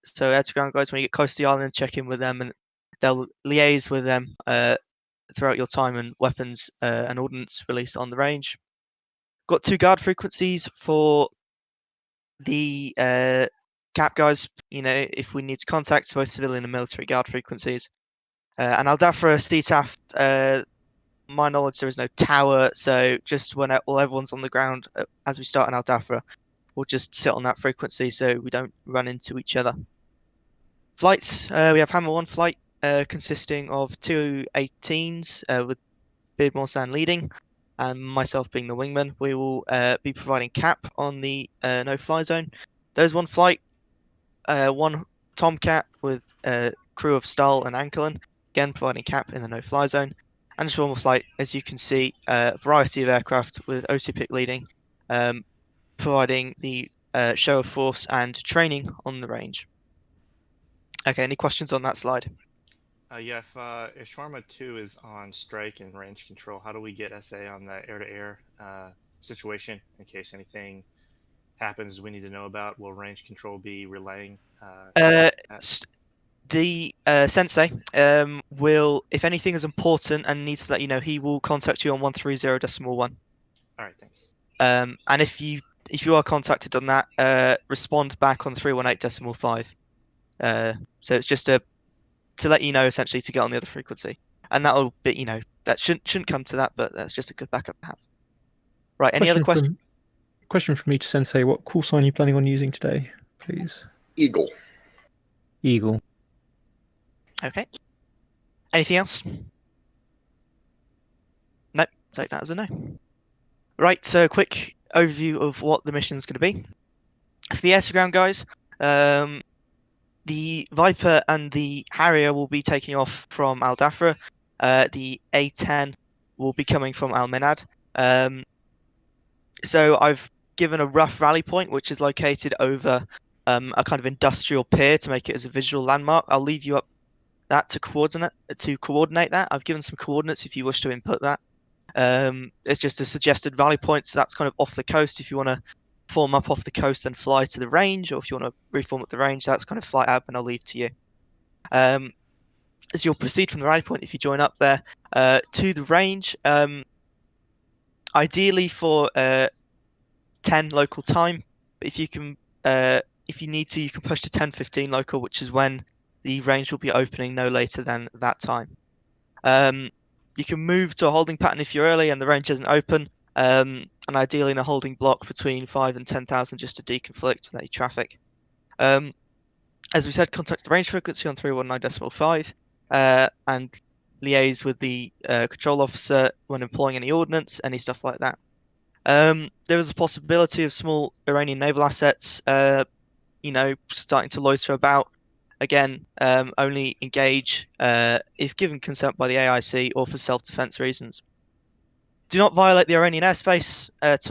So air to ground guys, when you get close to the island, check in with them, and they'll liaise with them throughout your time and weapons and ordnance release on the range. Got 2 guard frequencies for the cap guys. If we need to contact both civilian and military guard frequencies. And Aldafra CTAF, my knowledge, there is no tower, so just when everyone's on the ground as we start in Aldafra, we'll just sit on that frequency so we don't run into each other. Flights, we have Hammer 1 flight consisting of 2 18s with Beardmore Sand leading and myself being the wingman. We will be providing cap on the no-fly zone. There's 1 flight, 1 Tomcat with a crew of Stahl and Ankelin, again providing cap in the no-fly zone. And just 1 more flight, as you can see, a variety of aircraft with OCPIC leading, providing the show of force and training on the range. Okay, any questions on that slide? Yeah, if Shawarma 2 is on strike and range control, how do we get SA on the air-to-air situation in case anything happens we need to know about? Will range control be relaying? The sensei will, if anything is important and needs to let you know, he will contact you on 130.1. All right, thanks. And if you are contacted on that, respond back on 318.5. So it's just to let you know, essentially, to get on the other frequency, and that'll be, that shouldn't come to that, but that's just a good backup to have. Right. Any other questions? Question from me to Sensei: what call sign are you planning on using today, please? Eagle. Eagle. Okay. Anything else? Nope. Take that as a no. Right. So quick overview of what the mission is going to be. For the air to ground guys, the Viper and the Harrier will be taking off from Al Dafra. The A-10 will be coming from Al Minad. So I've given a rough rally point, which is located over a kind of industrial pier to make it as a visual landmark. I'll leave you up that to coordinate that. I've given some coordinates if you wish to input that. It's just a suggested rally point, so that's kind of off the coast. If you want to form up off the coast and fly to the range, or if you want to reform at the range, that's kind of flight up, and I'll leave to you. As you'll proceed from the rally point, if you join up there to the range, ideally for 10 local time, but if you can, if you need to, you can push to 10:15 local, which is when the range will be opening no later than that time. You can move to a holding pattern if you're early and the range isn't open, and ideally in a holding block between 5 and 10,000 just to deconflict with any traffic. As we said, contact the range frequency on 319.5 and liaise with the control officer when employing any ordnance, any stuff like that. There is a possibility of small Iranian naval assets, starting to loiter about. Again, only engage if given consent by the AIC or for self-defense reasons. Do not violate the Iranian airspace at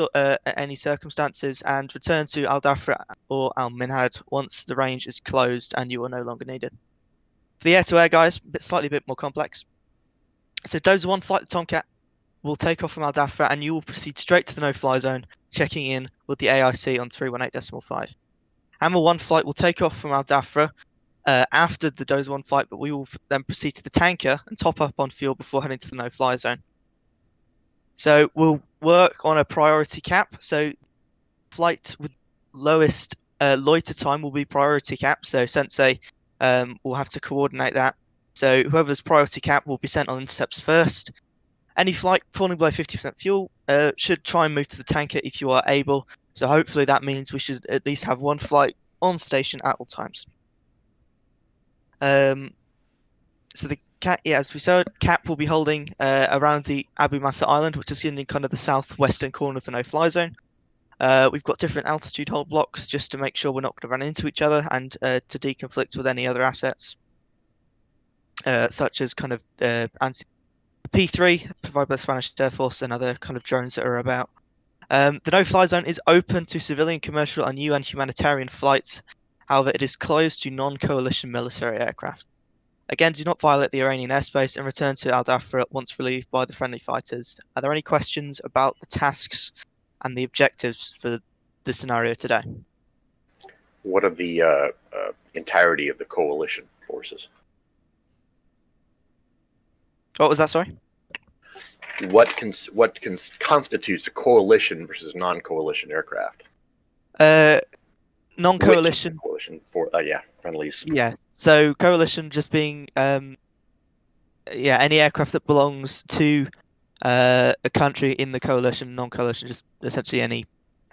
any circumstances, and return to Al Dafra or Al Minhad once the range is closed and you are no longer needed. For the air-to-air guys, slightly a bit more complex. So Dozer 1 flight the Tomcat will take off from Al Dafra and you will proceed straight to the no-fly zone, checking in with the AIC on 318.5. Hammer 1 flight will take off from Al Dafra after the Dozer 1 flight, but we will then proceed to the tanker and top up on fuel before heading to the no-fly zone. So we'll work on a priority cap. So flight with lowest loiter time will be priority cap. So Sensei will have to coordinate that. So whoever's priority cap will be sent on intercepts first. Any flight falling below 50% fuel should try and move to the tanker if you are able. So hopefully that means we should at least have 1 flight on station at all times. So the as we said, cap will be holding around the Abu Masa Island, which is in the kind of the southwestern corner of the no-fly zone. We've got different altitude hold blocks just to make sure we're not going to run into each other and to deconflict with any other assets, such as kind of P3 provided by the Spanish Air Force and other kind of drones that are about. The no-fly zone is open to civilian, commercial, and UN humanitarian flights. However, it is closed to non-coalition military aircraft. Again, do not violate the Iranian airspace and return to Al Dafra once relieved by the friendly fighters. Are there any questions about the tasks and the objectives for the scenario today? What of the entirety of the coalition forces? What was that? Sorry. What constitutes a coalition versus non-coalition aircraft? Non-coalition. Coalition for friendlies. Yeah. So coalition just being any aircraft that belongs to a country in the coalition. Non-coalition just essentially any.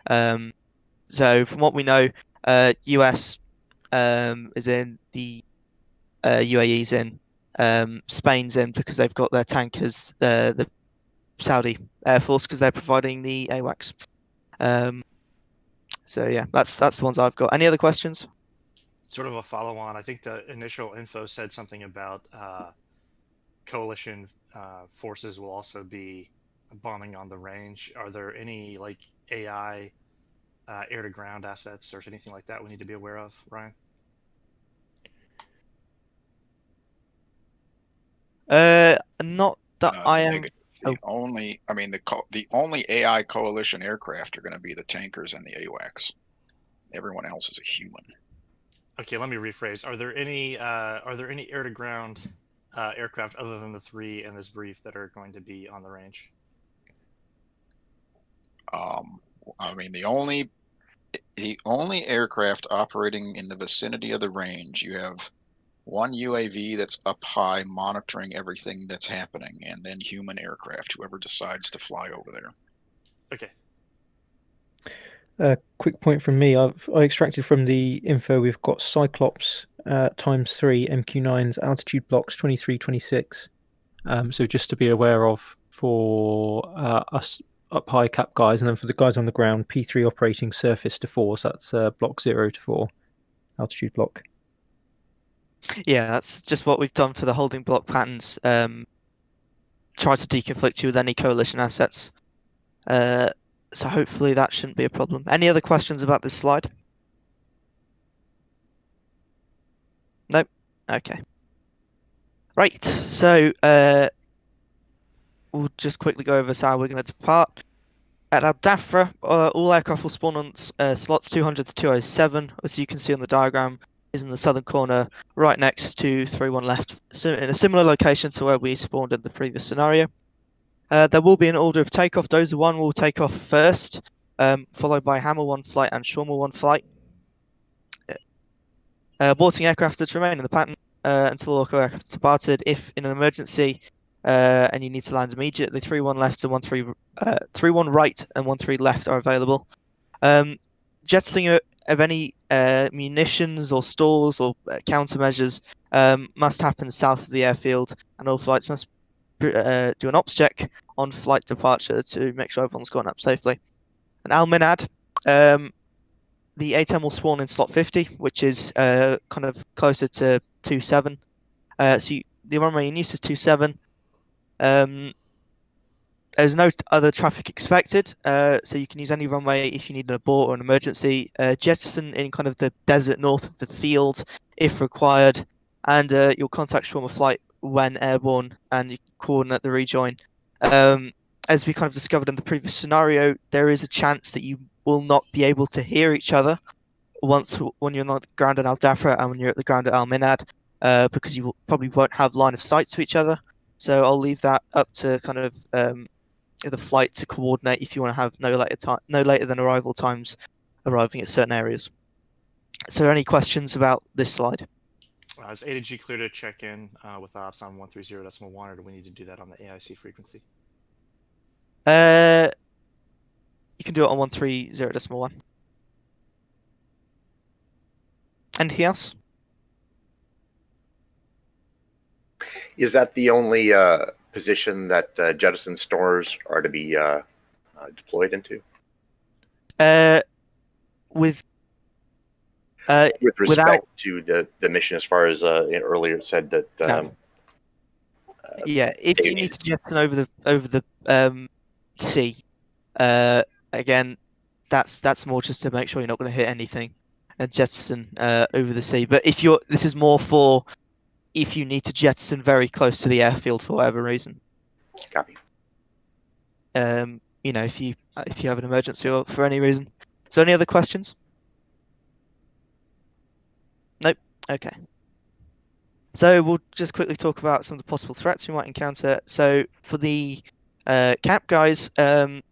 So from what we know, US is in, the UAE's in, Spain's in because they've got their tankers, the Saudi Air Force because they're providing the AWACS. So yeah, that's the ones I've got. Any other questions? Sort of a follow-on. I think the initial info said something about coalition forces will also be bombing on the range. Are there any like AI air-to-ground assets or anything like that we need to be aware of, Ryan? Not that I am. Negative. The only AI coalition aircraft are going to be the tankers and the AWACS. Everyone else is a human. Okay, let me rephrase. Are there any air-to-ground aircraft other than the 3 in this brief that are going to be on the range? The only aircraft operating in the vicinity of the range, you have one UAV that's up high monitoring everything that's happening, and then human aircraft, whoever decides to fly over there. Okay. Quick point from me. I extracted from the info we've got Cyclops ×3 MQ9s altitude blocks 23, 26. So just to be aware of for us up high cap guys, and then for the guys on the ground, P3 operating surface to 4. So that's block 0 to 4 altitude block. Yeah, that's just what we've done for the holding block patterns. Try to deconflict you with any coalition assets. So hopefully that shouldn't be a problem. Any other questions about this slide? Nope. Okay. Right. So we'll just quickly go over how we're going to depart. At Al Dafra, all aircraft will spawn on slots 200 to 207, as you can see on the diagram, is in the southern corner, right next to 31 left, so in a similar location to where we spawned in the previous scenario. There will be an order of takeoff. Dozer 1 will take off first, followed by Hammer 1 flight and Shawmer 1 flight. Boarding aircraft are to remain in the pattern until all aircraft are departed. If in an emergency and you need to land immediately, 3-1 left and 1-3, 3-1 right and 1-3 left are available. Jettisoning of any munitions or stalls or countermeasures must happen south of the airfield, and all flights must do an ops check on flight departure to make sure everyone's gone up safely. And Al Minad, the A10 will spawn in slot 50, which is kind of closer to 27. So the runway in use is 27. There's no other traffic expected, so you can use any runway if you need an abort or an emergency. Jettison in kind of the desert north of the field if required, and you'll contact Shawarma Flight when airborne, and you can coordinate the rejoin. As we kind of discovered in the previous scenario, there is a chance that you will not be able to hear each other when you're on the ground at Al Dafra and when you're at the ground at Al Minad, because you probably won't have line of sight to each other. So I'll leave that up to kind of the flight to coordinate if you want to have no later than arrival times arriving at certain areas. So, any questions about this slide? Is A to G clear to check in with ops on 130.1, or do we need to do that on the AIC frequency? You can do it on 130.1. Anything else? Is that the only position that jettison stores are to be deployed into? With respect to the mission, as far as earlier it said that. No. Yeah, if you need to jettison over the sea, again, that's more just to make sure you're not going to hit anything and jettison over the sea. But this is more for if you need to jettison very close to the airfield for whatever reason. Copy. If you have an emergency or for any reason. So any other questions? Okay. So we'll just quickly talk about some of the possible threats we might encounter. So for the cap guys, the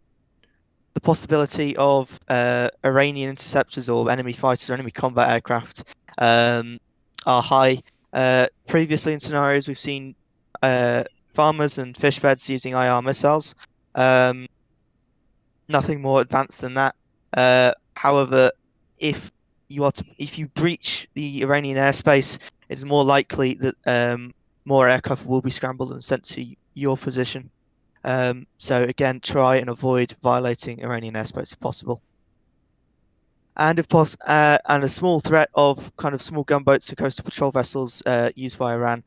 possibility of Iranian interceptors or enemy fighters or enemy combat aircraft are high. Previously in scenarios, we've seen farmers and fish beds using IR missiles. Nothing more advanced than that. However, if you breach the Iranian airspace, it's more likely that more aircraft will be scrambled and sent to your position. So again, try and avoid violating Iranian airspace if possible. And and a small threat of kind of small gunboats and coastal patrol vessels used by Iran,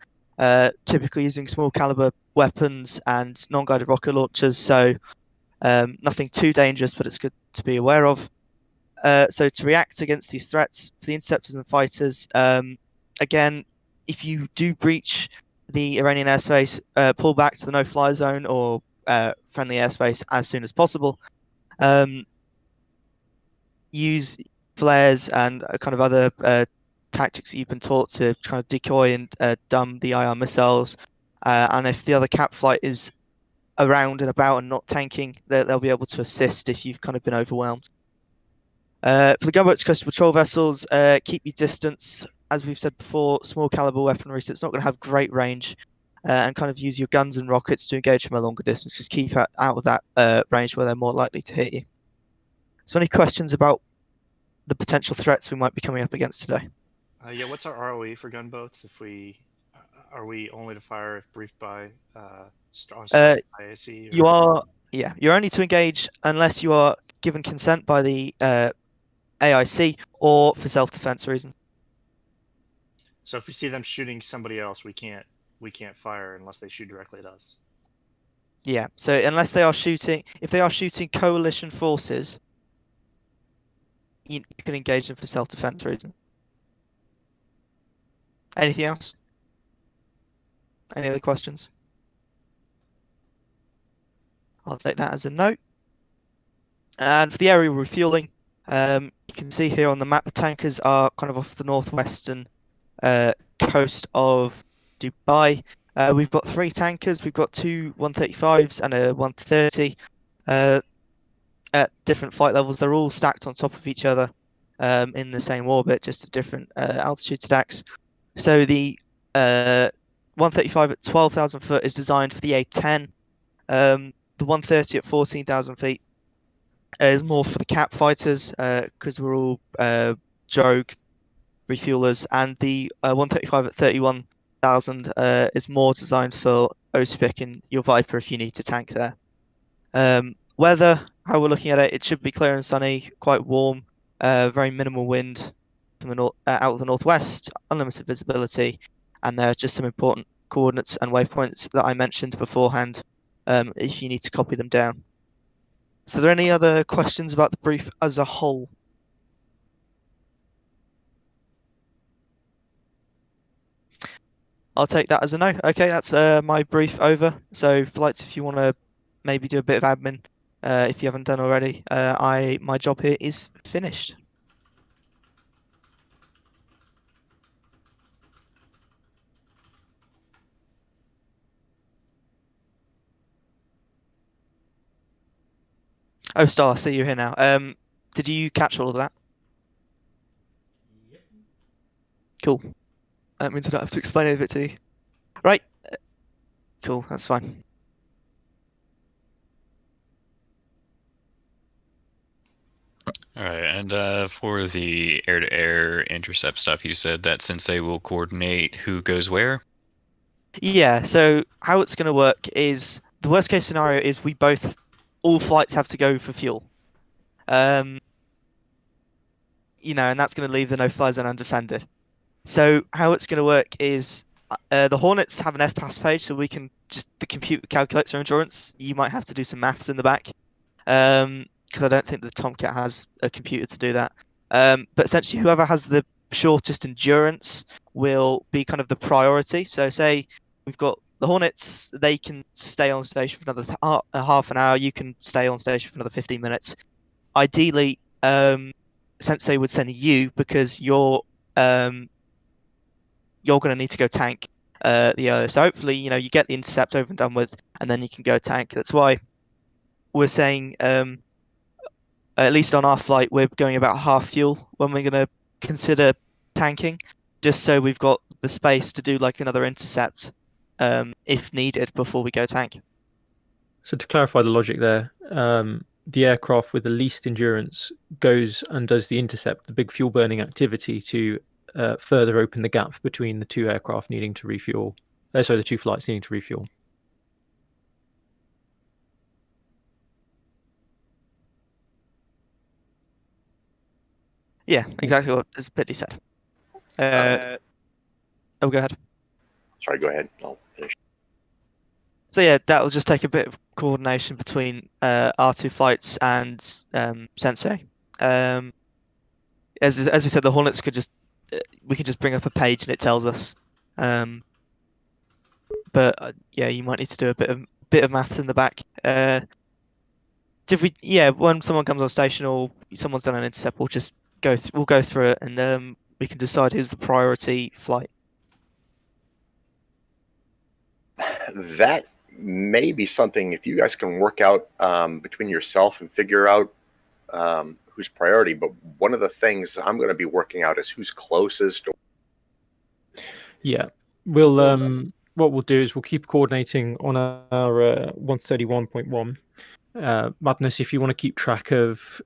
typically using small caliber weapons and non-guided rocket launchers. So nothing too dangerous, but it's good to be aware of. So to react against these threats for the interceptors and fighters, again, if you do breach the Iranian airspace, pull back to the no-fly zone or friendly airspace as soon as possible. Use flares and kind of other tactics that you've been taught to kind of decoy and dumb the IR missiles. And if the other cap flight is around and about and not tanking, they'll be able to assist if you've kind of been overwhelmed. For the gunboats, coastal patrol vessels, keep your distance. As we've said before, small caliber weaponry, so it's not going to have great range, and kind of use your guns and rockets to engage from a longer distance. Just keep out of that range where they're more likely to hit you. So, any questions about the potential threats we might be coming up against today? Yeah, what's our ROE for gunboats? If we are we only to fire if briefed by on strike by AC? You are, yeah, you're only to engage unless you are given consent by the AIC or for self-defense reasons. So if we see them shooting somebody else, we can't fire unless they shoot directly at us. Yeah, so unless they are shooting, if they are shooting coalition forces, you can engage them for self-defense reasons. Anything else? Any other questions? I'll take that as a note. And for the aerial refueling, you can see here on the map, the tankers are kind of off the northwestern coast of Dubai. We've got 3 tankers. We've got 2 135s and a 130 at different flight levels. They're all stacked on top of each other in the same orbit, just at different altitude stacks. So the 135 at 12,000 foot is designed for the A10. The 130 at 14,000 feet is more for the cap fighters because we're all drogue refuelers, and the 135 at 31,000 is more designed for OSPIC and your Viper if you need to tank there. Weather, how we're looking at it, it should be clear and sunny, quite warm, very minimal wind from the out of the northwest, unlimited visibility, and there are just some important coordinates and waypoints that I mentioned beforehand if you need to copy them down. So are there any other questions about the brief as a whole? I'll take that as a no. Okay, that's my brief over. So flights, if you want to maybe do a bit of admin, if you haven't done already, my job here is finished. Oh, Star, I see you here now. Did you catch all of that? Yep. Cool. That means I don't have to explain any of it to you. Right. Cool, that's fine. All right, and for the air-to-air intercept stuff, you said that Sensei will coordinate who goes where? Yeah, so how it's going to work is the worst case scenario is all flights have to go for fuel. And that's going to leave the no-fly zone undefended. So how it's going to work is the Hornets have an FPAS page, so the computer calculates their endurance. You might have to do some maths in the back, because I don't think the Tomcat has a computer to do that. But essentially, whoever has the shortest endurance will be kind of the priority. So say we've got the Hornets, they can stay on station for another half an hour. You can stay on station for another 15 minutes. Ideally, Sensei would send you because you're you're going to need to go tank the earlier. So hopefully, you get the intercept over and done with, and then you can go tank. That's why we're saying, at least on our flight, we're going about half fuel when we're going to consider tanking, just so we've got the space to do like another intercept if needed before we go tank. So to clarify the logic there, the aircraft with the least endurance goes and does the intercept, the big fuel burning activity, to further open the gap between the two aircraft needing to refuel. Sorry, the two flights needing to refuel. Yeah, exactly what as Biddy said. Oh, go ahead. Sorry, go ahead. I'll finish. So yeah, that will just take a bit of coordination between our two flights and Sensei. As we said, the Hornets could just we can just bring up a page and it tells us. But yeah, you might need to do a bit of maths in the back. So when someone comes on station or someone's done an intercept, we'll just we'll go through it and we can decide who's the priority flight. That may be something, if you guys can work out between yourself and figure out who's priority. But one of the things I'm going to be working out is who's closest. Yeah, we'll what we'll do is we'll keep coordinating on our 131.1. Madness, if you want to keep track of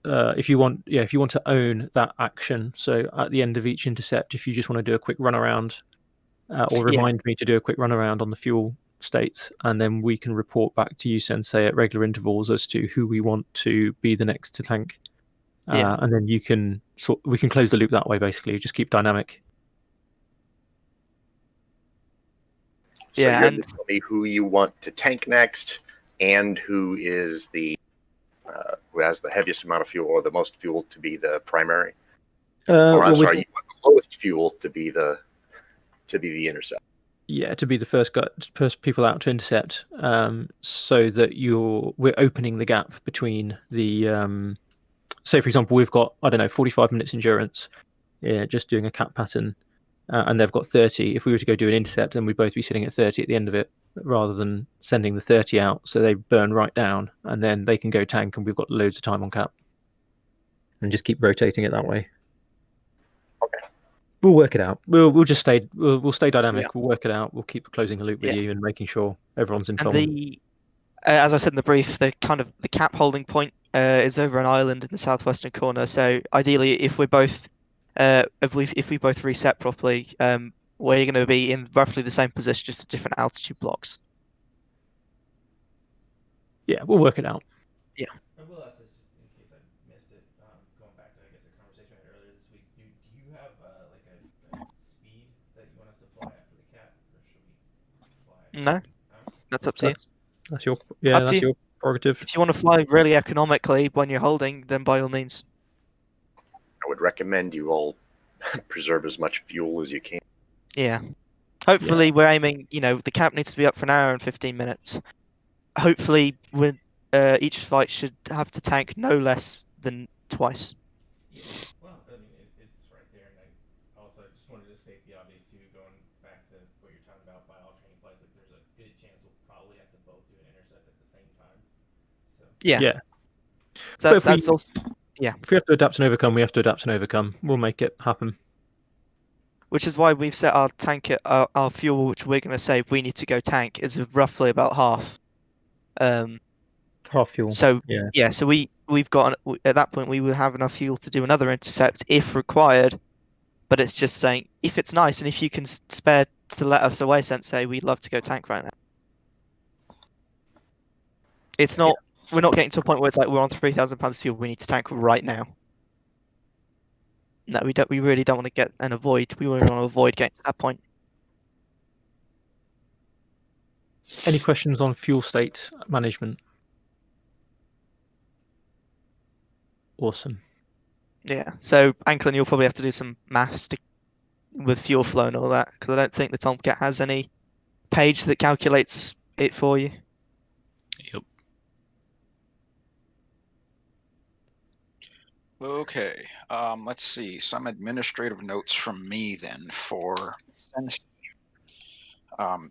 if you want to own that action, so at the end of each intercept, if you just want to do a quick run around or remind me to do a quick run around on the fuel states, and then we can report back to you, Sensei, at regular intervals as to who we want to be the next to tank. And then we can close the loop that way, basically. Just keep dynamic. So you're going to tell me who you want to tank next, and who is who has the heaviest amount of fuel or the most fuel to be the primary. Or I'm sorry, you want the lowest fuel to be the intercept. Yeah, to be the first people out to intercept, so that we're opening the gap between the. Say, for example, we've got 45 minutes endurance, just doing a cap pattern, and they've got 30. If we were to go do an intercept, then we'd both be sitting at 30 at the end of it, rather than sending the 30 out, so they burn right down, and then they can go tank, and we've got loads of time on cap, and just keep rotating it that way. Okay. We'll work it out. We'll just stay. We'll stay dynamic. Yeah. We'll work it out. We'll keep closing the loop with you and making sure everyone's informed. And as I said in the brief, the cap holding point is over an island in the southwestern corner. So ideally, if we both reset properly, we're going to be in roughly the same position, just at different altitude blocks. Yeah, we'll work it out. Yeah. I will ask this just in case I missed it. Going back to, I guess, a conversation I had earlier this week. Do you have like a speed that you want us to fly after the cap, or should we fly? No, that's up to you. That's your your prerogative. If you want to fly really economically when you're holding, then by all means. I would recommend you all preserve as much fuel as you can. Yeah. Hopefully, we're aiming. The cap needs to be up for an hour and 15 minutes. Hopefully, each flight should have to tank no less than twice. Yeah. Well, I mean, it's right there, and I also just wanted to state the obvious too. Going back to what you're talking about by all training flights, like there's a good chance we'll probably have to both do an intercept at the same time. So yeah. So that's also. Yeah. If we have to adapt and overcome, we have to adapt and overcome. We'll make it happen. Which is why we've set our tank our fuel, which we're going to say we need to go tank, is roughly about half. Half fuel. So so we've got at that point we would have enough fuel to do another intercept if required. But it's just saying if it's nice and if you can spare to let us away, Sensei, we'd love to go tank right now. It's not. We're not getting to a point where it's like we're on 3,000 pounds of fuel. We need to tank right now. No, we don't. We really don't want to get and avoid. We really want to avoid getting to that point. Any questions on fuel state management? Awesome. Yeah. So, Anklin, you'll probably have to do some maths with fuel flow and all that, because I don't think the Tomcat has any page that calculates it for you. Yep. Okay, let's see, some administrative notes from me then for Sense.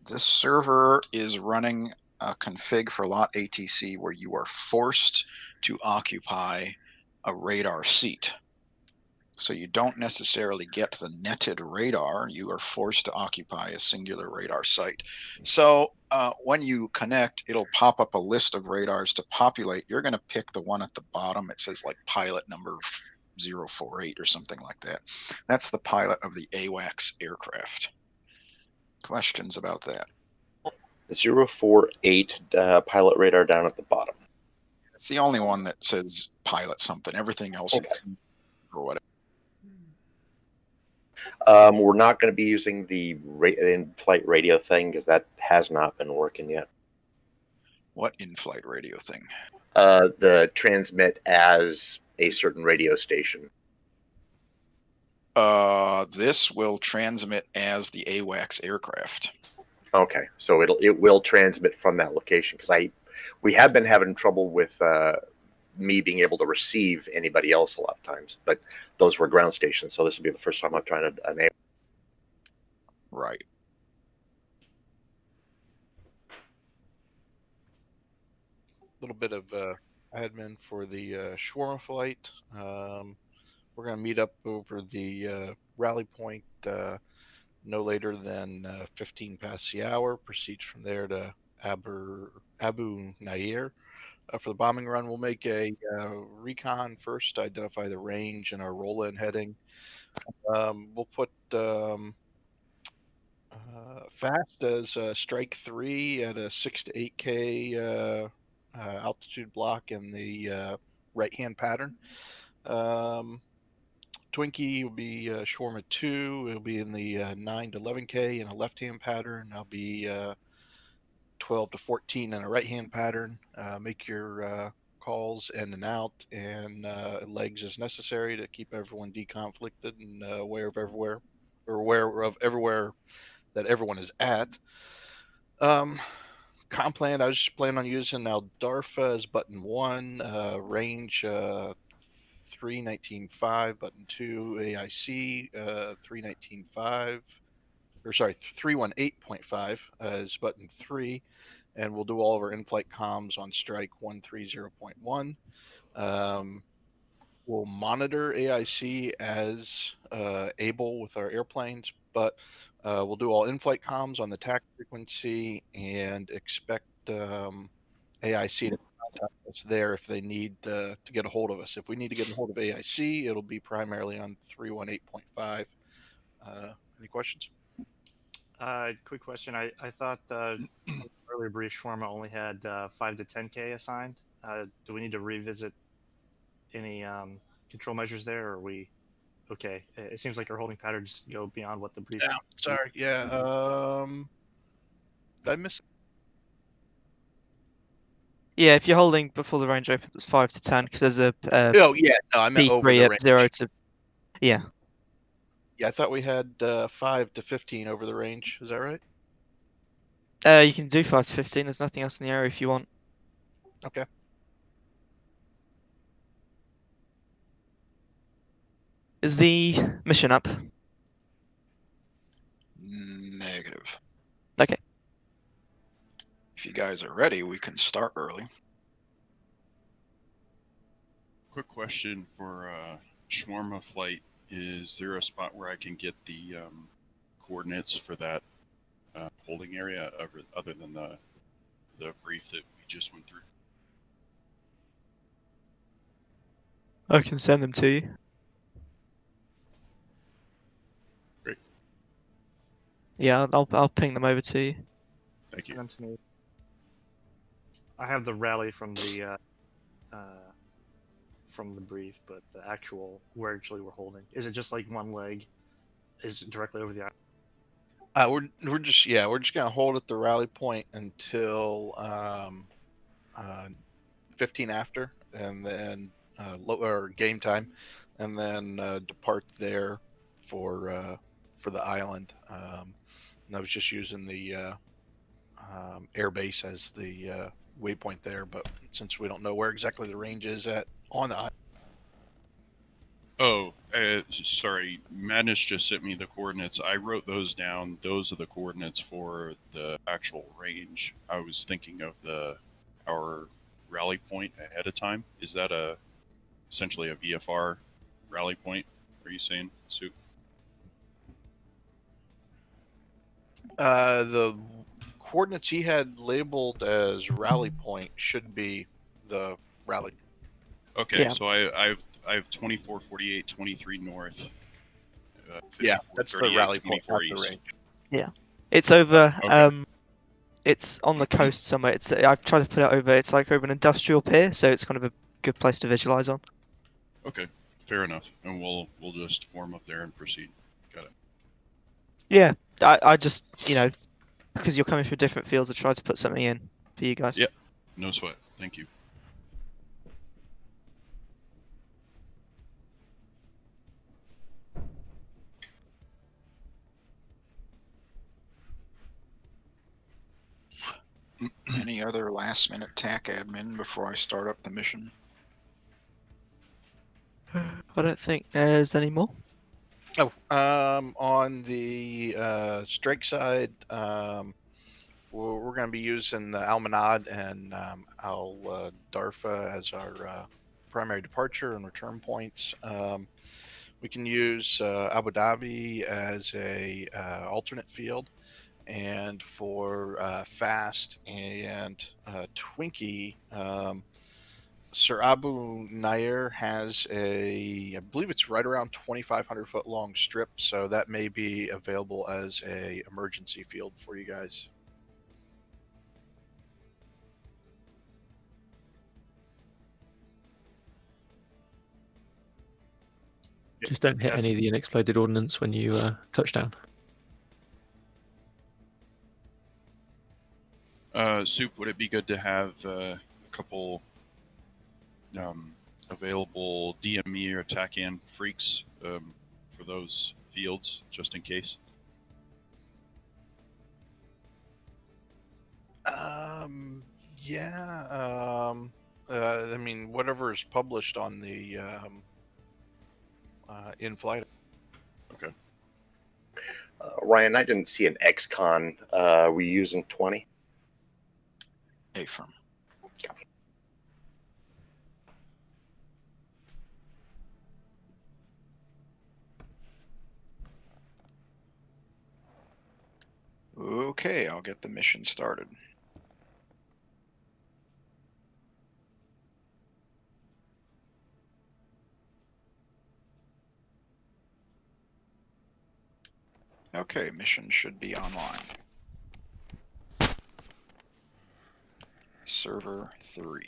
This server is running a config for lot ATC where you are forced to occupy a radar seat. So you don't necessarily get the netted radar. You are forced to occupy a singular radar site. So when you connect, it'll pop up a list of radars to populate. You're going to pick the one at the bottom. It says like pilot number 048 or something like that. That's the pilot of the AWACS aircraft. Questions about that? 048 pilot radar down at the bottom. It's the only one that says pilot something. Everything else Okay. or whatever. We're not going to be using the in-flight radio thing because that has not been working yet. What in-flight radio thing? The transmit as a certain radio station. This will transmit as the AWACS aircraft. Okay, so it will transmit from that location because we have been having trouble with me being able to receive anybody else a lot of times, but those were ground stations, so this will be the first time I'm trying to enable. Right. A little bit of admin for the shawarma flight. We're going to meet up over the rally point no later than 15 past the hour. Proceed from there to Abu Nair. For the bombing run, we'll make a recon first to identify the range and our roll-in heading. We'll put fast as strike 3 at a 6 to 8K altitude block in the right-hand pattern. Twinkie will be shawarma 2. It'll be in the 9 to 11K in a left-hand pattern. I'll be 12 to 14 in a right-hand pattern. Make your calls in and out and legs as necessary to keep everyone deconflicted and aware of everywhere that everyone is at. Comp plan, I was just planning on using Aldarfa as button 1, range 319.5, button 2, AIC 319.5, or sorry, 318.5 as button 3, and we'll do all of our in-flight comms on strike 130.1. We'll monitor AIC as able with our airplanes, but we'll do all in-flight comms on the TAC frequency and expect AIC to contact us there if they need to get a hold of us. If we need to get a hold of AIC, it'll be primarily on 318.5. Any questions? Quick question. I thought earlier brief shawarma only had 5 to 10K assigned. Do we need to revisit any control measures there, or are we okay? It seems like our holding patterns go beyond what the brief. Yeah, sorry. Yeah. Did I miss? Yeah, if you're holding before the range opens, it's 5 to 10 because there's a Oh yeah, no, I meant over P3 the at range. 0 to yeah. Yeah, I thought we had 5 to 15 over the range. Is that right? You can do 5 to 15. There's nothing else in the area if you want. Okay. Is the mission up? Negative. Okay. If you guys are ready, we can start early. Quick question for shawarma flight. Is there a spot where I can get the coordinates for that holding area other than the brief that we just went through? I can send them to you. Great. Yeah, I'll ping them over to you. Thank you. Send them to me. I have the rally from the brief, but the actual where actually we're holding, is it just like one leg is directly over the island? We're just gonna hold at the rally point until 15 after, and then or game time, and then depart there for the island. And I was just using the air base as the waypoint there, but since we don't know where exactly the range is at on the island. Oh, sorry. Madness just sent me the coordinates. I wrote those down. Those are the coordinates for the actual range. I was thinking of our rally point ahead of time. Is that essentially a VFR rally point? Are you saying, Sue? The coordinates he had labeled as rally point should be the rally. Okay, Yeah. so I have 24, 48, 23 north. Yeah, 54, that's the 38, rally point, 24 not the east. range. Yeah. It's over. Okay. It's on the coast somewhere. I've tried to put it over. It's like over an industrial pier, so it's kind of a good place to visualize on. Okay, fair enough. And we'll just form up there and proceed. Got it. Yeah. I just because you're coming from different fields, I tried to put something in for you guys. Yeah. No sweat. Thank you. Any other last minute TAC admin before I start up the mission? I don't think there's any more. Oh, on the strike side, we're going to be using the Almanad and Al Darfa as our primary departure and return points. We can use Abu Dhabi as a alternate field, and for Fast and Twinkie, Sir Abu Nair has I believe it's right around 2,500 foot long strip, so that may be available as a emergency field for you guys. Just don't hit any of the unexploded ordnance when you touch down. Soup, would it be good to have a couple available DME or TACAN freaks for those fields, just in case? Yeah. I mean, whatever is published on the in-flight. Okay. Ryan, I didn't see an XCon. Were you using 20? AFIRM. Okay, I'll get the mission started. Okay, mission should be online. Server 3.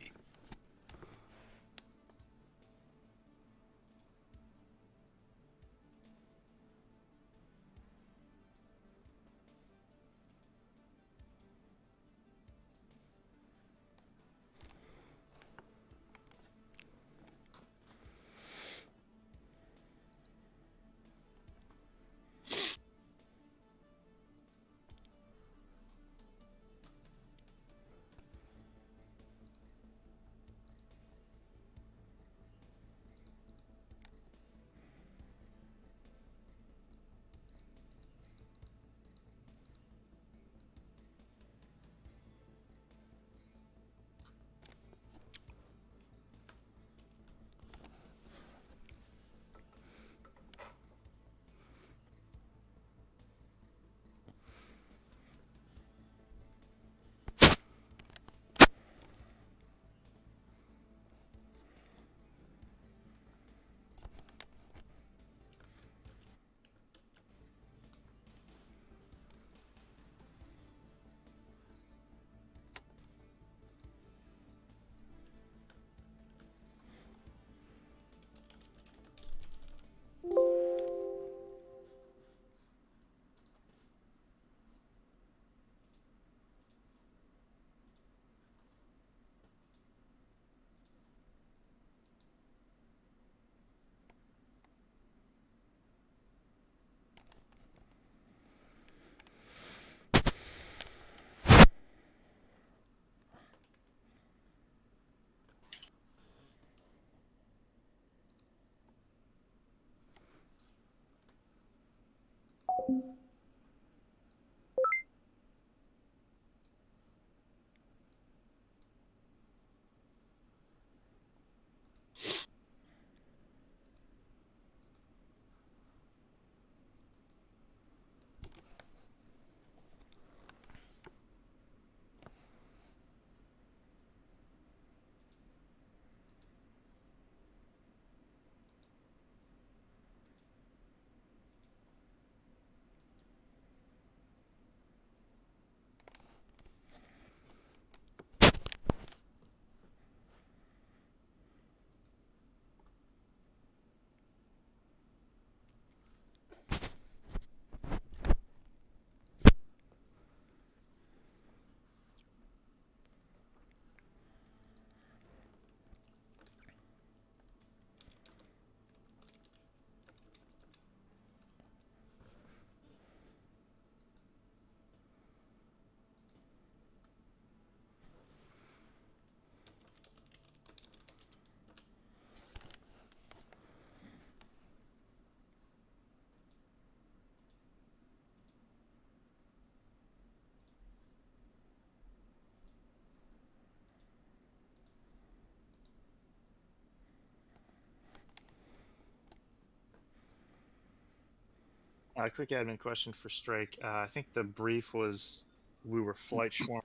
Quick admin question for Strake. I think the brief was we were flight swarm.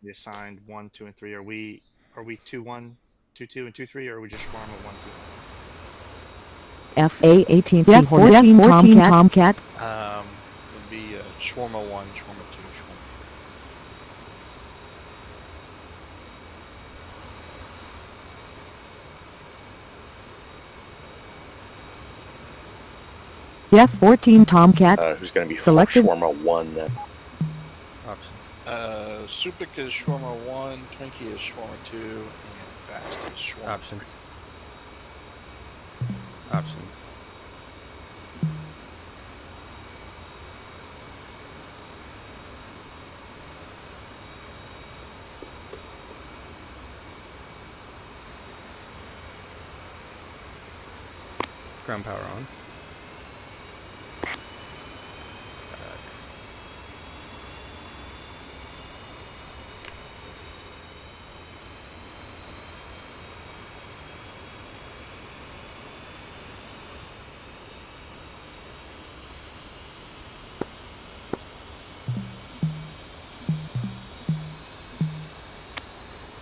We assigned 1, 2, and 3. Are we 2, 1, 2, 2, and 2, 3, or are we just swarm of 1, 2? FA-18 F-14 Tomcat. Would be Shawarma 1, Shawarma 2, Shawarma 3. F-14 Tomcat. Who's going to be Selected. Shawarma 1 then? Options. Supik is Shawarma 1, Twinkie is Shawarma 2, and Fast is Shawarma Options. 3. Options. Ground power on.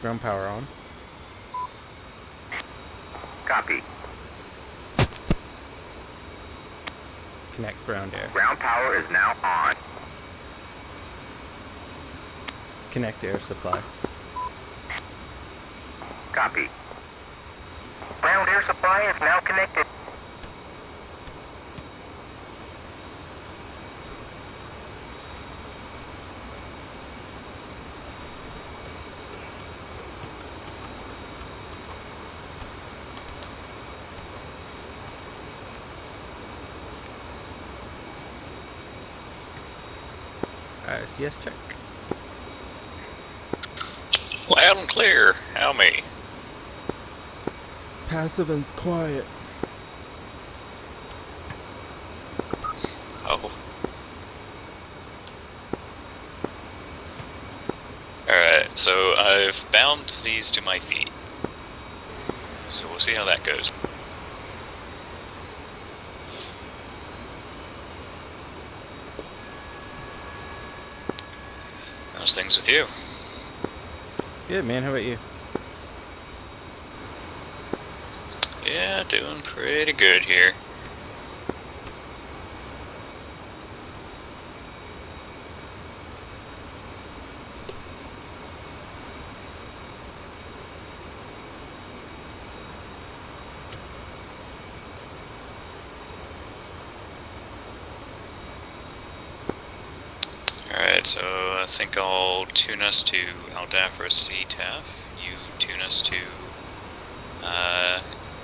Ground power on. Copy. Connect ground air. Ground power is now on. Connect air supply. Copy. Ground air supply is now connected. ICS check. Loud and clear. How me? Passive and quiet. Oh. Alright, so I've bound these to my feet. So we'll see how that goes. How's things with you? Good, man. How about you? Yeah, doing pretty good here. Alright, so I think I'll tune us to Aldafra CTAF. You tune us to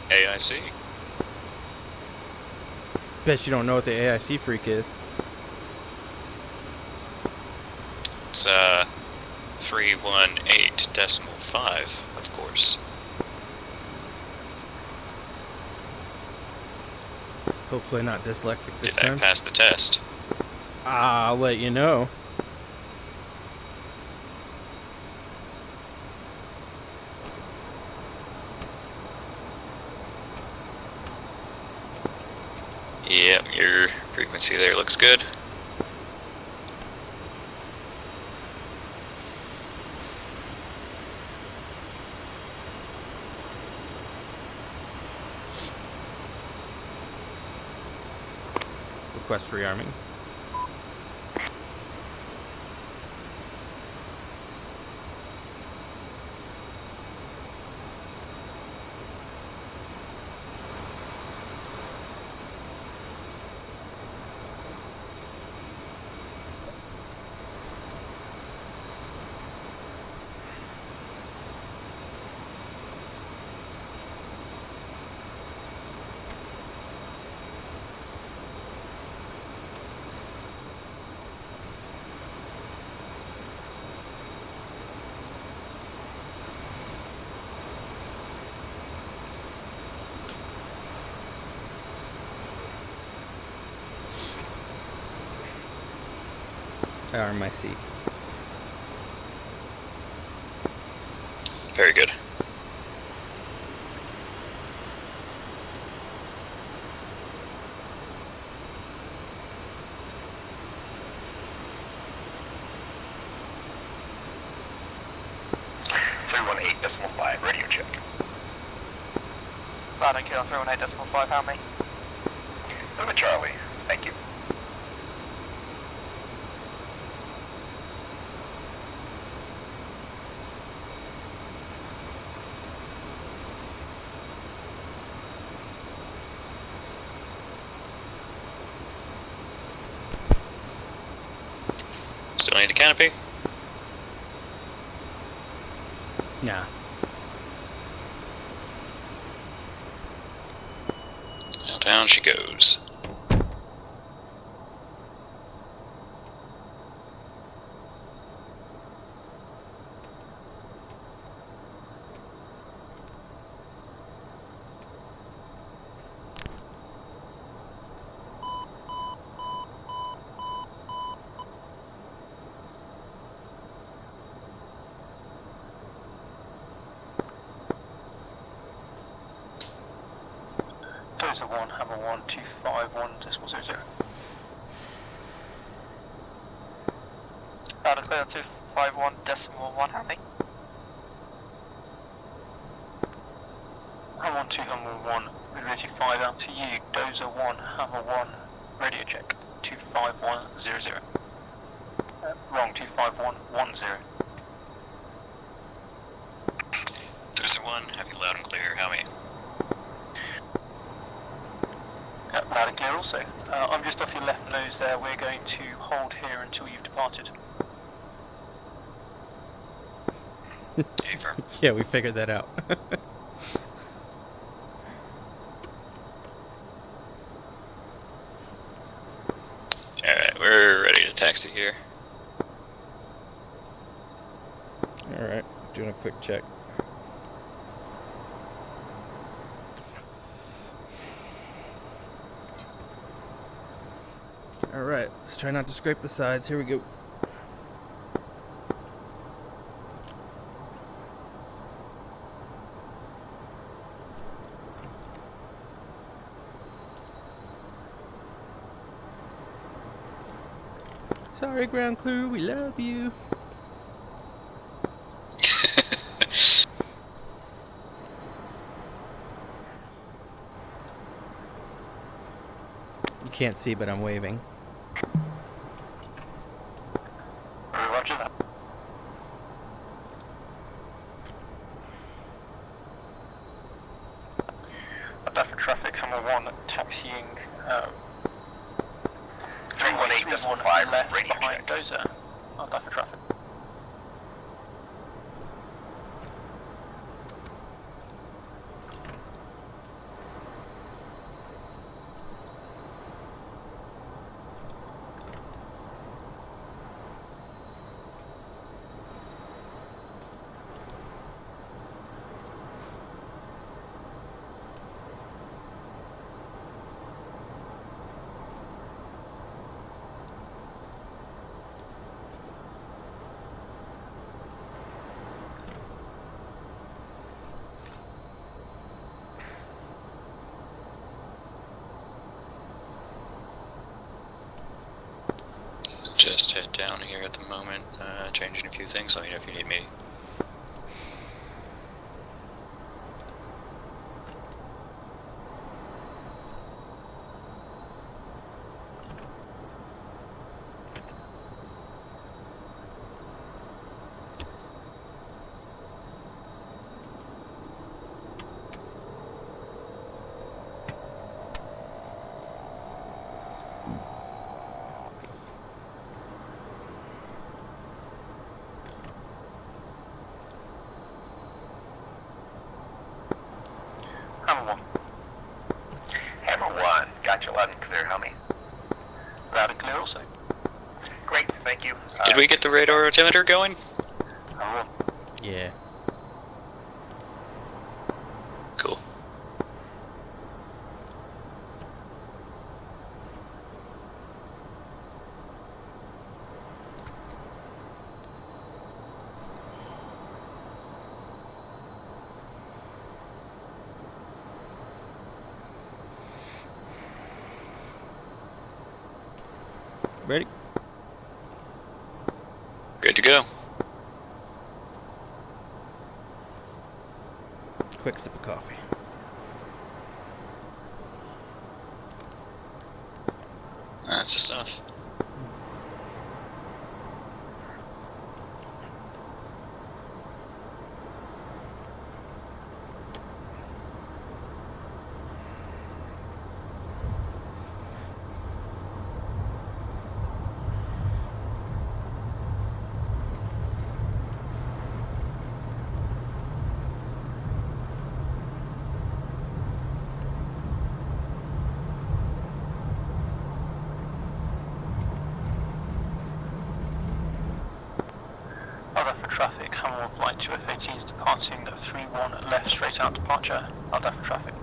AIC. Bet you don't know what the AIC freak is. It's 318.5, of course. Hopefully not dyslexic this Did I time. pass the test? I'll let you know. Yep, your frequency there looks good. Request rearming. I arm my seat. Very good. 318.5, radio check. Loud and clear on 318.5, how many? Lima Charlie, thank you. Still need a canopy? Nah. Now down she goes. Dozer 1, Hammer 1, 251.00. Loud and clear on 251.1, how many? Hammer 1, 2, Hammer 1, radio 5 out to you. Dozer 1, Hammer 1, radio check, 251.00. Wrong, 251.10. Dozer 1, have you loud and clear, how many? Loud and clear also. I'm just off your left nose there. We're going to hold here until you've departed. Yeah, we figured that out. Alright, we're ready to taxi here. Alright, doing a quick check. Alright, let's try not to scrape the sides. Here we go. Sorry, ground crew, we love you. You can't see, but I'm waving. Roger that. That's for traffic, Hammer 1, taxiing 318.5, left radio behind check. Dozer. Oh, that's for traffic. Just head down here at the moment, changing a few things, let me know if you need me. Hammer 1. Hammer 1, got you loud and clear, how many? Loud and clear also. Great, thank you. Did we get the radar altimeter going? Hammer 1. Yeah. Cool. Ready? Good to go. quick sip of coffee. That's the stuff. Other for traffic, Hammer 1 flight 2F-18 is departing 3-1 left straight out departure. Other for traffic.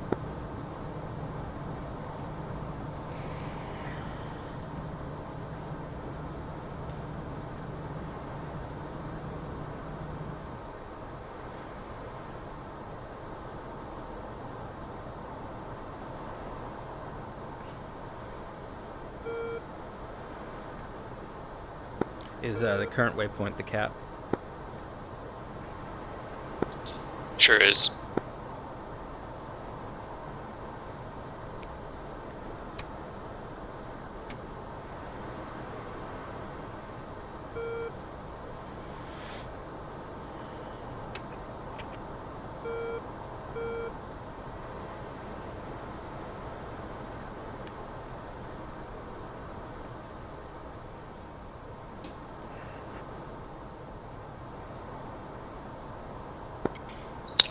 Is the current waypoint the cap? Sure is.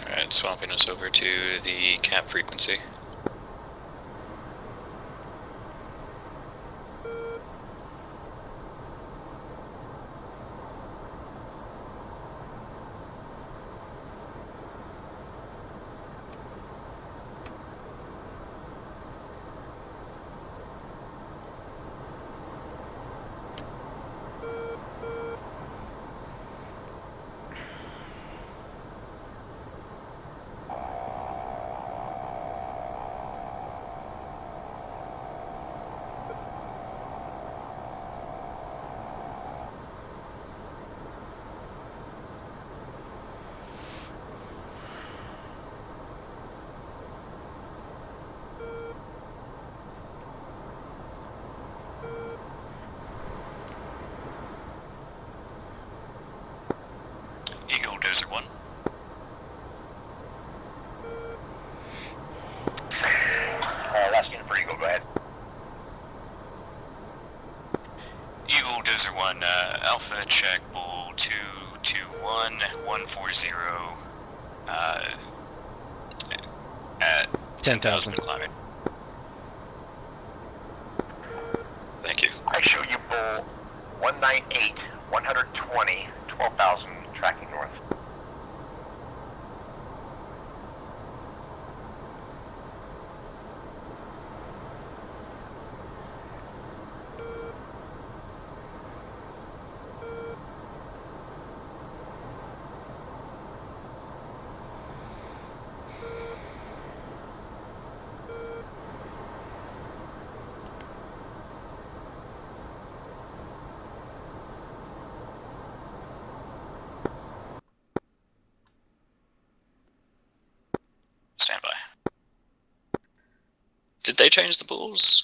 Alright, swapping us over to the cap frequency. Eagle Dozer 1. Last unit for Eagle, go ahead. Eagle Dozer 1, Alpha check Bull 221 140 at 10,000. climbing. Thank you. I show you Bull 198, 120, 12,000, tracking north. Stand by. Did they change the bulls?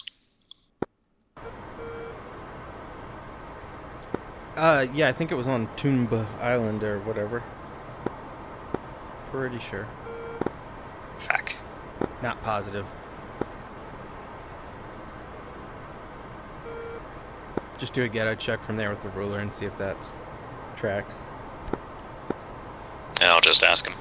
Yeah, I think it was on Toomba Island or whatever. Pretty sure. Fuck. Not positive. Just do a ghetto check from there with the ruler and see if that tracks. Yeah, I'll just ask him.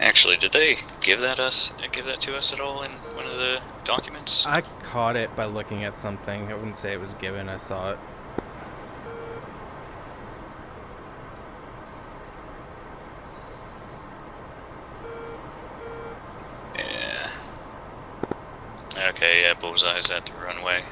Actually, did they give that to us at all in one of the documents? I caught it by looking at something. I wouldn't say it was given. I saw it. Yeah. Okay, yeah, bullseye's at the runway.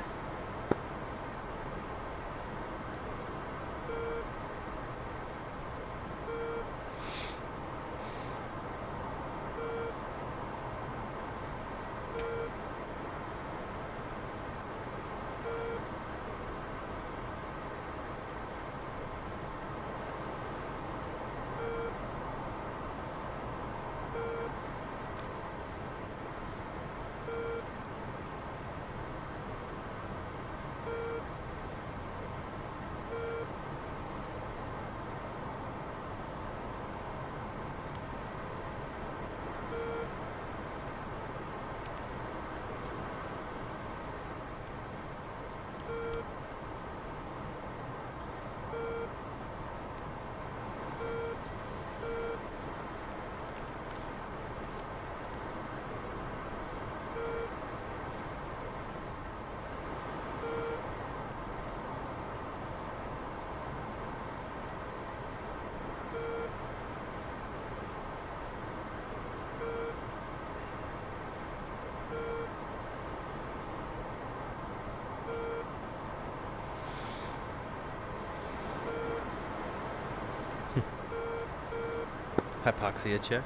Hypoxia check.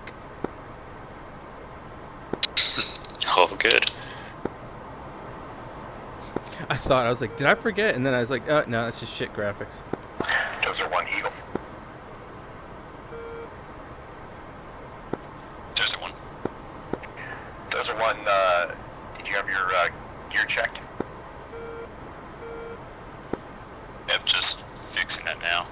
Oh, good. I thought, I was like, did I forget? And then I was like, oh, no, it's just shit graphics. Dozer 1 Eagle. Dozer 1. Dozer 1, did you have your gear checked? Yep, just fixing that now.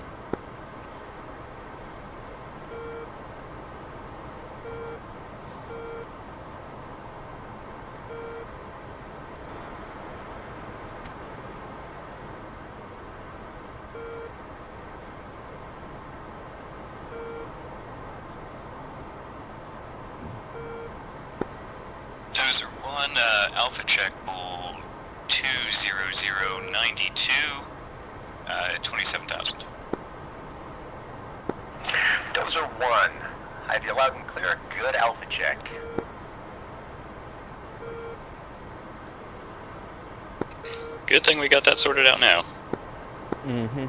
Dozer 1, Alpha check bull 20092, 27,000. Dozer 1, I have you loud and clear. Good Alpha check. Good thing we got that sorted out now. Mm-hmm.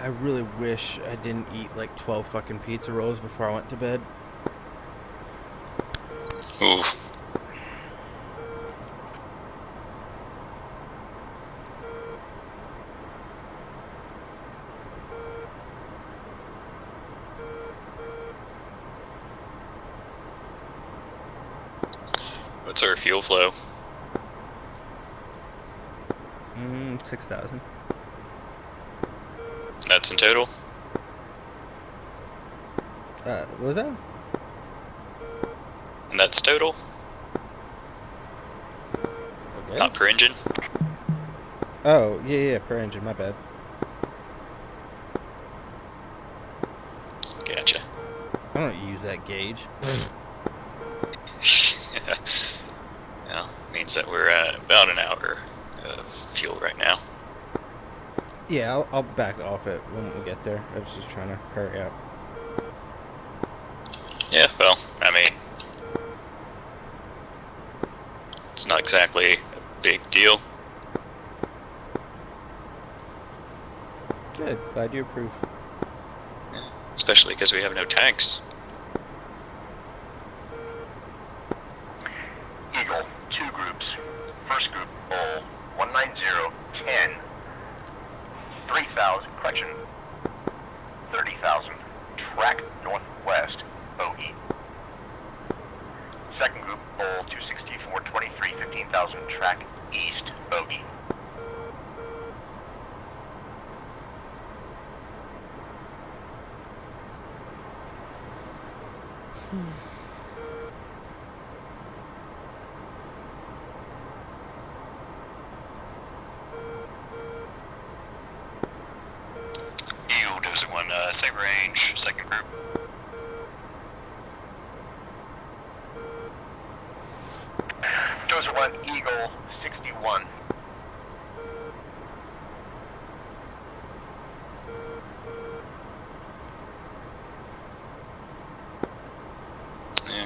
I really wish I didn't eat like 12 fucking pizza rolls before I went to bed. Oof. What's our fuel flow? 6,000. That's in total? What was that? And that's total? I Not guess. per engine? Oh, yeah, per engine, my bad. Gotcha. I don't use that gauge. Well, means that we're at about an hour of fuel right now. Yeah, I'll back off it when we get there. I was just trying to hurry up. Yeah, well, I mean, it's not exactly a big deal. Good, glad you approve. Especially because we have no tanks. Eagle, 2 groups. First group, bull 19010. 3,000, correction, 30,000, track northwest, bogey. Second group, bull 26423, 15,000, track east, bogey. Eagle Dozer 1, same range, second group. Dozer 1, Eagle 61.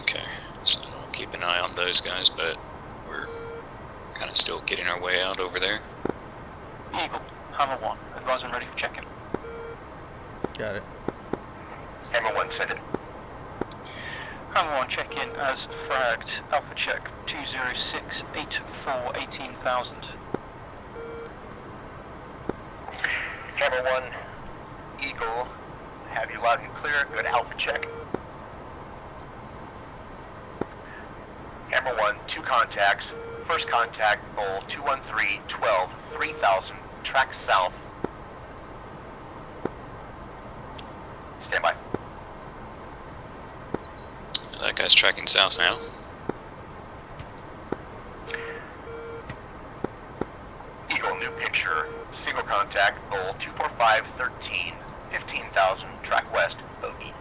Okay, so I'll keep an eye on those guys, but we're kind of still getting our way out over there. Eagle, Hammer 1, advise when ready for check-in. Got it. Hammer 1, send it. Hammer 1, check-in as fragged. Alpha check 20684, 18,000. Hammer 1, Eagle, have you loud and clear. Good Alpha check. Hammer 1, 2 contacts. First contact, bull 21312, 3,000, track south. Stand by. That guy's tracking south now. Eagle, new picture. Single contact, bull 24513, 15,000, track west, bogey.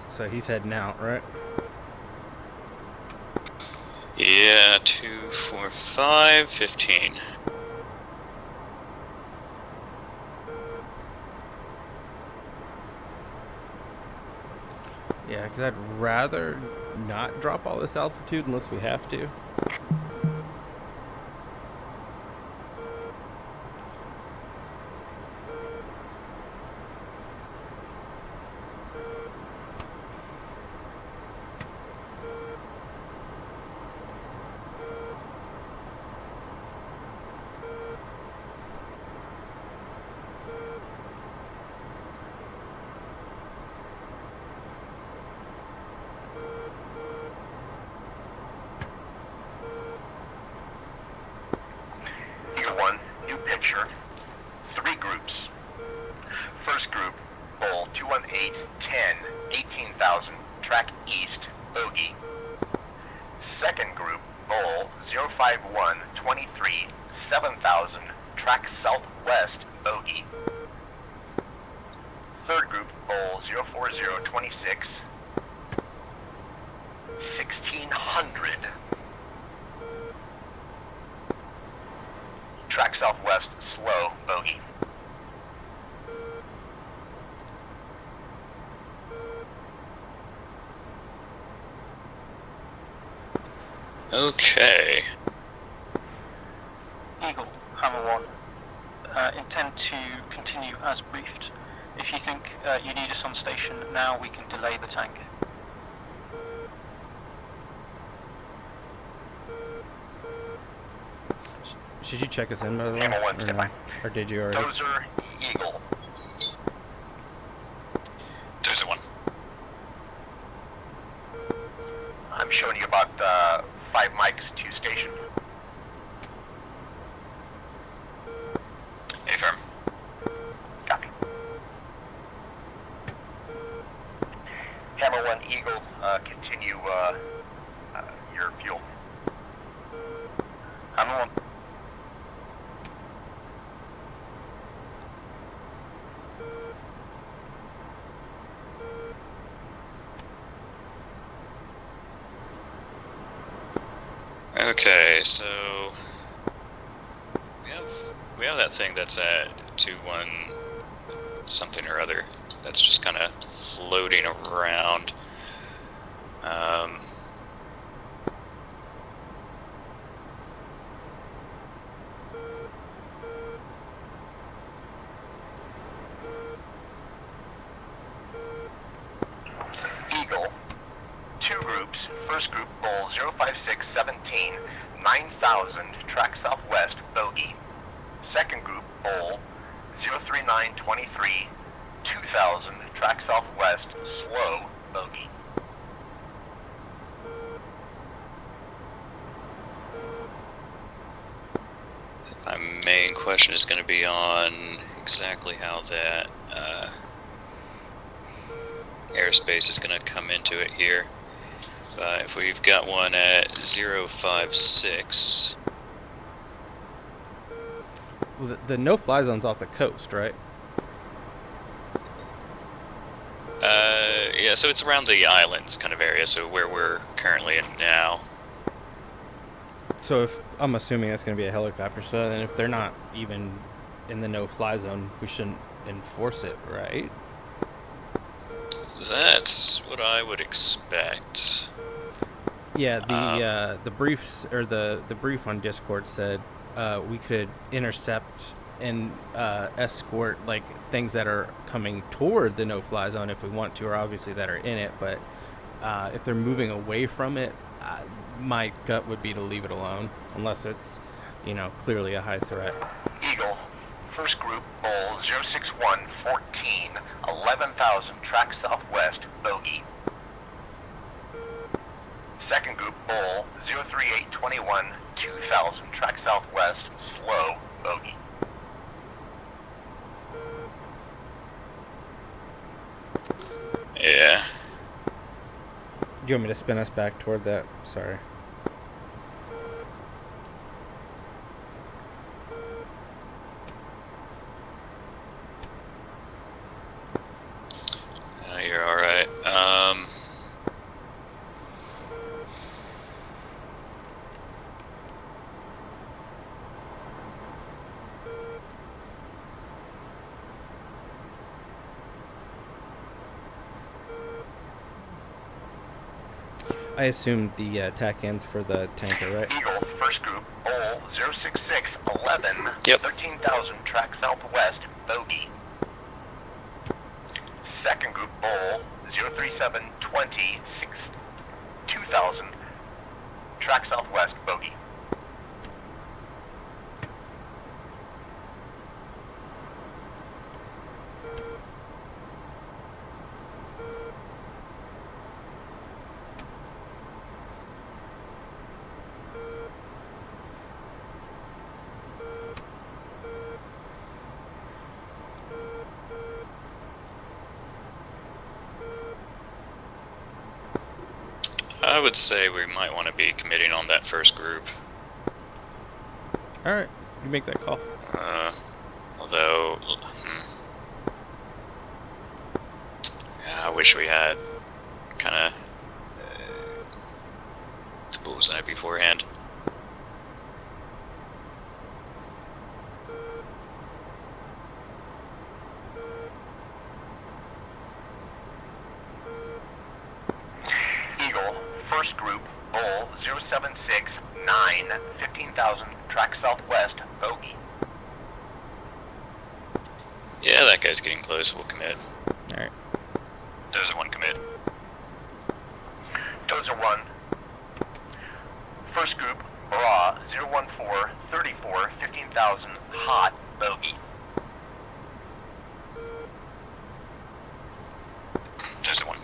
So he's heading out, right? Yeah, 245, 15. Yeah, because I'd rather not drop all this altitude unless we have to. Eagle 1, new picture. 3 groups. First group, Bull 218, 10, 18,000, track east, bogey. Second group, Bull 051, 23, 7,000, track southwest, bogey. Third group, Bull 040, 26, 1,600, track southwest, slow, bogey. Okay. Eagle, Hammer 1. Intend to continue as briefed. If you think you need us on station now, we can delay the tank. Should you check us in, by the way? Hammer 1, Or, stand no? by. Or did you already? Dozer, Eagle. Dozer 1. I'm showing you about 5 mics to station. Affirm. Copy. Hammer 1, Eagle, continue your fuel. Hammer 1. Okay, so we have that thing that's at 2-1 something or other that's just kind of floating around. Eagle, 2 groups. First group, Bull 056, 17, 9,000, track southwest, bogey. Second group, Bull 039, 23, 2,000, track southwest, slow, bogey. My main question is going to be on exactly how that airspace is going to come into it here. If we've got one at 056. Well, the no-fly zone's off the coast, right? Yeah, so it's around the islands kind of area, so where we're currently in now. So if I'm assuming that's going to be a helicopter, so then if they're not even in the no-fly zone, we shouldn't enforce it, right? That's what I would expect. Yeah, the briefs or the brief on Discord said we could intercept and escort like things that are coming toward the no-fly zone if we want to, or obviously that are in it. But if they're moving away from it, my gut would be to leave it alone, unless it's, clearly a high threat. Eagle, first group, Bull 061, 14, 11,000, track southwest, bogey. Second group, Bull 038, 21, 2,000, track southwest, slow, bogey. Yeah. Do you want me to spin us back toward that? Sorry. You're alright. I assume the TAC-ins for the tanker, right? Eagle, first group, Bull 06611, Yep. 13,000, track southwest, bogey. Second group, Bull 03720, 2,000, track southwest, bogey. I would say we might want to be committing on that first group. All right, you make that call. Although, yeah, I wish we had kind of the bullseye beforehand. Eagle, first group, Bull 0769, 15,000, track southwest, bogey. Yeah, that guy's getting close. We'll commit. All right. Dozer 1 commit. Dozer 1. First group, Bra 01434, 15,000, hot, bogey. Dozer 1.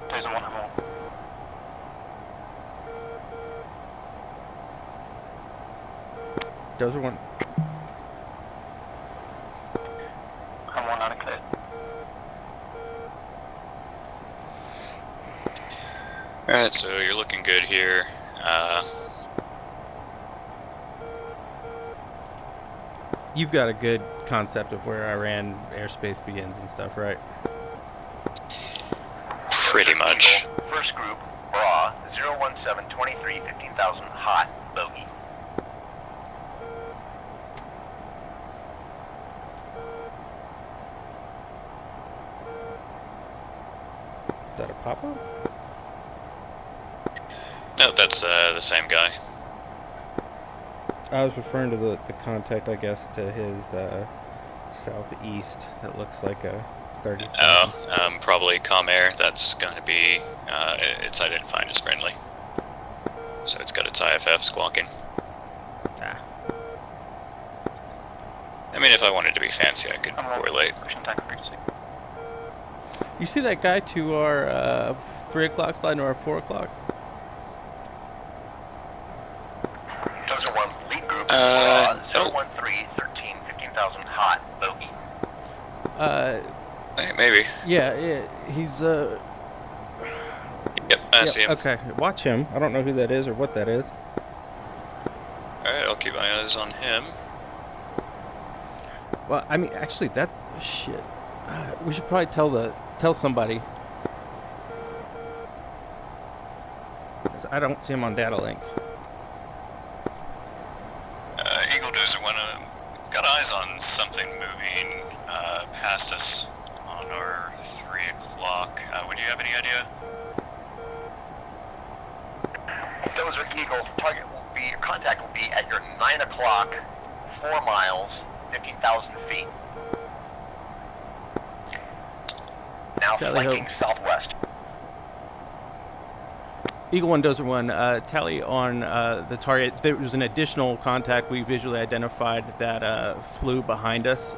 Dozer 1, I'm on. Dozer 1. I'm 1 out of clear. Alright, so you're looking good here. You've got a good concept of where Iran airspace begins and stuff, right? Pretty much. First group, Bra 01723, 15,000, hot, bogey. Is that a pop-up? No, that's the same guy. I was referring to the contact, I guess, to his southeast. That looks like a 30. Oh, probably Comair. That's going to be, it's identifying as friendly. So it's got its IFF squawking. Ah. I mean, if I wanted to be fancy, I could correlate. You see that guy to our 3 o'clock slide to our 4 o'clock? Dozer 1, lead group, Oh. 013, 13, 15,000, hot, bogey. Maybe. Yeah, he's Yep, I see him. Okay, watch him. I don't know who that is or what that is. Alright, I'll keep my eyes on him. Well, I mean, actually, that shit. We should probably tell somebody. 'Cause I don't see him on data link. Eagle Dozer 1, got eyes on something moving past us on our 3 o'clock. Would you have any idea? Dozer Eagle, target will be, your contact will be at your 9 o'clock, 4 miles, 15,000 feet. Now Tally ho. flanking southwest. Eagle 1, Dozer 1, tally on the target. There was an additional contact we visually identified that flew behind us,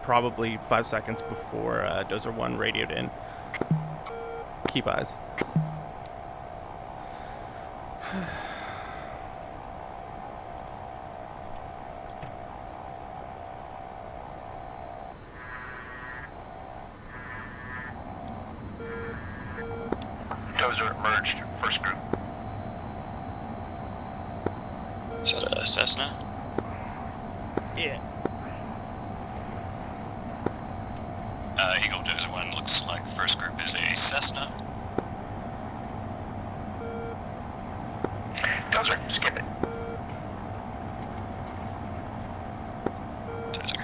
probably 5 seconds before Dozer 1 radioed in. Keep eyes. Dozer merged, first group. Is that a Cessna? Yeah. Eagle Dozer 1 looks like first group is a Cessna. Dozer, skip it. Dozer.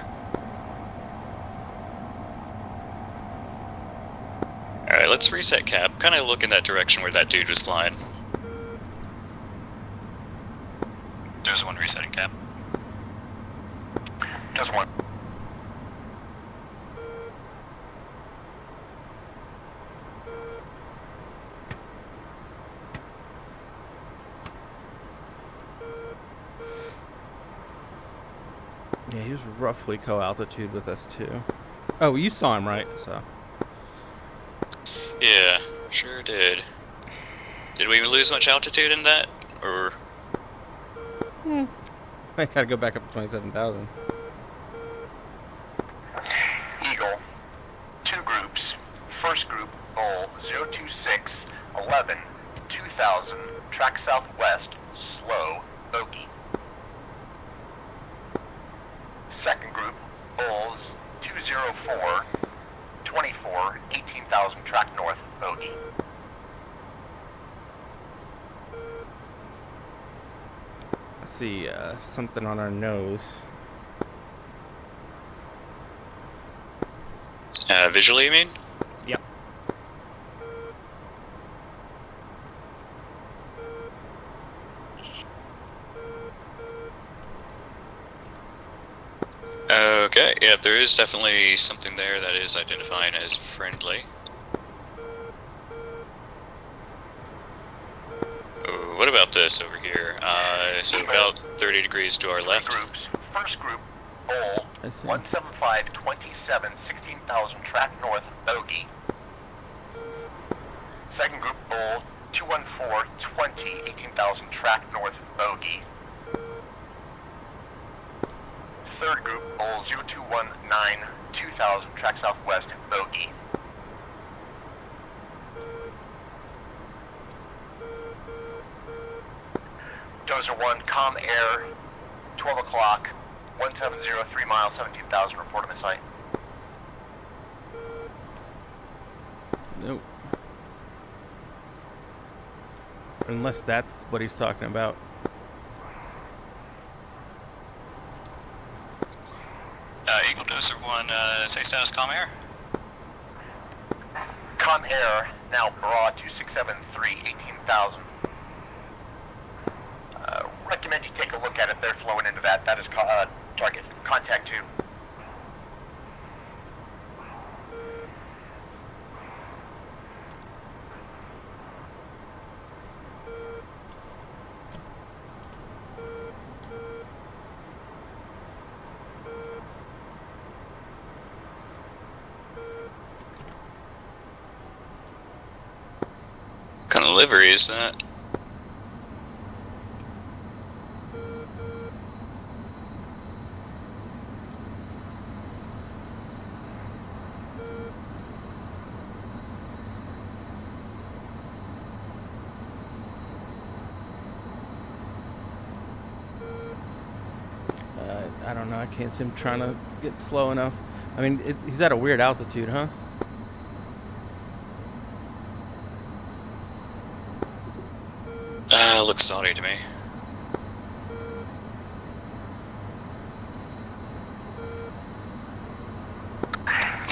Alright, let's reset cap. Kind of look in that direction where that dude was flying. Dozer 1 resetting cap. Dozer 1. Yeah, he was roughly co-altitude with us too. Oh, you saw him, right? So. Yeah, sure did. Did we lose much altitude in that? Or... I gotta go back up to 27,000. Eagle, 2 groups. First group, Bull 026, 11, 2000, track southwest, slow, bogey. Second group, Bulls 204, 24, 18,000, track north, bogey. I see something on our nose. Visually, you mean? Yep. Okay, yeah, there is definitely something there that is identifying as friendly. Oh, what about this over here? So about 30 degrees to our left. Groups. First group, Bull I see. 175, 27, 16,000, track north, bogey. Second group, Bull 214, 20, 18,000, track north, bogey. Third group, Bull 0219, 2000, track southwest, bogey. Dozer 1, com air, 12 o'clock, 1703 miles, 17,000, report on the site. Nope. Unless that's what he's talking about. Eagle Dozer 1, say status com air. Com air, now broad 2673, 18,000. Recommend you take a look at it. They're flowing into that. That is target. Contact 2. What kind of livery is that? I don't know. I can't see him trying to get slow enough. I mean, he's at a weird altitude, huh? Looks Saudi to me.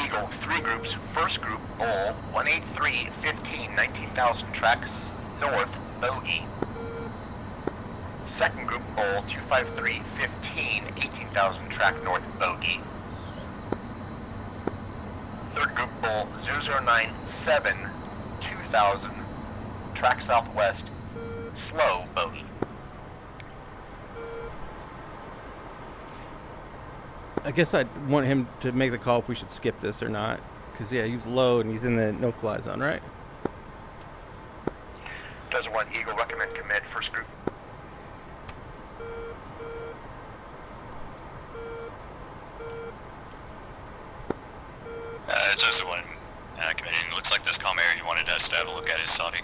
Eagle, 3 groups. First group, Bull 183, 15, 19,000, tracks north, bogey. Second group, Bull 253, 15, 18,000, track north, bogey. Third group, Bull 0097, 2,000, track southwest, slow, bogey. I guess I'd want him to make the call if we should skip this or not. Because, yeah, he's low and he's in the no-fly zone, right? Dozer 1, Eagle, recommend commit, first group. Dozer 1, committing. Looks like this com air you wanted us to have a look at is Saudi.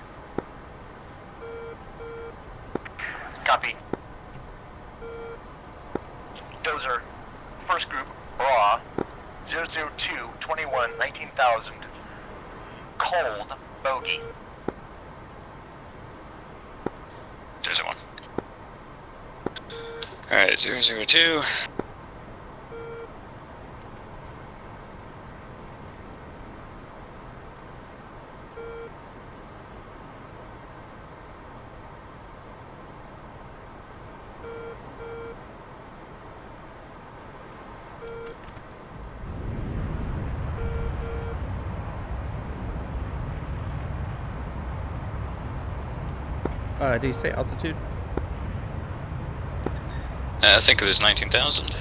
Dozer, first group, raw, 002, 21, 19,000, cold, bogey. There's one. Alright, 002. Did you say altitude? I think it was 19,000.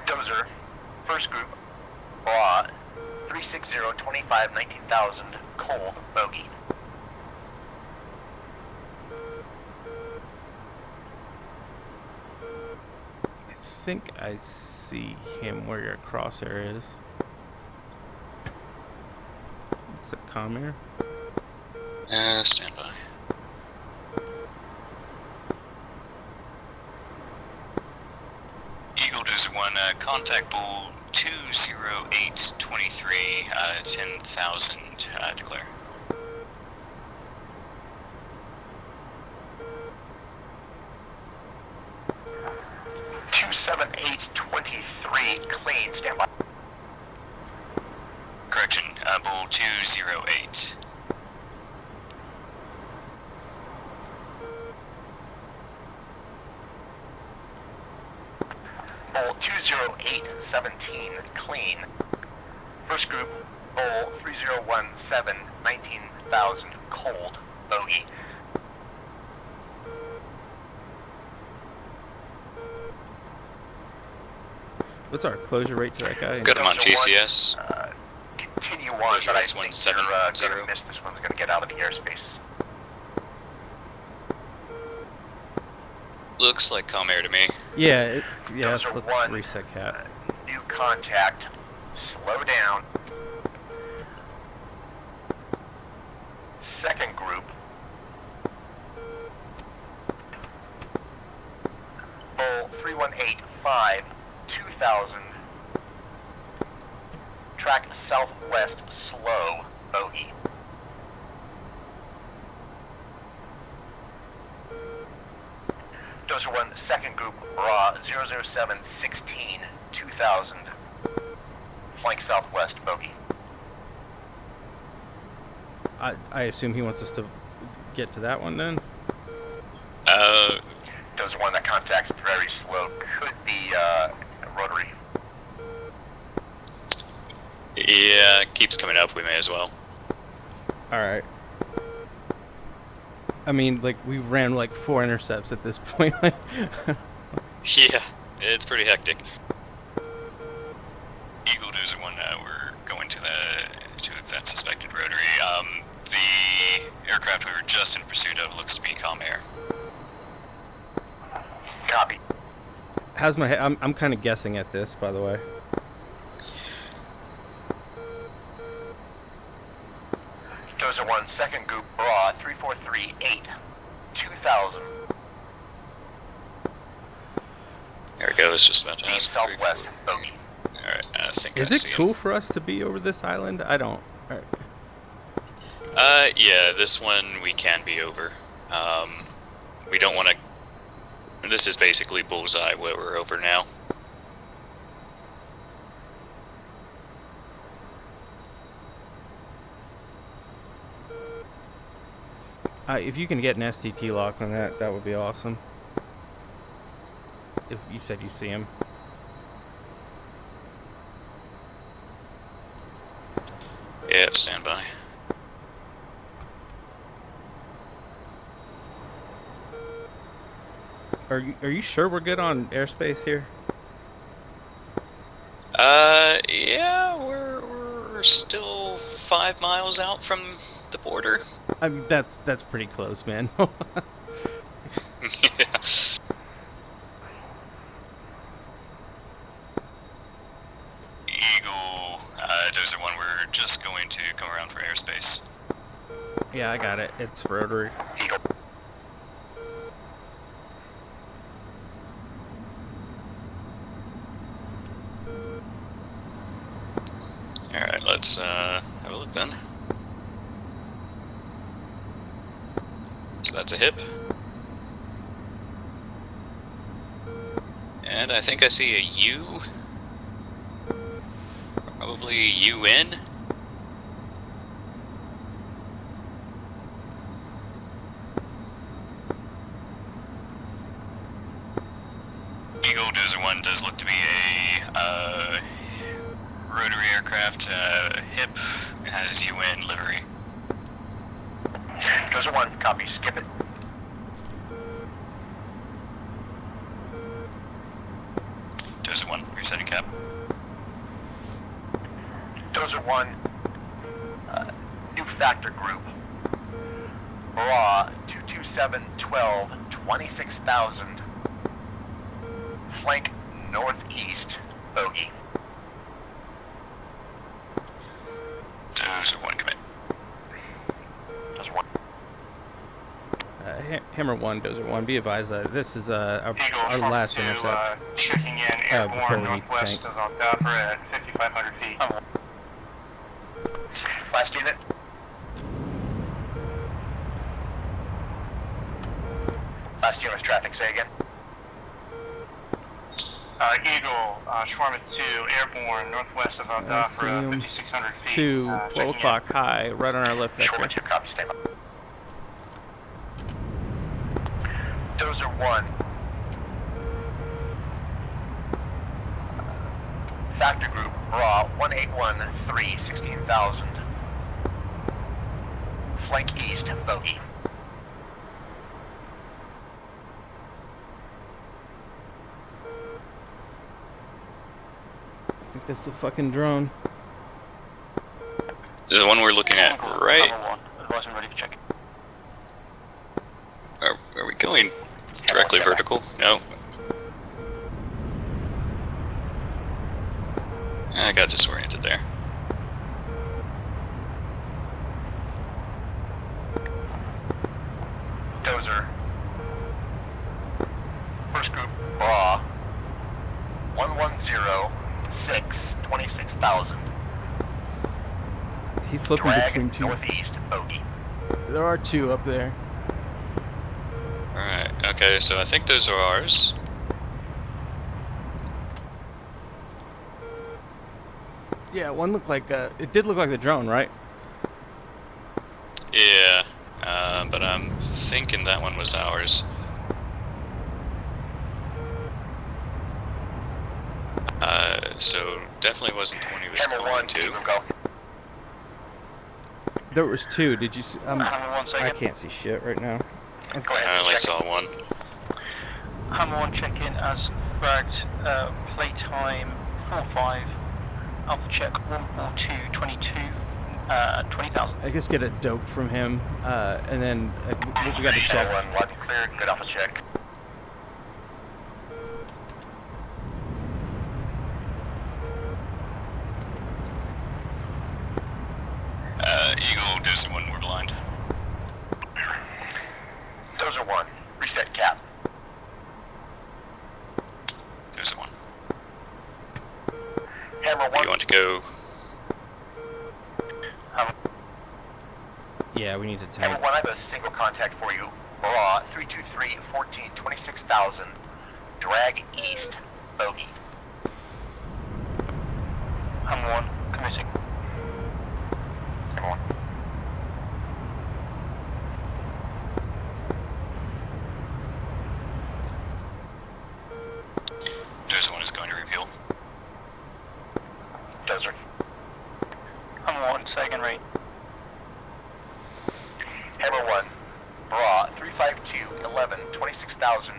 Dozer, first group, raw, 360, 25, 19,000, cold, bogey. I think I see him where your crosshair is. It's a comm air. Stand by. Eagle Dozer 1, contact bull 20823, 10,000, declare. Clean, stand by. Correction, bull 208. Bull 20817, clean. First group, bull 3017, 19,000, cold, bogey. What's our closure rate to that guy? Got him on DCS. Continue on, Closure but I rate's think 170. you're gonna miss this one's gonna get out of the airspace. Looks like comm air to me. Yeah, yeah. Dozer Let's 1, reset cap. new contact, slow down. Second group, bull 3185, 2,000, track southwest, slow, bogey. Dozer 1, second group, raw, 00716, 2,000, flank southwest, bogey. I assume he wants us to get to that one then? Dozer 1, that contact's very slow, could be rotary. Yeah, it keeps coming up, we may as well. Alright. I mean, like, we ran like 4 intercepts at this point. Yeah, it's pretty hectic. Eagle Dozer 1, we're going to that suspected rotary. The aircraft we were just in pursuit of looks to be comm air. Copy. How's my head? I'm kind of guessing at this, by the way. Dozer 1, second group, raw, 3438, 2,000. There it goes, just about to ask. Southwest, bogey. Alright, I think Is I it see cool him. for us to be over this island? I don't. Alright. Yeah, this one we can be over. We don't want to... This is basically bullseye where we're over now. If you can get an STT lock on that, that would be awesome. If you said you see him. Yeah, stand by. Are you sure we're good on airspace here? Yeah, we're still 5 miles out from the border. I mean, that's pretty close, man. Yeah. Yeah, I got it. It's rotary. Eagle. Alright, let's have a look then. So that's a hip. And I think I see a U. Probably UN. Eagle Dozer 1 does look to be a rotary aircraft. Hip has UN livery. Dozer 1, copy. Skip it. Dozer 1, resetting cap. Dozer 1, new factor group. Raw 22712, 26,000. Flank northeast, bogey. Dozer 1, commit. Dozer 1. Hammer 1, Dozer 1, be advised that this is our Eagle last 2, intercept checking in before airborne we need to northwest tank. of Aldabra at 5,500 feet. Last unit. Last unit's traffic, say again. Eagle, Shawarma 2, airborne northwest of I see Aldabra, 'em. 5,600 feet. 2, 12 checking o'clock high, right on our left vector. Shawarma 2, copy, stay by. Dozer 1. Factor group, raw 1813, 16,000. Flank east, bogey. I think that's the fucking drone. This is the one we're looking at, right? Advise I'm ready to check. Are we going directly vertical? No. I got disoriented there. Dozer. First group, raw 1106, 26,000. He's flipping Drag between two. northeast, bogey. There are two up there. Alright, okay, so I think those are ours. Yeah, one looked like it did look like the drone, right? Yeah, but I'm thinking that one was ours. So definitely wasn't the one he was Hammer calling 1, to. go. There was two. Did you see? Hammer 1, I can't see shit right now. Go I ahead. only check. saw one. Hammer 1 check in as fragged, playtime 45, alpha check 142, 22, 20,000. I guess get a dope from him, and then we got to check. Hammer 1, logic cleared, good alpha check. Eagle, Dozer 1, we're blind. Dozer 1, reset cap. Dozer 1. Hammer 1. You want to go? Yeah, we need to Hammer tank. 1, I have a single contact for you. Raw 323, 14, 26,000. Drag east, bogey. Hammer 1, committing. Hammer 1. Dozer 1 is going to reveal. Dozer. Hammer 1, say again rate. Hammer 1, Bra 352, 11, 26,000.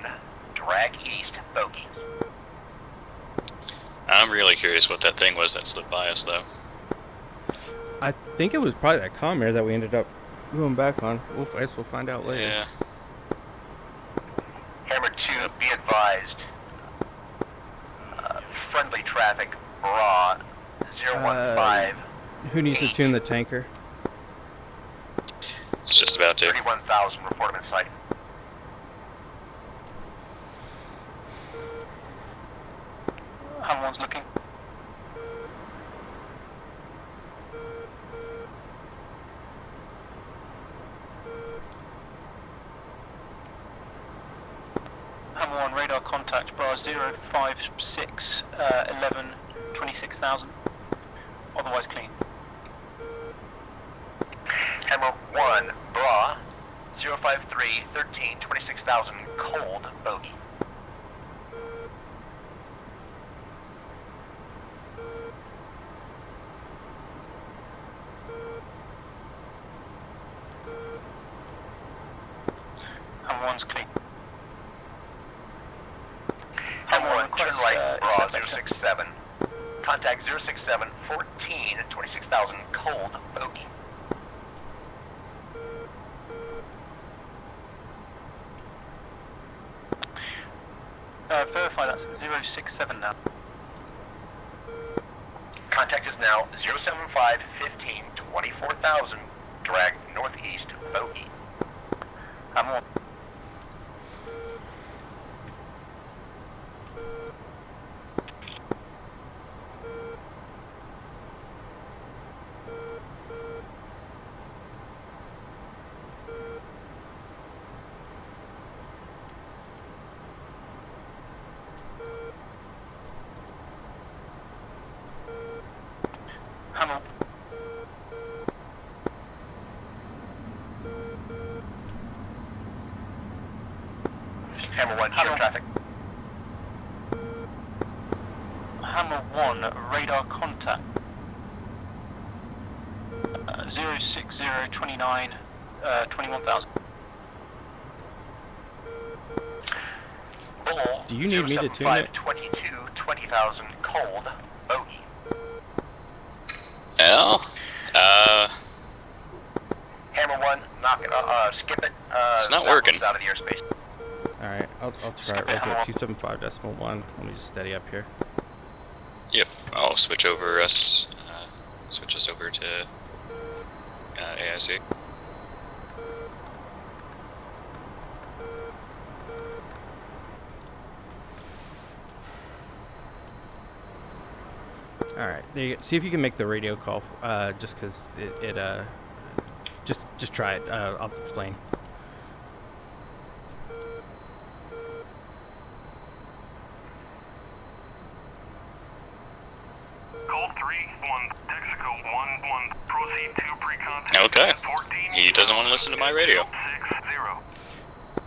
Drag east, bogey. I'm really curious what that thing was that slipped by us, though. I think it was probably that comm air that we ended up going back on. I guess we'll find out later. Yeah. Hammer 2, be advised. Friendly traffic, Bra 015. Who needs to tune the tanker? It's about to. 31,000, report him in sight. Hammer 1's looking. Hammer 1, radar contact, bar 056, 11, 26,000. Otherwise clean. Hammer 1, bra, 053, 13, 26,000, cold, bogey. Hammer 1's clean. Hammer 1, turn right, bra, 067. Contact 067, 14, 26,000, cold, bogey. Verify that's 067 now. Contact is now 075, 15, 24,000, drag northeast, bogey. Hammer 1. Hammer. Hammer 1, clear traffic. Hammer 1, radar contact. 060, 29, 21,000. Bull, Do you need me to tune it? 22, 20,000, cold, bogey. Well, Hammer 1, knock it, skip it. It's not that working. one's out of the airspace. Alright, I'll try it real quick. 275.1. Let me just steady up here. yep, I'll switch over us, switch us over to AIC. Alright, there you go. See if you can make the radio call, just because just try it. I'll explain. Gold 3-1, Texaco 1-1, proceed to pre-contact. Okay, he doesn't want to listen to my radio. 60.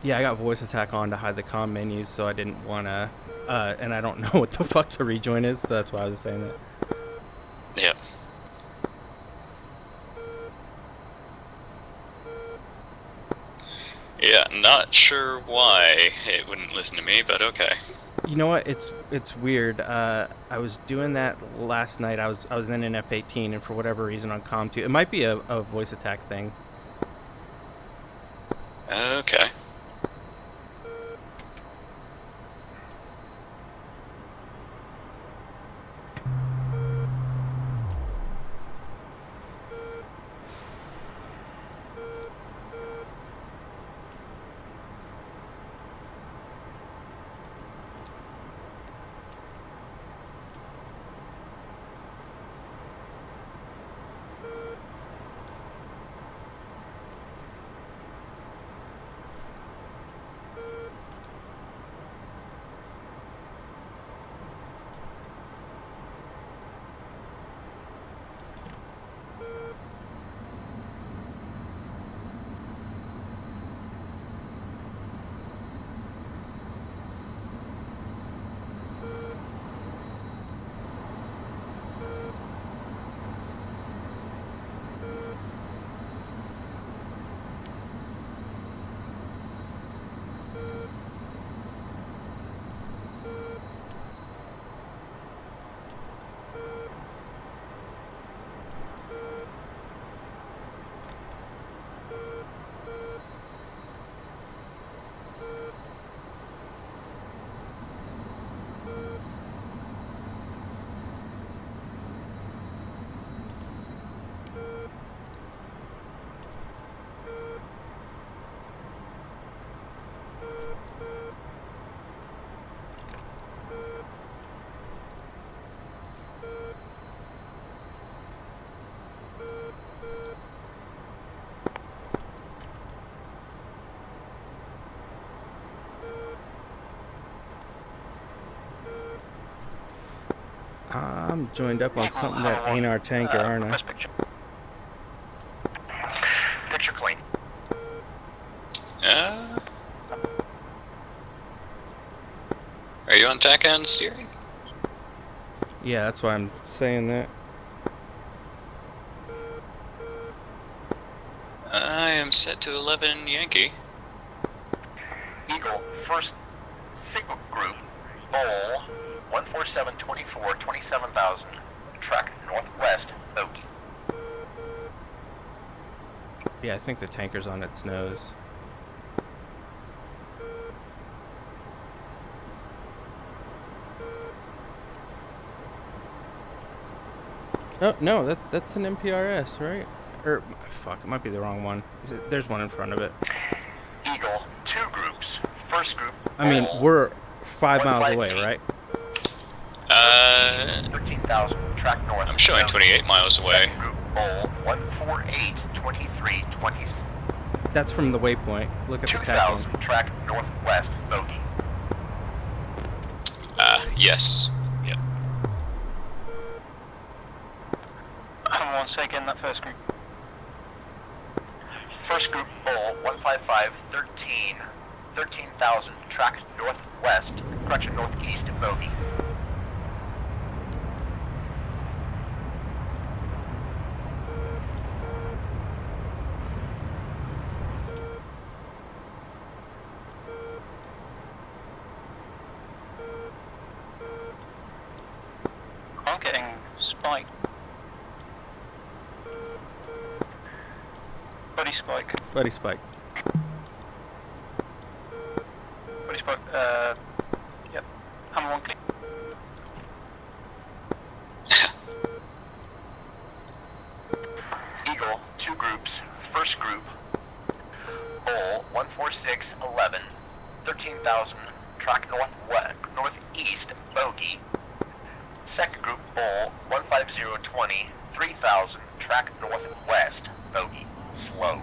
Yeah, I got voice attack on to hide the comm menus, so I didn't want to, and I don't know what the fuck the rejoin is, so that's why I was saying that. Yep. Yeah, not sure why it wouldn't listen to me, but okay. You know what? It's weird. I was doing that last night. I was then in F-18, and for whatever reason on comm 2, it might be a voice attack thing. Okay. I'm joined up on something that ain't our tanker, aren't I? Picture clean. Are you on tack and steering? Yeah, that's why I'm saying that. I am set to 11 Yankee. Eagle, first signal group, Bowl, 14724, 27,000, track northwest, bogey. Yeah, I think the tanker's on its nose. Oh, no, that's an MPRS, right? Or, fuck, it might be the wrong one. There's one in front of it. Eagle, 2 groups, first group, I mean, Bowl, we're 5 miles away, right? 13,000, track north. I'm showing 28 miles away. Second group, Bowl, 148, 23, 20. That's from the waypoint. Look at the 2,000, tackling. track northwest, bogey. Yes. Yep. Come on, say again that first group. First group, Bowl, 155, 13, 13,000, track northwest, correction, northeast, bogey. I'm getting spiked. Buddy spike. Buddy spike. Buddy spike, yep. Hammer 1 clear. Eagle, 2 groups, first group, Bowl, 146, 11, 13,000, track northeast, bogey. Second group, Bowl, 150, 20, 3,000, track northwest, bogey, slow.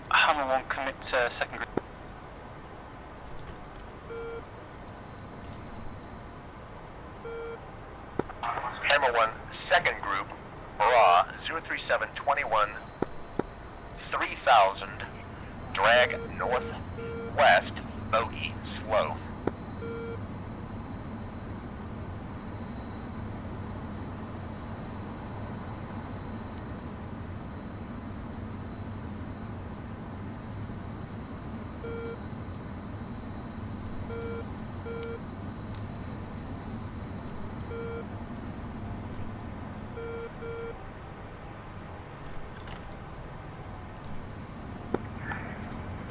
Hammer 1 commit second group. Hammer 1, second group, Bra, 03721, 3,000, drag northwest, bogey, slow.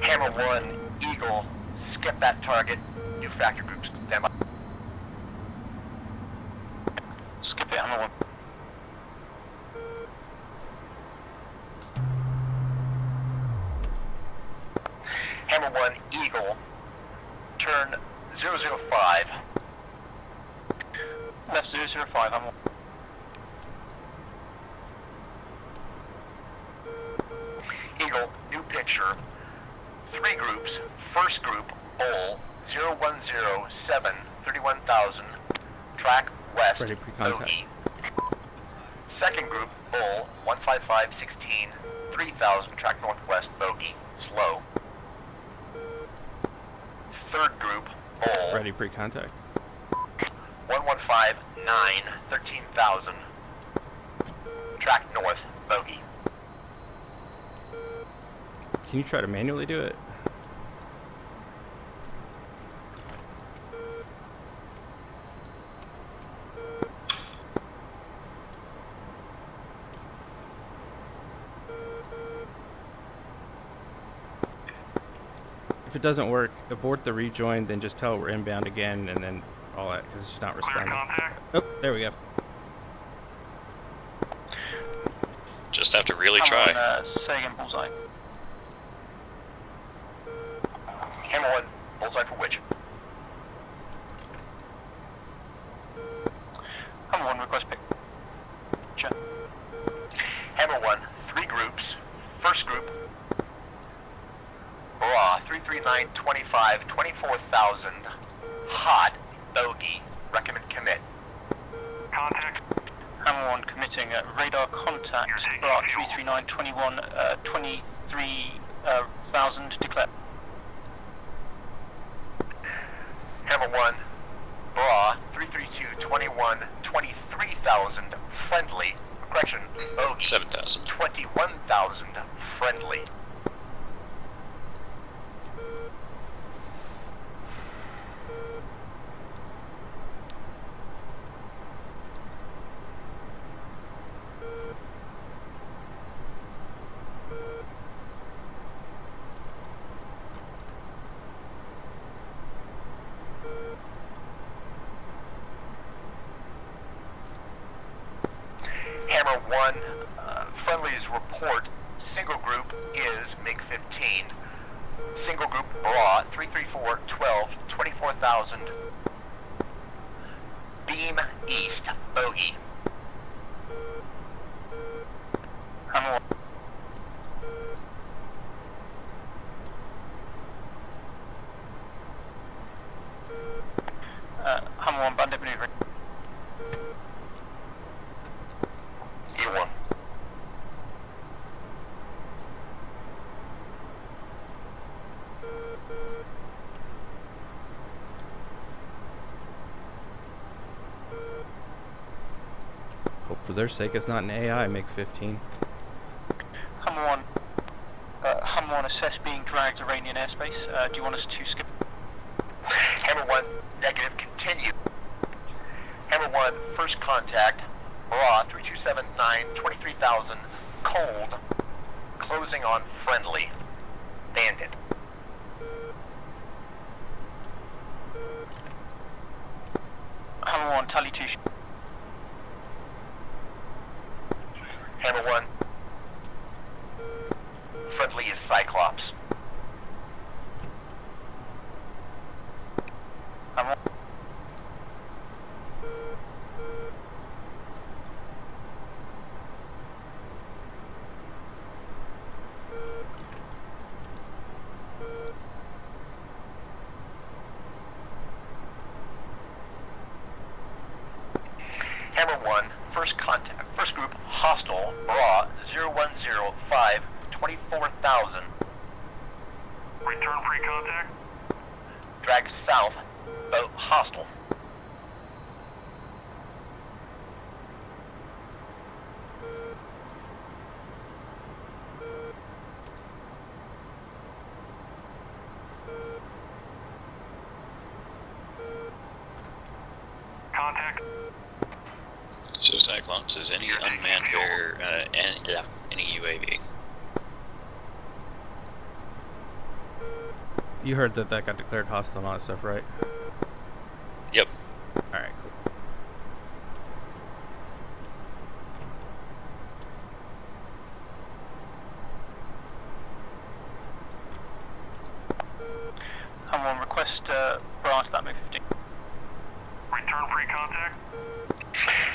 Hammer 1, Eagle, skip that target, new factor groups, stand by. Skip it, Hammer 1. Hammer 1, Eagle, turn 005. Left 005, Hammer 1. Eagle, new picture, 3 groups, first group, Bowl, 0107, 31,000, track west, Ready pre-contact. bogey. Second group, Bull, 15516, 3000, track northwest, bogey, slow. Third group, Bull, Ready pre-contact. 1159, 13,000, track north, bogey. Can you try to manually do it? If it doesn't work, abort the rejoin, then just tell it we're inbound again, and then all that, because it's just not responding. Oh, there we go. Just have to really try. Say again, bullseye. Hammer 1, bullseye for which? Hammer 1, request pick. Check. Hammer 1, 3 groups. First group, raw, 33925, 24,000. Hot, bogey. Recommend commit. Contact. Hammer 1 committing radar contact. Bra 33921, 23,000 declare. Hammer 1, bra, 33221, 23,000. Friendly. Correction, bogey. 7,000. 21,000. Friendly. Hammer 1, friendlies report. Single group is MiG-15. Single group bra, 33412, 24,000. Beam east, bogey. Hammer 1. Hammer 1, bandit maneuvering. E1. Hope for their sake it's not an AI MiG-15. Hammer 1. Hammer 1, assess being dragged Iranian airspace. Do you want us to skip? Hammer 1, negative, continue. Hammer 1, first contact, raw, 3279, 23,000, cold, closing on friendly, bandit. Hammer 1, tally 2. Hammer 1, friendly is Cyclops. Hammer 1. Hammer 1, first contact, first group, hostile, bra, 0105, 24,000. Return free contact. Drag south, boat hostile. Contact. So Cyclops is any unmanned or any UAV. You heard that got declared hostile and all that stuff, right? Yep. Alright, cool. Hammer 1, request brass that MiG-15. Return free contact.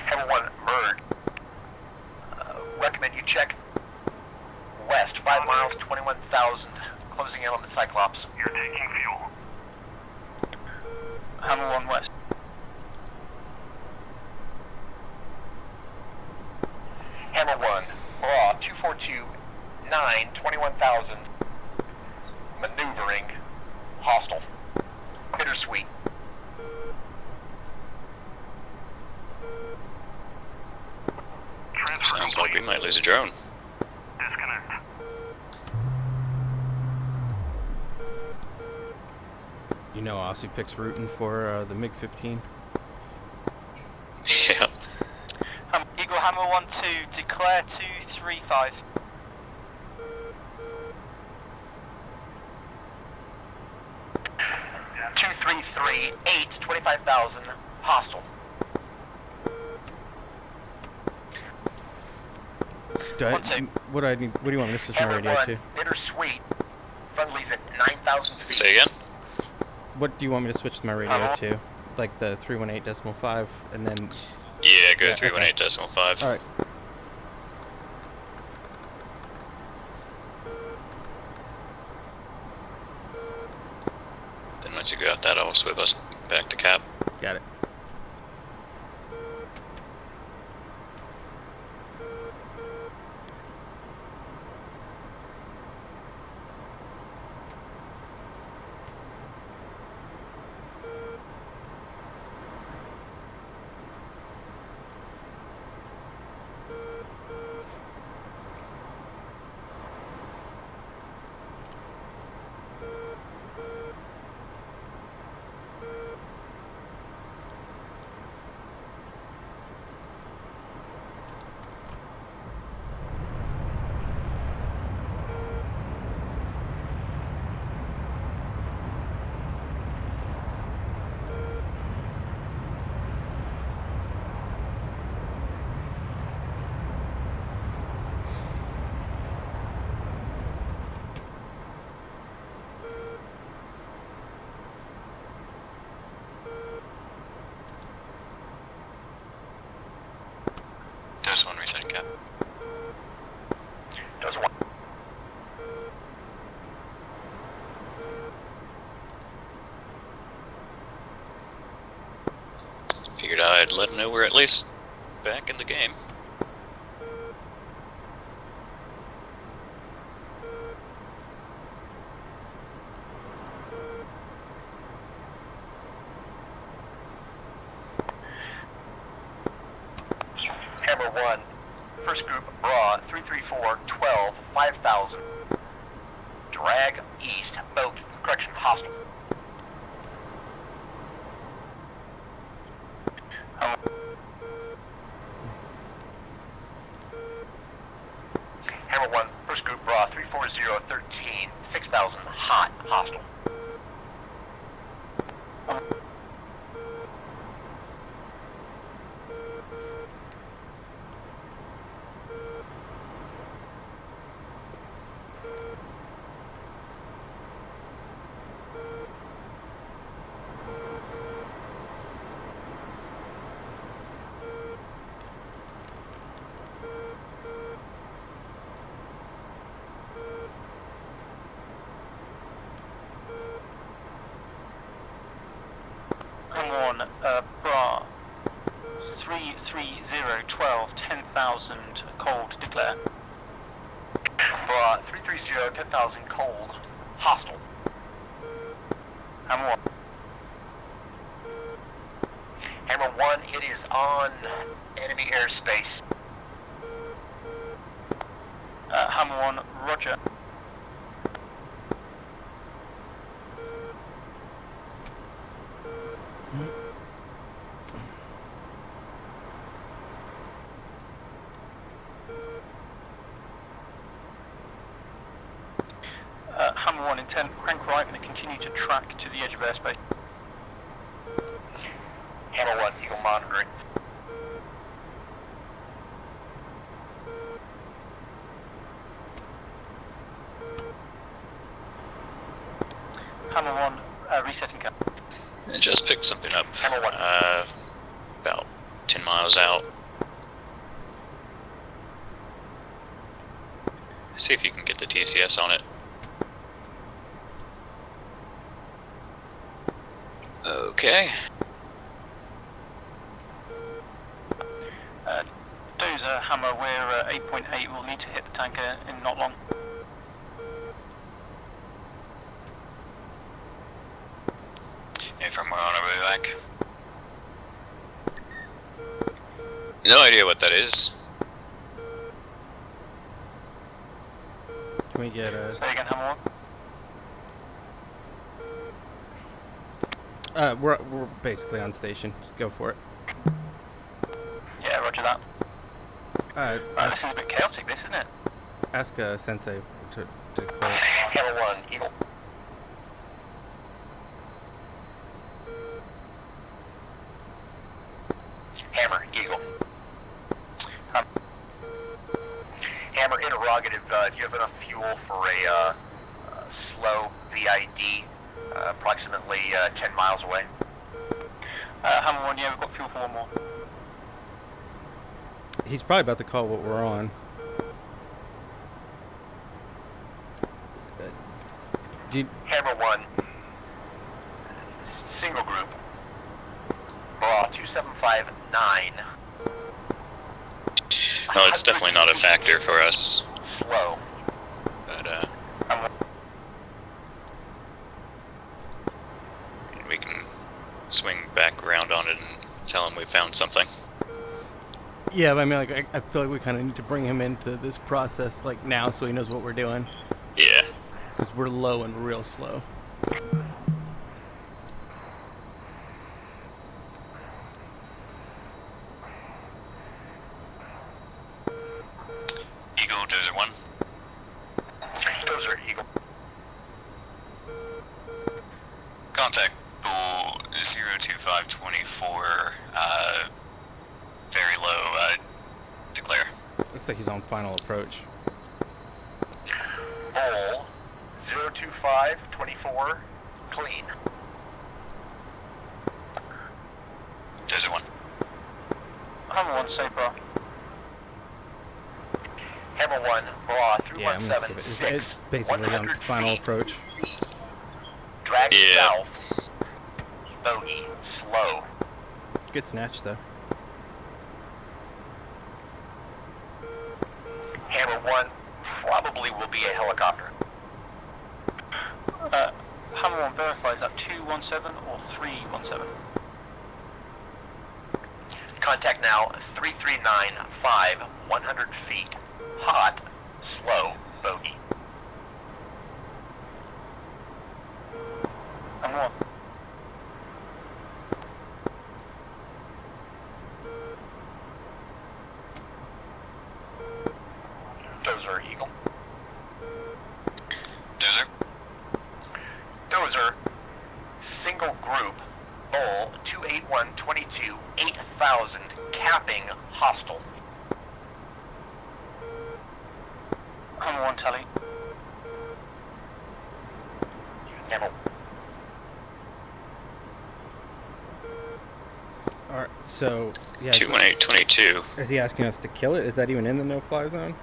Hammer 1, Bird. Recommend you check west, 5 miles, 21,000, closing in on the Cyclops. You're taking fuel. Hammer 1, west. Hammer 1, raw, 2429, 21,000, maneuvering, hostile, bittersweet. Transfer Sounds like we might lose a drone. Disconnect. You know Aussie picks rooting for the MiG-15. Yeah. Eagle Hammer 1, 2, declare 235. Two, 3, 8, 25,000, hostile. What do you want me to switch my Hammer radio 1, to? bittersweet, friendlies at 9,000 feet. Say again? What do you want me to switch my radio to? Like the 318.5 and then... Yeah, Yeah, go Yeah, 318.5. All right. Then once you got that, I'll swip us back to cap. Got it. There's one resetting cap. Does one. Figured I'd let him know we're at least back in the game. Hammer 1, first group, Bra, 334, 12, 5,000. Drag east, boat, correction, hostile. Hammer 1, first group, Bra, 340, 13, 6,000, hot, hostile. Hammer 1, Bra, 330, 12, 10,000, cold, declare. Bra, 330, 10,000, cold, hostile. Hammer 1. Hammer 1, it is on enemy airspace. Hammer 1, roger. Hammer 1, intent, crank right, going to continue to track to the edge of airspace. Hammer 1, Eagle monitoring. Hammer 1, resetting cap. I just picked something up. Hammer 1. About 10 miles out. See if you can get the DCS on it. Okay. Dozer, Hammer, we're 8.8, we'll need to hit the tanker in not long. From we're on our way back. No idea what that is. Can we get a? Say again, Hammer 1. We're basically on station. Go for it. Yeah, roger that. This is Ask, a bit chaotic, this, isn't it? ask Sensei to clear. Hammer 1, Eagle. Hammer, Eagle. Hammer, interrogative, do you have enough fuel for a slow VID approximately 10 miles away? Hammer 1, yeah, we've got fuel for one more. He's probably about to call what we're on. Hammer 1, single group, bra 2759. No, it's definitely not a factor for us. Slow. But, we can swing back around on it and tell him we found something. Yeah, but I mean, like, I feel like we kind of need to bring him into this process, like, now, so he knows what we're doing. Yeah. Because we're low and real slow. Eagle, Dozer 1. Dozer, Eagle. Contact Bull 02524, very low, declare. Looks like he's on final approach. Bull 02524, clean. Dozer 1. Hammer 1, say bra. Hammer 1, bra Yeah, I'm gonna skip it. 3176. It's basically on 100 final feet. approach. Drag Yeah. south. Bogey, slow. Good snatch, though. Hammer 1 probably will be a helicopter. Hammer 1 verifies that 217 or 317. Contact now 3395, 100 feet. Hot, slow, bogey. Hammer 1. Dozer, Eagle. Dozer. Dozer, single group, Bull 28122, 8000, capping, hostile. Hammer 1, tally. Hammer. Alright, so, yeah. 21822. Is he asking us to kill it? Is that even in the no-fly zone?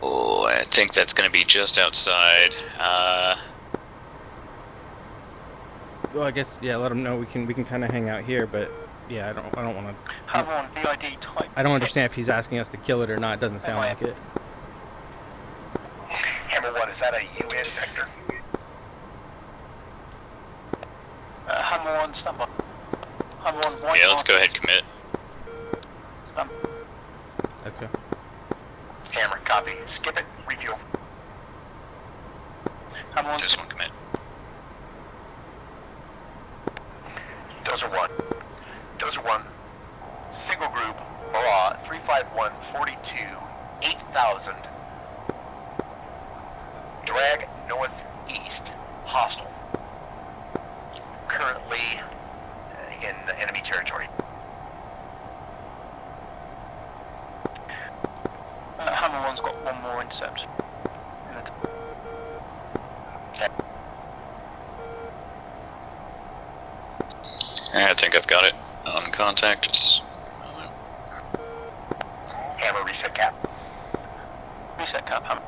Oh, I think that's going to be just outside. Well, I guess, yeah, let him know we can kind of hang out here, but yeah, I don't want to. Hammer 1, VID type. I don't understand if he's asking us to kill it or not. It doesn't sound like it. Hammer 1, is that a UN sector? Hammer 1, stand by. Hammer 1, white Yeah, let's go ahead and commit. Stand. Okay. Hammer, copy. Skip it, refuel. Hammer 1, Just one commit. Dozer 1. Dozer 1. Single group, bra 35142, 8000. Drag northeast, hostile. Currently in enemy territory. Hammer 1's got one more intercept. I think I've got it on contact. Just Hammer, reset cap. Reset cap, Hammer.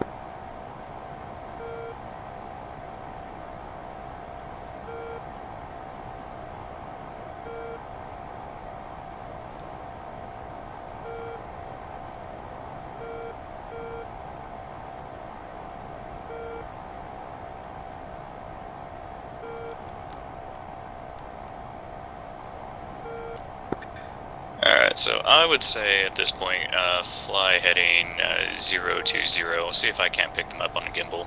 Alright, so I would say at this point, fly heading 020. See if I can't pick them up on a gimbal.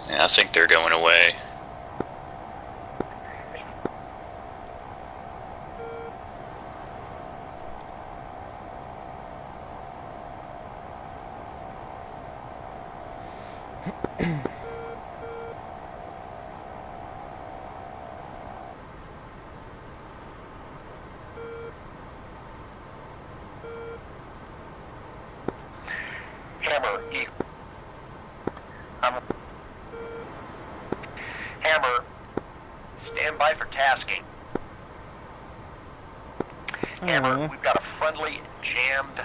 Yeah, I think they're going away. tasking. Hammer, we've got a friendly jammed,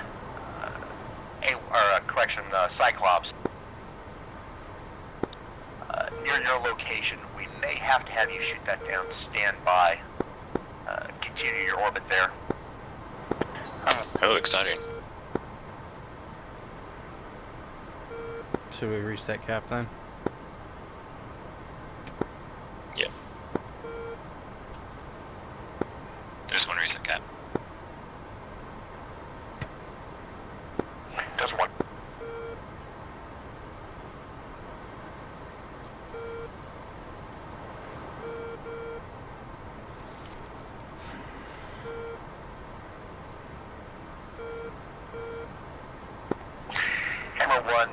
Cyclops near your location. We may have to have you shoot that down. Stand by. Continue your orbit there. Oh, exciting. Should we reset cap then? Yep. There's one reset cap. Does one. Hammer 1.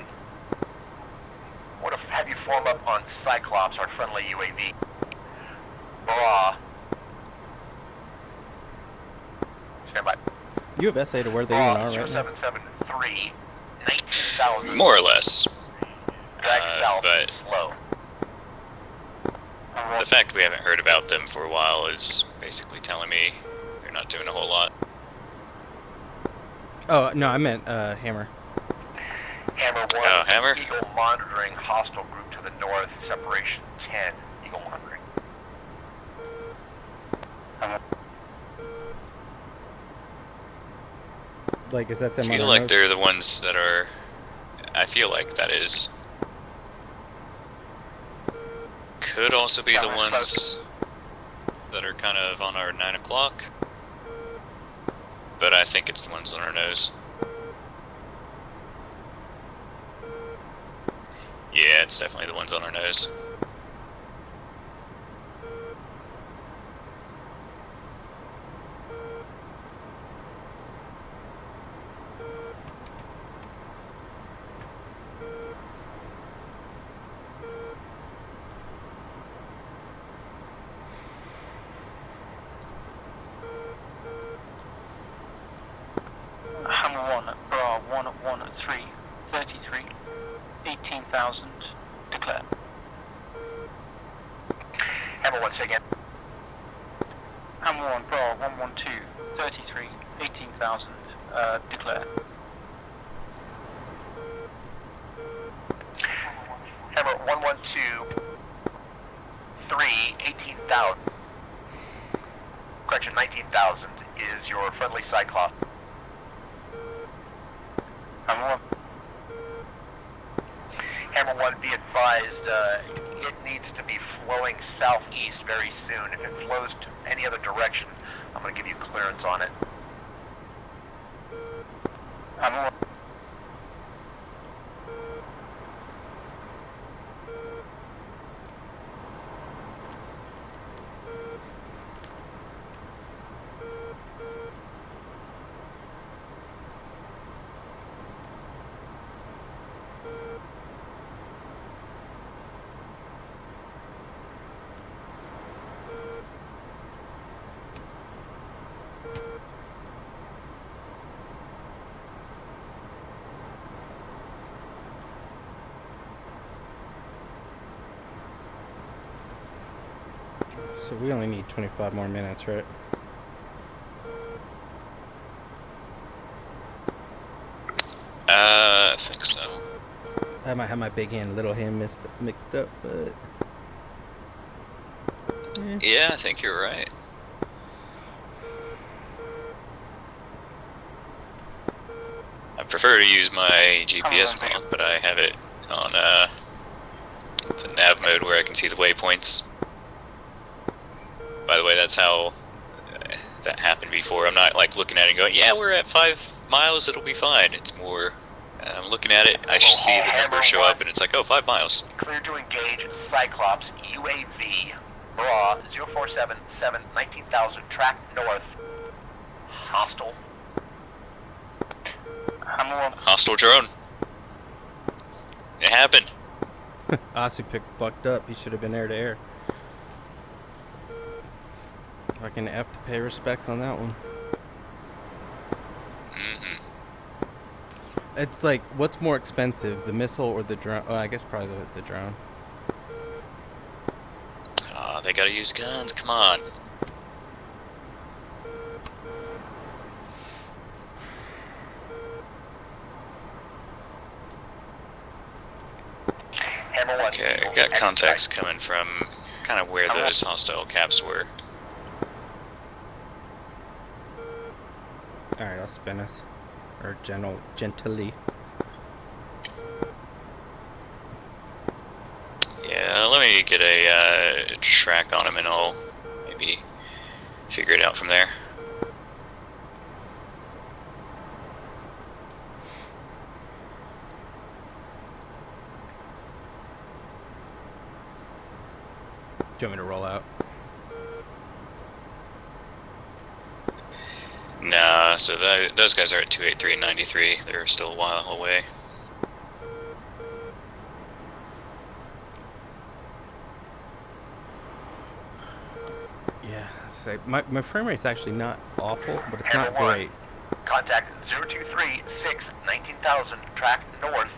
Want to have you form up on Cyclops, our friendly UAV. Bra. Stand by. You have SA to where they even are right now. 0773, 19,000. More or less. Drag south, But slow. the fact we haven't heard about them for a while is basically telling me they're not doing a whole lot. Oh, no, I meant Hammer. Hammer 1, Oh, Hammer? Eagle monitoring, hostile group to the north, separation 10, Eagle monitoring. Like, is that I them on feel our like nose? they're the ones that are... I feel like that is. Could also be the ones that are kind of on our 9 o'clock. But I think it's the ones on our nose. Yeah, it's definitely the ones on our nose. Hammer 1, Bra 113, 33, 18,000, declare. Hammer 1, say again. Hammer 1, Bra 112, 33, 18,000, declare. Hammer 112, 3, 18,000. Correction, 19,000 is your friendly Cyclops. Hammer 1. Hammer 1, be advised, it needs to be flowing southeast very soon. If it flows to any other direction, I'm going to give you clearance on it. Hammer 1. So we only need 25 more minutes, right? I think so. I might have my big hand, little hand mixed up, but... Yeah, I think you're right. I prefer to use my GPS clock, but I have it on the nav mode where I can see the waypoints. By the way, that's how that happened before. I'm not like looking at it and going, yeah, we're at 5 miles, it'll be fine. It's more, I'm looking at it, I should see the number show up, and it's like, oh, 5 miles. Clear to engage Cyclops UAV. Bra 0477, 19,000, track north. Hostile. Hammer 1. Hostile drone. It happened. Aussie fucked up. He should have been air to air. Fucking have to pay respects on that one. It's like, what's more expensive, the missile or the drone? Oh, I guess probably the drone. They gotta use guns. Come on. Okay, got contacts coming from kind of where those hostile caps were. Alright, I'll spin us. Or gently. Yeah, let me get a track on him and I'll maybe figure it out from there. Do you want me to roll out? Nah, so those guys are at 283 and 93. They're still a while away. Yeah, say my frame rate's actually not awful, but it's not great. Contact 0236 19,000, track north,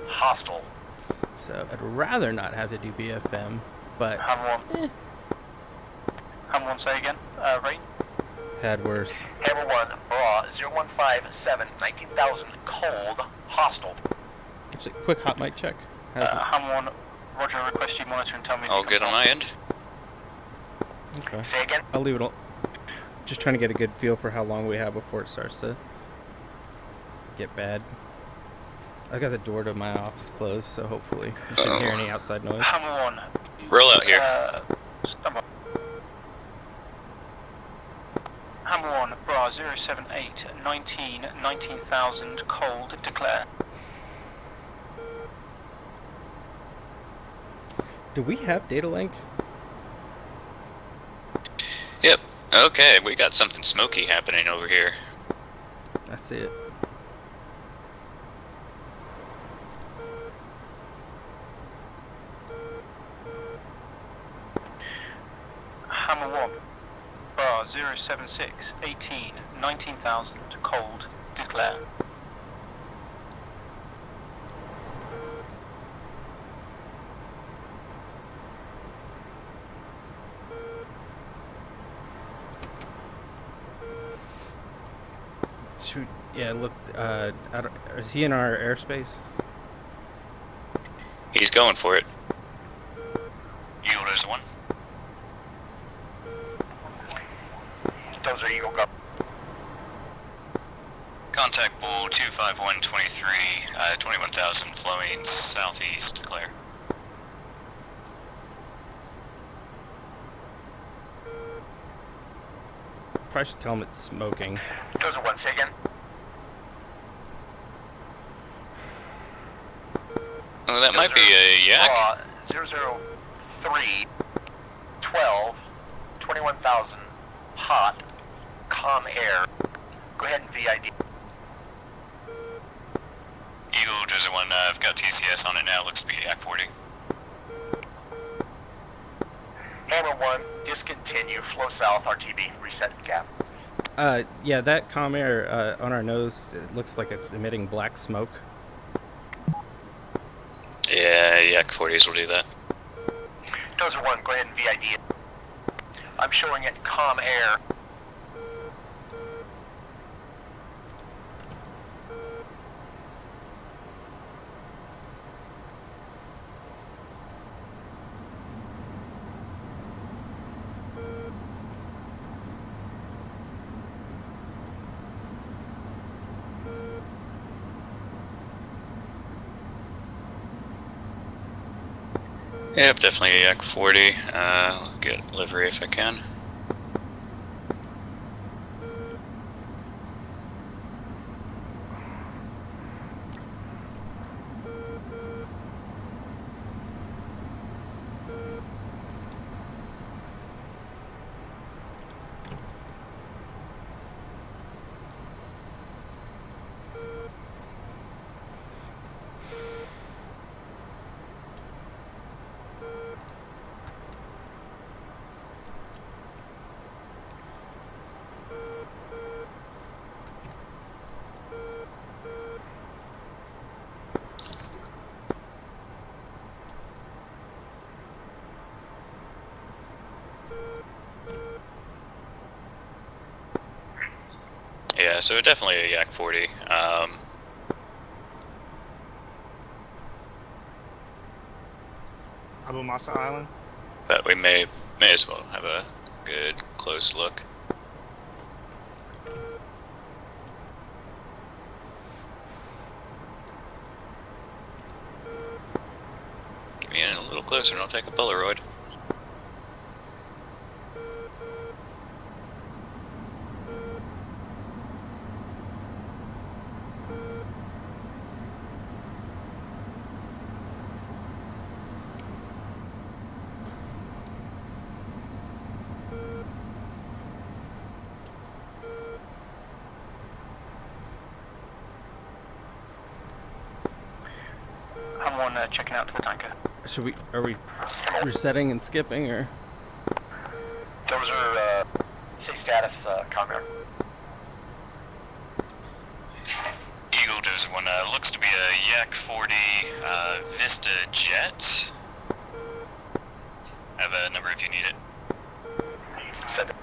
hostile. So I'd rather not have to do BFM, but Hammer 1, say again, rain? Had worse. Hammer 1, bra 0157 19,000, cold, hostile. Actually, quick hot mic check. How's it? Hammer 1, roger, request you monitor and tell me. All good on my end. Okay. Say again? I'll leave it all. Just trying to get a good feel for how long we have before it starts to get bad. I got the door to my office closed, so hopefully you shouldn't hear any outside noise. Hammer 1. Roll out here. Stand by. Hammer 1, bra 078 19,000, cold, declare. Do we have data link? Yep. Okay, we got something smoky happening over here. I see it. Hammer 1, bar 076 18 19,000, cold, declare. Shoot, yeah, look, is he in our airspace? He's going for it. Eagle, there's one. Those are Eagle Go. Contact Bull 25123, 21,000 flowing southeast, declare. Probably should tell him it's smoking. Those are 1, say again? Oh, that might be a yak. 003 12 21,000, hot, calm air. Go ahead and VID. Eagle, there's one. I've got TCS on it now. Looks to be yak 40. Hammer 1, discontinue, flow south, RTB, reset cap. Yeah, that comm air on our nose, it looks like it's emitting black smoke. Yeah, yak 40s will do that. Dozer 1, go ahead and VID it. I'm showing it calm air. Yep, definitely a yak 40. I'll get livery if I can. so definitely a Yak 40. Abu Masa Island. But we may as well have a good close look. Get me in a little closer and I'll take a Polaroid. I'm on checking out to the tanker. Are we resetting and skipping, or? Those are, say status, Conrad. Eagle Dozer 1, looks to be a Yak 40 Vista Jet. I have a number if you need it. Send it.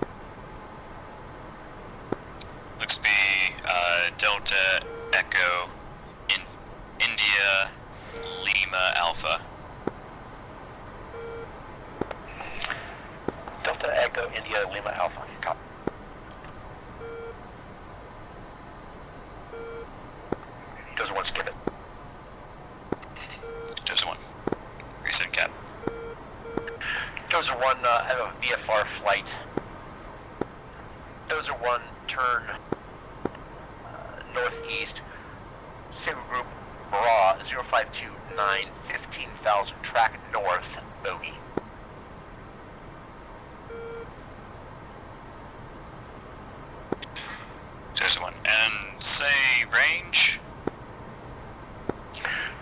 Looks to be Delta Echo in India Lima Alpha. Delta Echo India Lima Alpha. Copy. Dozer 1, skip it. Dozer 1. Reset cap. Dozer 1, I have a VFR flight. Dozer 1, turn northeast. Single group, Bra 0529, 15,000, track north, bogey. Dozer 1. And say range?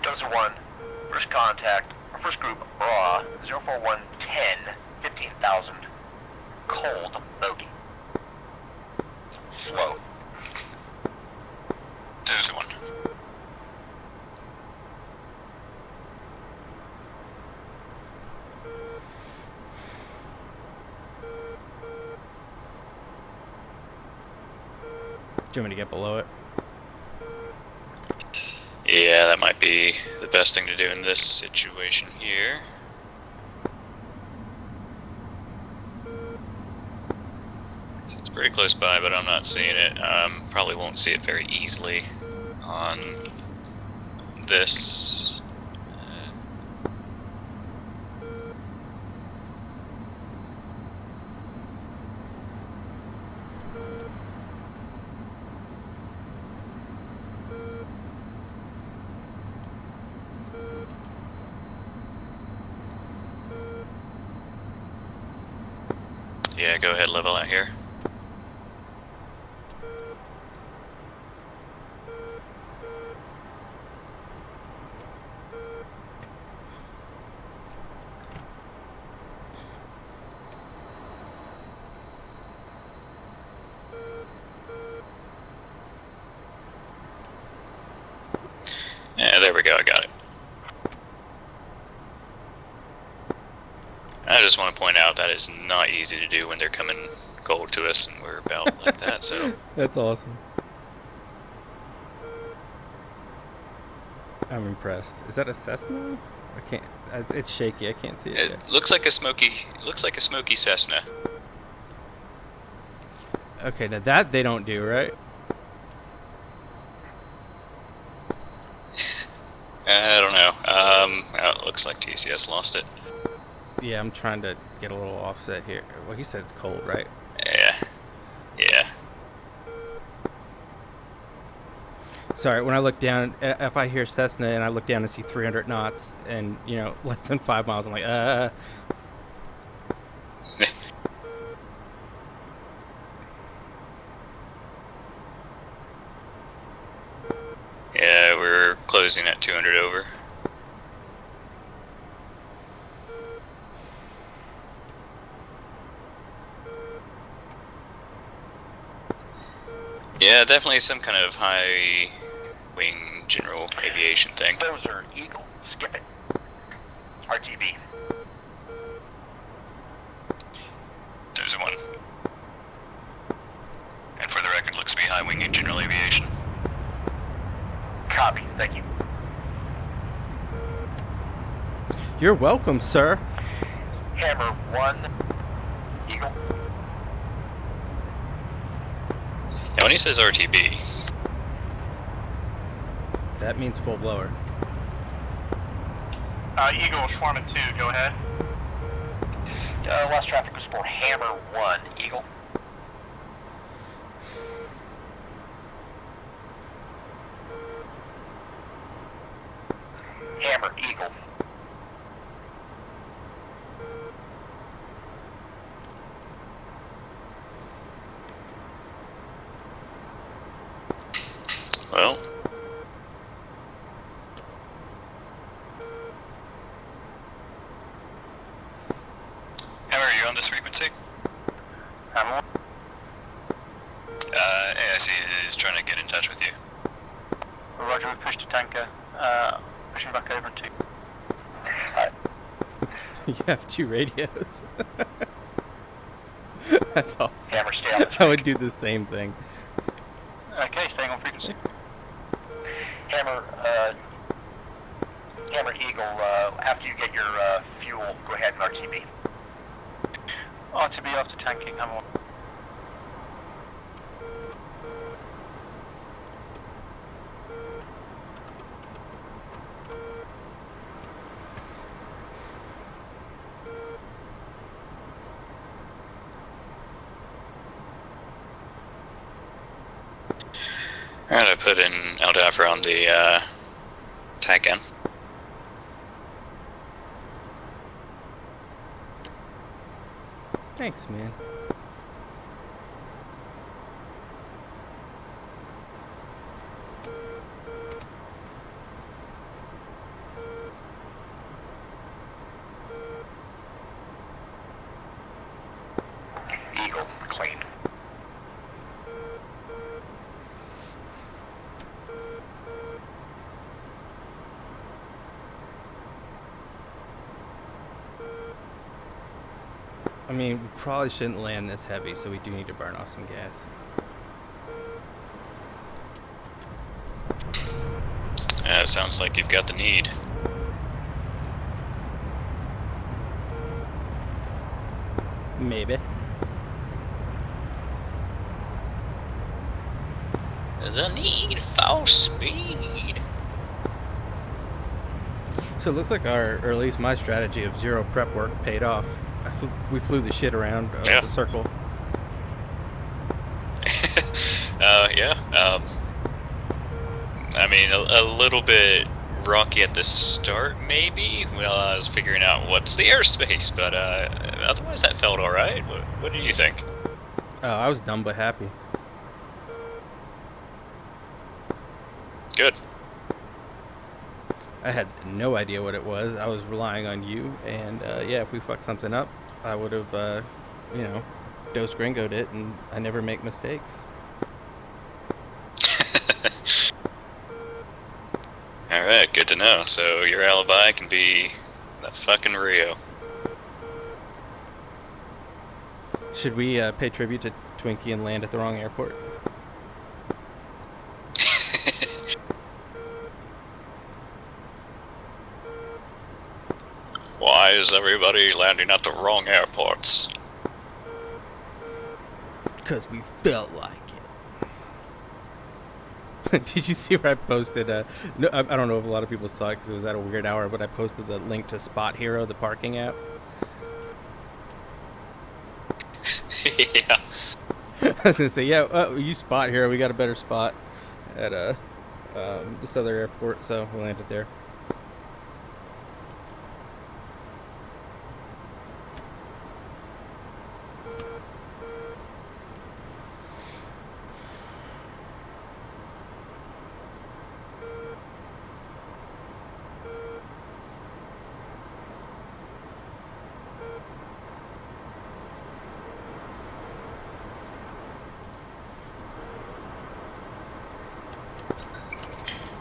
Dozer 1, first contact, first group, Bra 04110, 15,000, cold, bogey. Slow. Dozer 1. Do you want me to get below it? Yeah, that might be the best thing to do in this situation here. So it's pretty close by, but I'm not seeing it. Probably won't see it very easily on this. Yeah, go ahead, level out here. Yeah, there we go, I got it. I just want to point out that is not easy to do when they're coming cold to us and we're about like that, so. That's awesome. I'm impressed. Is that a Cessna? I can't. It's shaky. I can't see it. It looks like a smoky Cessna. Okay, now that they don't do, right? I don't know. It looks like DCS lost it. Yeah, I'm trying to get a little offset here. Well, he said it's cold, right? Yeah. Yeah. Sorry, when I look down, if I hear Cessna and I look down and see 300 knots and, you know, less than 5 miles, I'm like, Yeah, we're closing at 200 over. Yeah, definitely some kind of high wing general aviation thing. Those are Eagle, skip it. RTB. There's one. And for the record, looks to be high High Wing and General Aviation. Copy. Thank you. You're welcome, sir. Hammer 1, Eagle. Now, when he says RTB, That means full blower. Eagle, Shawarma 2, go ahead. Last traffic was for Hammer 1, Eagle. Hammer, Eagle. well, Hammer, are you on this frequency? I'm on. AIC is trying to get in touch with you. Roger, we pushed to tanker. Pushing back over to. You have 2 radios. That's awesome. Hammer, stay on the I would do the same thing. Okay, staying on frequency. Hammer, Hammer Eagle, after you get your fuel, go ahead and RTB. RTB after tanking, Hammer 1. Alright, I put in LDAFR on the tank end. Thanks, man. Eagle, clean. I mean, we probably shouldn't land this heavy, so we do need to burn off some gas. Yeah, it sounds like you've got the need. Maybe. The need for speed. So it looks like our, or at least my strategy of 0 prep work paid off. We flew the shit around Yeah. the circle. Yeah. I mean, a little bit rocky at the start, maybe, while I was figuring out what's the airspace, but otherwise that felt alright. What do you think? Oh, I was dumb but happy. Good. I had no idea what it was. I was relying on you, and yeah, if we fucked something up, I would have, you know, Dos Gringo'd it, and I never make mistakes. Alright, good to know. So your alibi can be the fucking Rio. Should we pay tribute to Twinkie and land at the wrong airport? Why is everybody landing at the wrong airports? Because we felt like it. Did you see where I posted? No, I don't know if a lot of people saw it because it was at a weird hour, but I posted the link to Spot Hero, the parking app. Yeah. I was gonna say, yeah, you Spot Hero, we got a better spot at this other airport, so we landed there.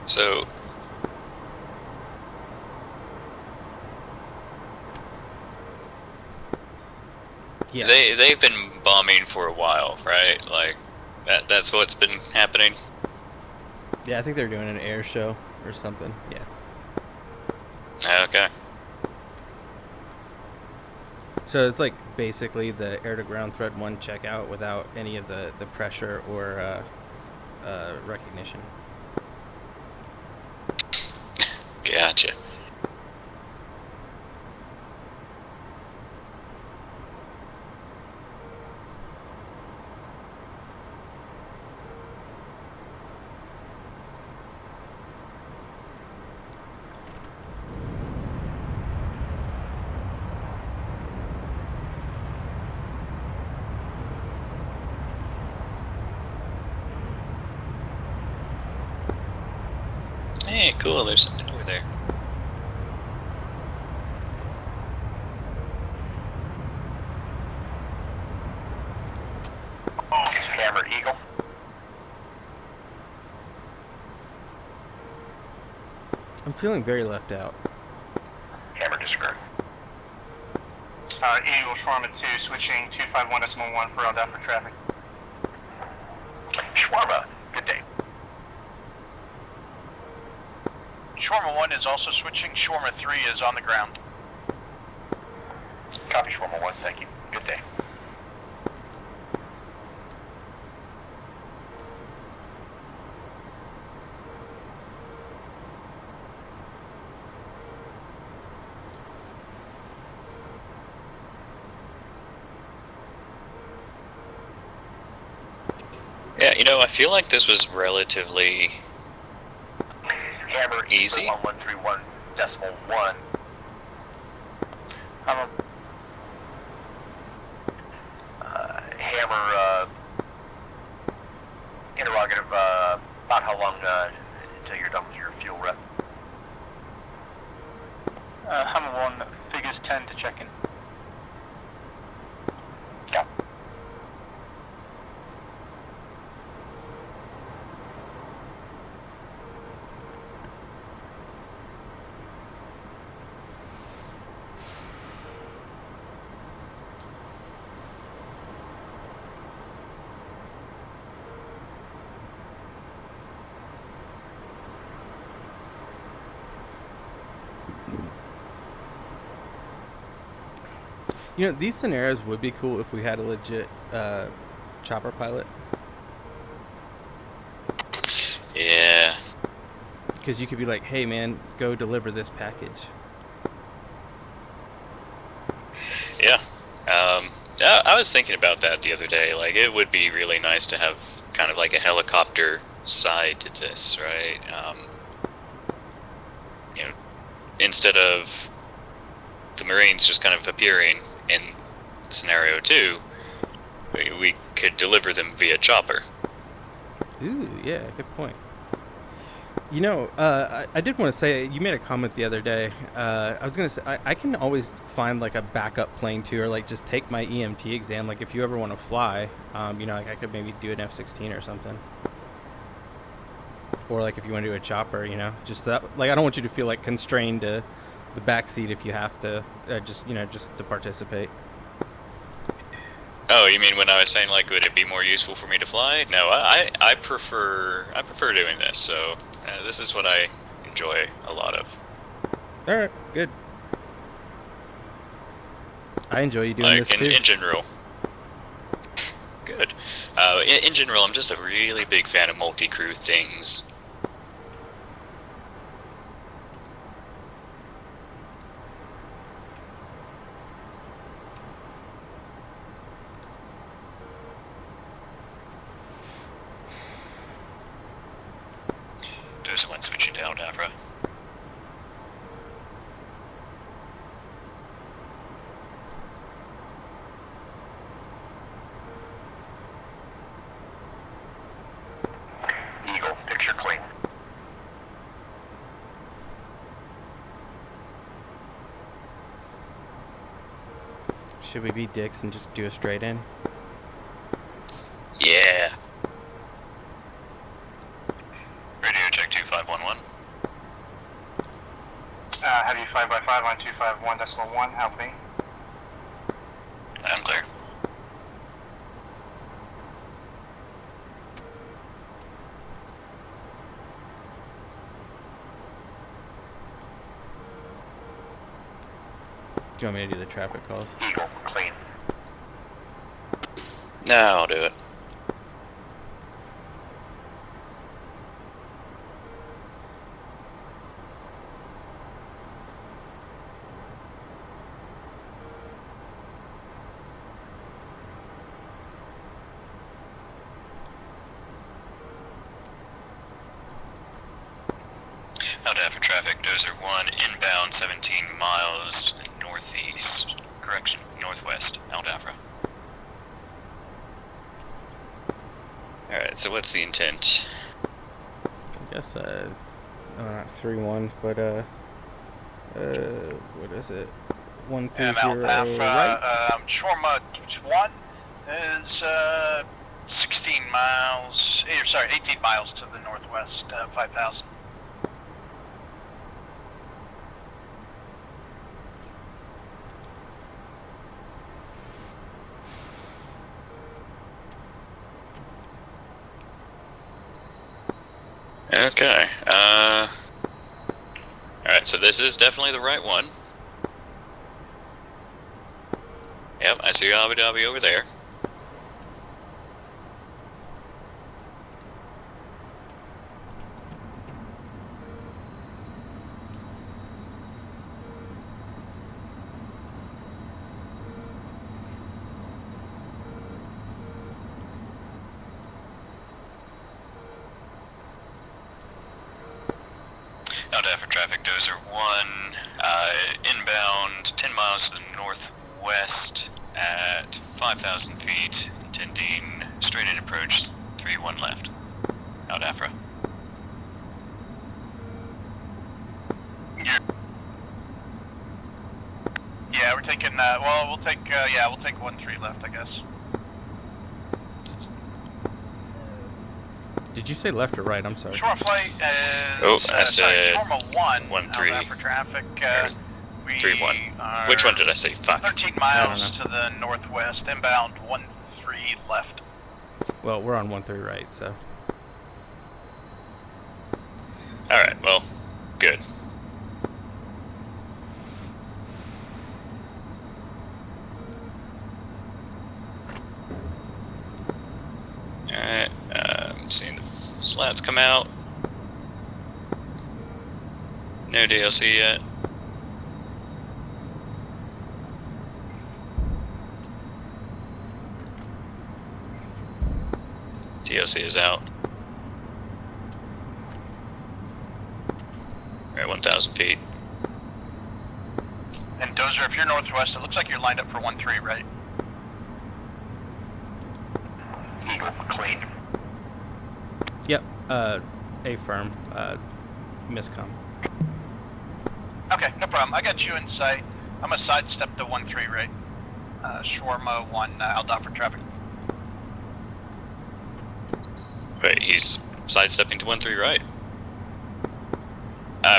So yes. they've been bombing for a while, right? Like That's what's been happening. Yeah, I think they're doing an air show or something. Yeah. Okay. So it's like basically the air-to-ground thread 1 checkout without any of the pressure or recognition. Gotcha. Hey, cool, there's something over there. Hammer Eagle. I'm feeling very left out. Hammer Discord. Eagle Shawarma 2, switching 251.1 for LDAP for traffic. Shawarma, good day. Shawarma 1 is also switching. Shawarma 3 is on the ground. Copy Shawarma 1, thank you. Good day. Yeah, you know, I feel like this was relatively Hammer easy. 1131.1. Hammer, interrogative, about how long until you're done with your fuel rep? Hammer 1, figures 10 to check in. Yeah. You know, these scenarios would be cool if we had a legit chopper pilot. Yeah. Because you could be like, hey man, go deliver this package. Yeah. I was thinking about that the other day. Like, it would be really nice to have kind of like a helicopter side to this, right? You know, instead of the Marines just kind of appearing in scenario 2, we could deliver them via chopper. Ooh, yeah, good point. You know, I did want to say, you made a comment the other day. I was going to say, I can always find like a backup plane too, or like just take my EMT exam. Like if you ever want to fly, you know, like I could maybe do an F-16 or something. Or like if you want to do a chopper, you know, just that, like I don't want you to feel like constrained to the back seat if you have to, just, you know, just to participate. Oh, you mean when I was saying like, would it be more useful for me to fly? No, I prefer doing this. So this is what I enjoy a lot of. All right, good. I enjoy you doing like this too. In general. Good. In general, I'm just a really big fan of multi-crew things. There's one switching down, Afra. Eagle, picture clean. Should we be dicks and just do a straight in? Yeah. Radio check 2511. Have you 5x5 on 251.1, how big? I'm clear. Do you want me to do the traffic calls? Eagle, clean. No, I'll do it. Delta for traffic, Dozer 1, inbound 17 miles northeast, correction, northwest, Aldafra. Alright, so what's the intent? I guess, not 3-1, but, what is it? 130 right? Shawarma 1 is, 16 miles, 18 miles to the northwest, 5,000. Okay, alright, so this is definitely the right one. Yep, I see Abu Dhabi over there. Delta for traffic, Dozer 1, inbound 10 miles to the northwest at 5,000 feet, intending straight in approach, 3-1 left, Aldafra. Yeah, we're taking, we'll take 1-3 left, I guess. Did you say left or right? I'm sorry. Short flight is, Oh, I said normal 1, 1-3. for traffic, 3-1. Which one did I say? Fuck. 13 miles to the northwest, inbound 1-3 left. Well, we're on 1-3 right, so. Alright, well, good. Alright, I'm seeing the slats come out. No DLC yet. DLC is out. Alright, 1,000 feet. And Dozer, if you're northwest, it looks like you're lined up for 1-3, right? Eagle, clean. Yep, A-firm, miscom. Okay, no problem. I got you in sight. I'm gonna sidestep to 1-3, right? Shawarma 1, Aldaf for traffic. Wait, he's sidestepping to 1-3 right.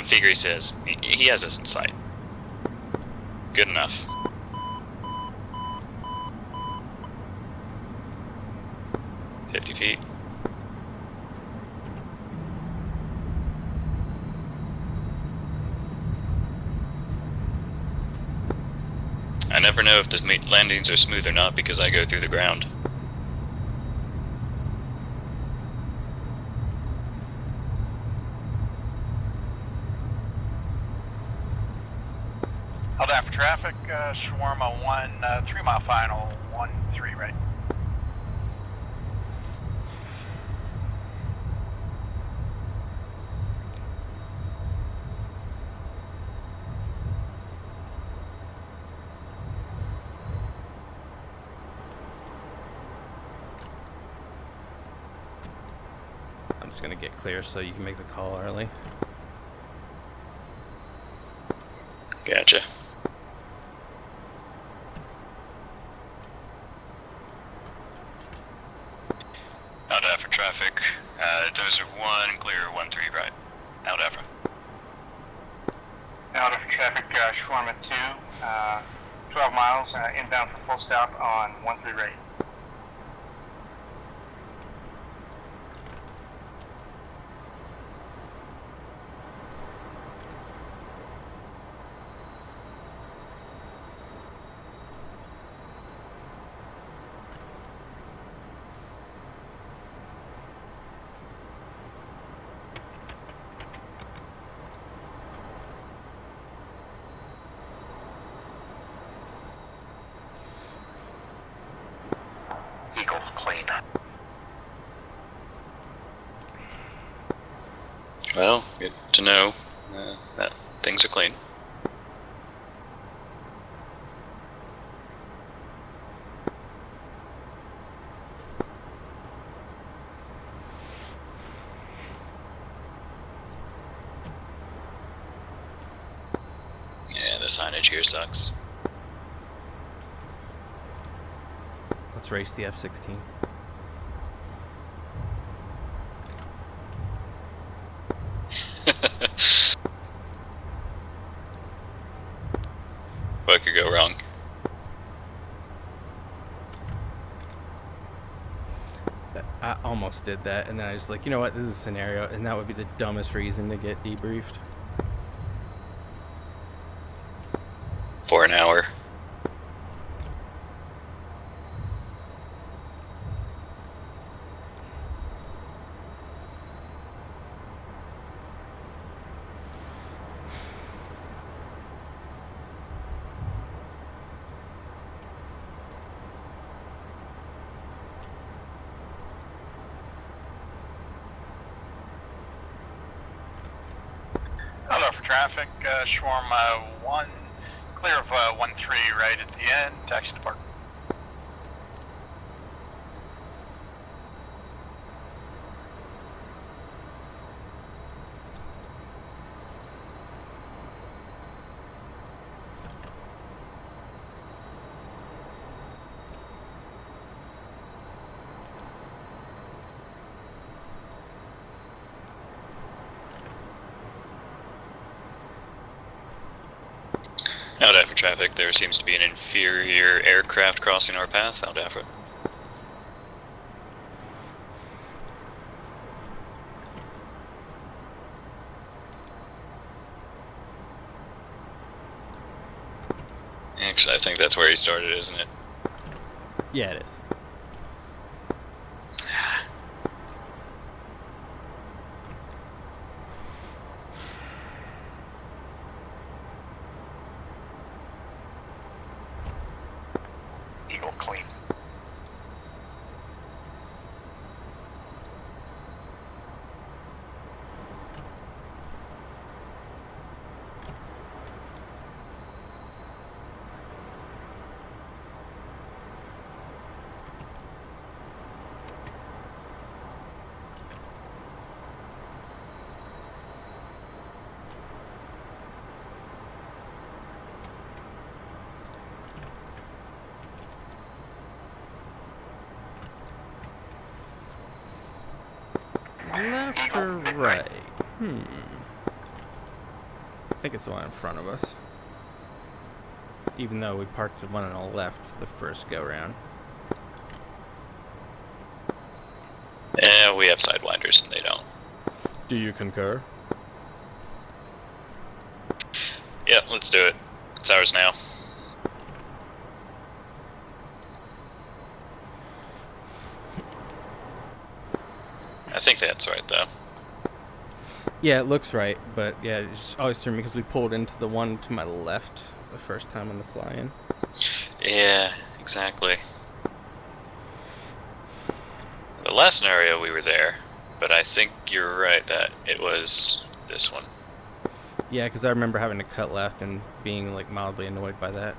Figure he says. He has us in sight. Good enough. $50 feet. I never know if the landings are smooth or not because I go through the ground. Held after traffic, Shawarma 1, 3 mile final, 1-3 right. I'm just gonna get clear so you can make the call early. Gotcha. Aldaf for traffic, Dozer 1, clear 1-3 right. Aldaf. Aldaf for traffic, Shawarma 2, 12 miles, inbound for full stop on 1-3 right. Well, good to know that things are clean. Yeah, the signage here sucks. Let's race the F-16. What could go wrong? I almost did that, and then I was like, you know what, this is a scenario, and that would be the dumbest reason to get debriefed. For an hour. Hello for traffic, Swarm 1, clear of 1-3 right at the end, taxi to park. Out after traffic, there seems to be an inferior aircraft crossing our path. Out after. Actually, I think that's where he started, isn't it? Yeah, it is. Eagle clean. Left or right? I think it's the one in front of us. Even though we parked the one on the left the first go round. Yeah, we have sidewinders and they don't. Do you concur? Yeah, let's do it. It's ours now. I think that's right, though. Yeah, it looks right, but yeah, it just always threw me because we pulled into the one to my left the first time on the fly-in. Yeah, exactly. The last scenario we were there, but I think you're right that it was this one. Yeah, because I remember having to cut left and being like mildly annoyed by that.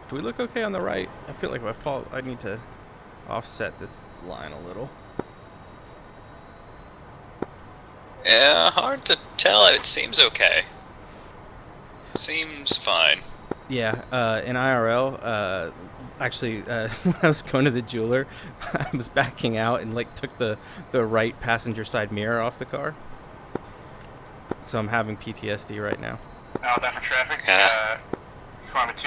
Do we look okay on the right? I feel like if I fall, I need to offset this line a little. Yeah, hard to tell. It seems okay. Seems fine. Yeah, in IRL, actually, when I was going to the jeweler, I was backing out and like took the right passenger side mirror off the car. So I'm having PTSD right now. Out after traffic, Swarm 2,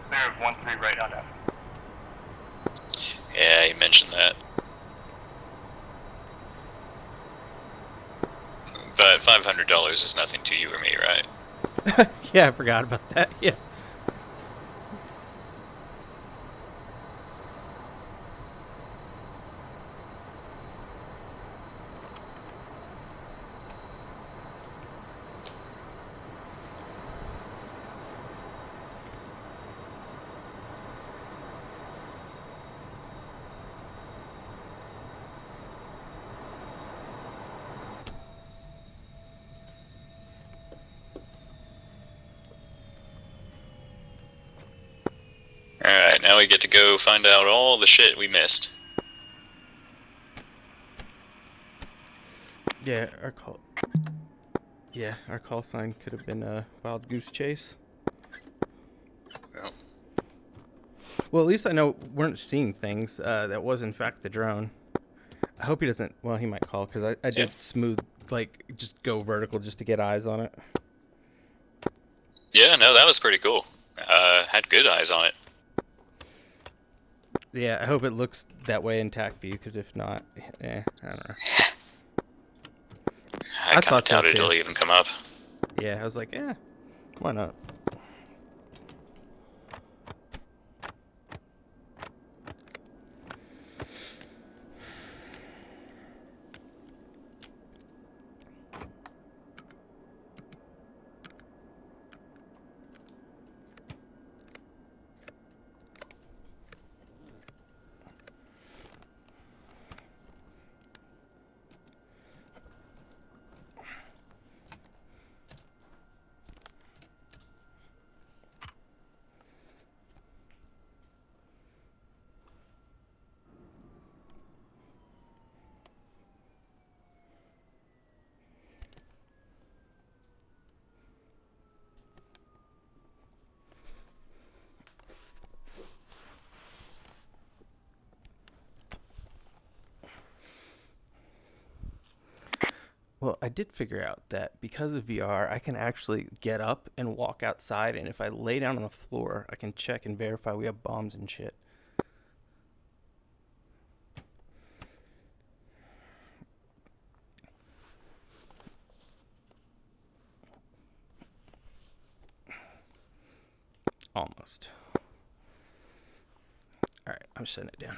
clear of 1-3 right out after. Yeah, you mentioned that. But $500 is nothing to you or me, right? Yeah, I forgot about that. Yeah. Now we get to go find out all the shit we missed. Yeah, our call sign could have been a wild goose chase. Well, at least I know we weren't seeing things. That was in fact the drone. I hope he doesn't. Well, he might call because I did smooth, like, just go vertical just to get eyes on it. Yeah, no, that was pretty cool. Had good eyes on it. Yeah, I hope it looks that way in TAC view, because if not, I don't know. I kind of thought so, doubted too. it'll even come up. Yeah, I was like, why not? Well, I did figure out that because of VR, I can actually get up and walk outside, and if I lay down on the floor, I can check and verify we have bombs and shit. Almost. Alright, I'm shutting it down.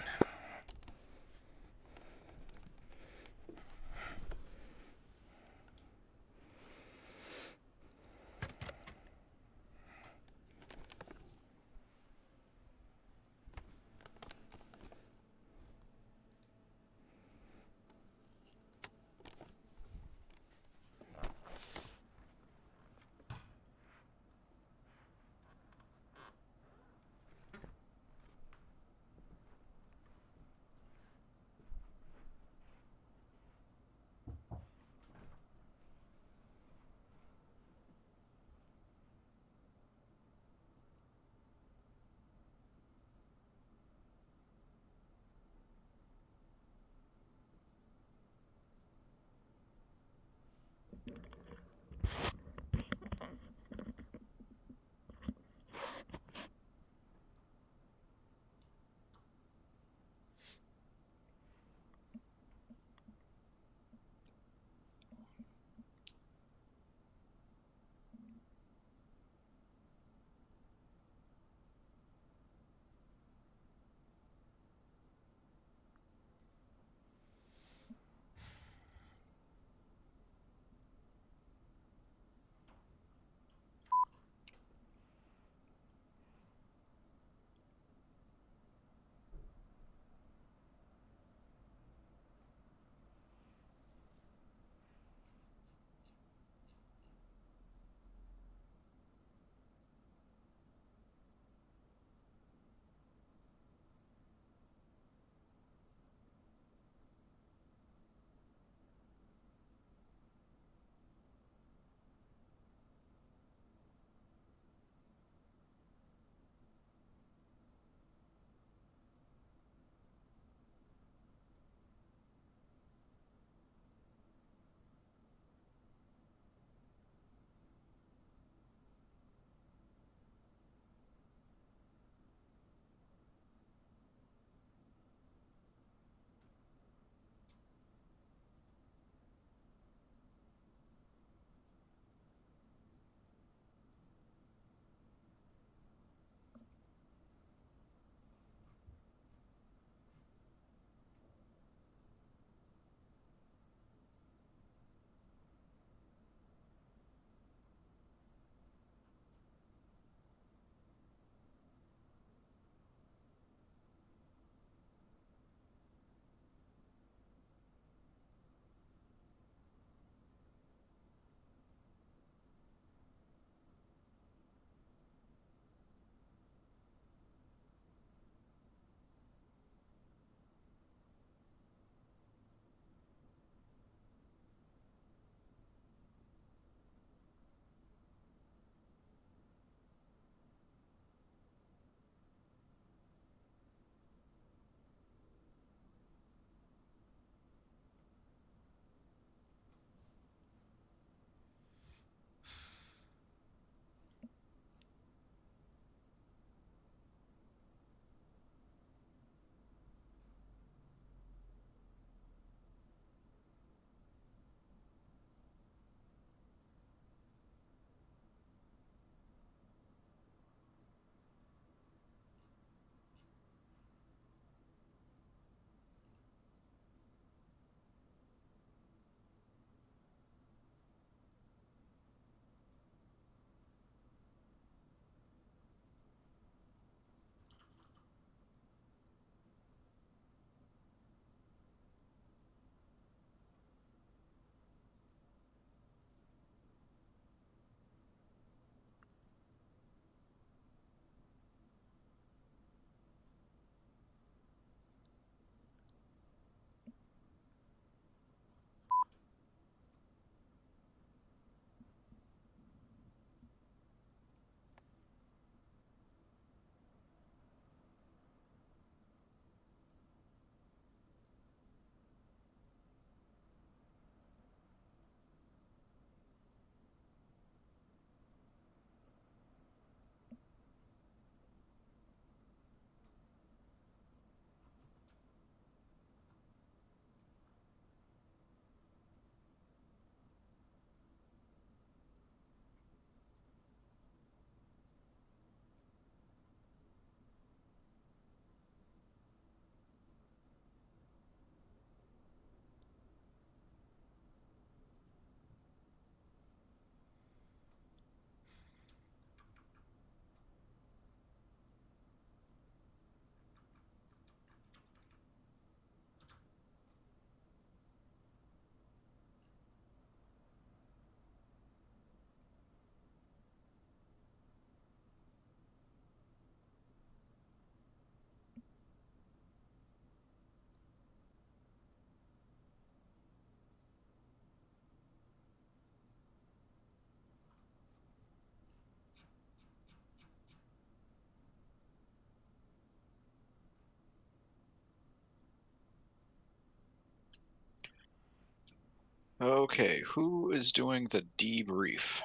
Okay, who is doing the debrief?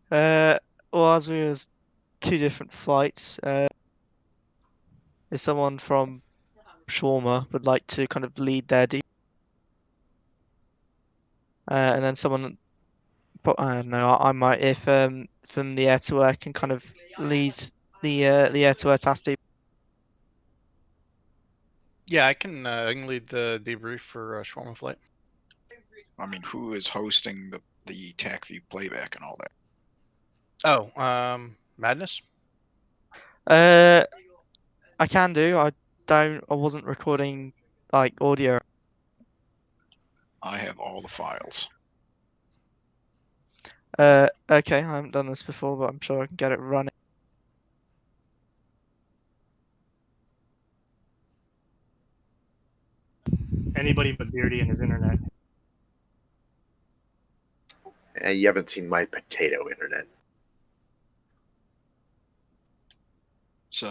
Well, as we was two different flights, if someone from Shawarma would like to kind of lead their and then someone, but I don't know, I might if from the air to air can kind of lead the air to air task debrief. Yeah, I can lead the debrief for Shawarma Flight. I mean, who is hosting the TAC view playback and all that? Oh, Madness? I can do. I wasn't recording like audio. I have all the files. Okay, I haven't done this before, but I'm sure I can get it running. Anybody but Beardy and his internet. You haven't seen my potato internet. So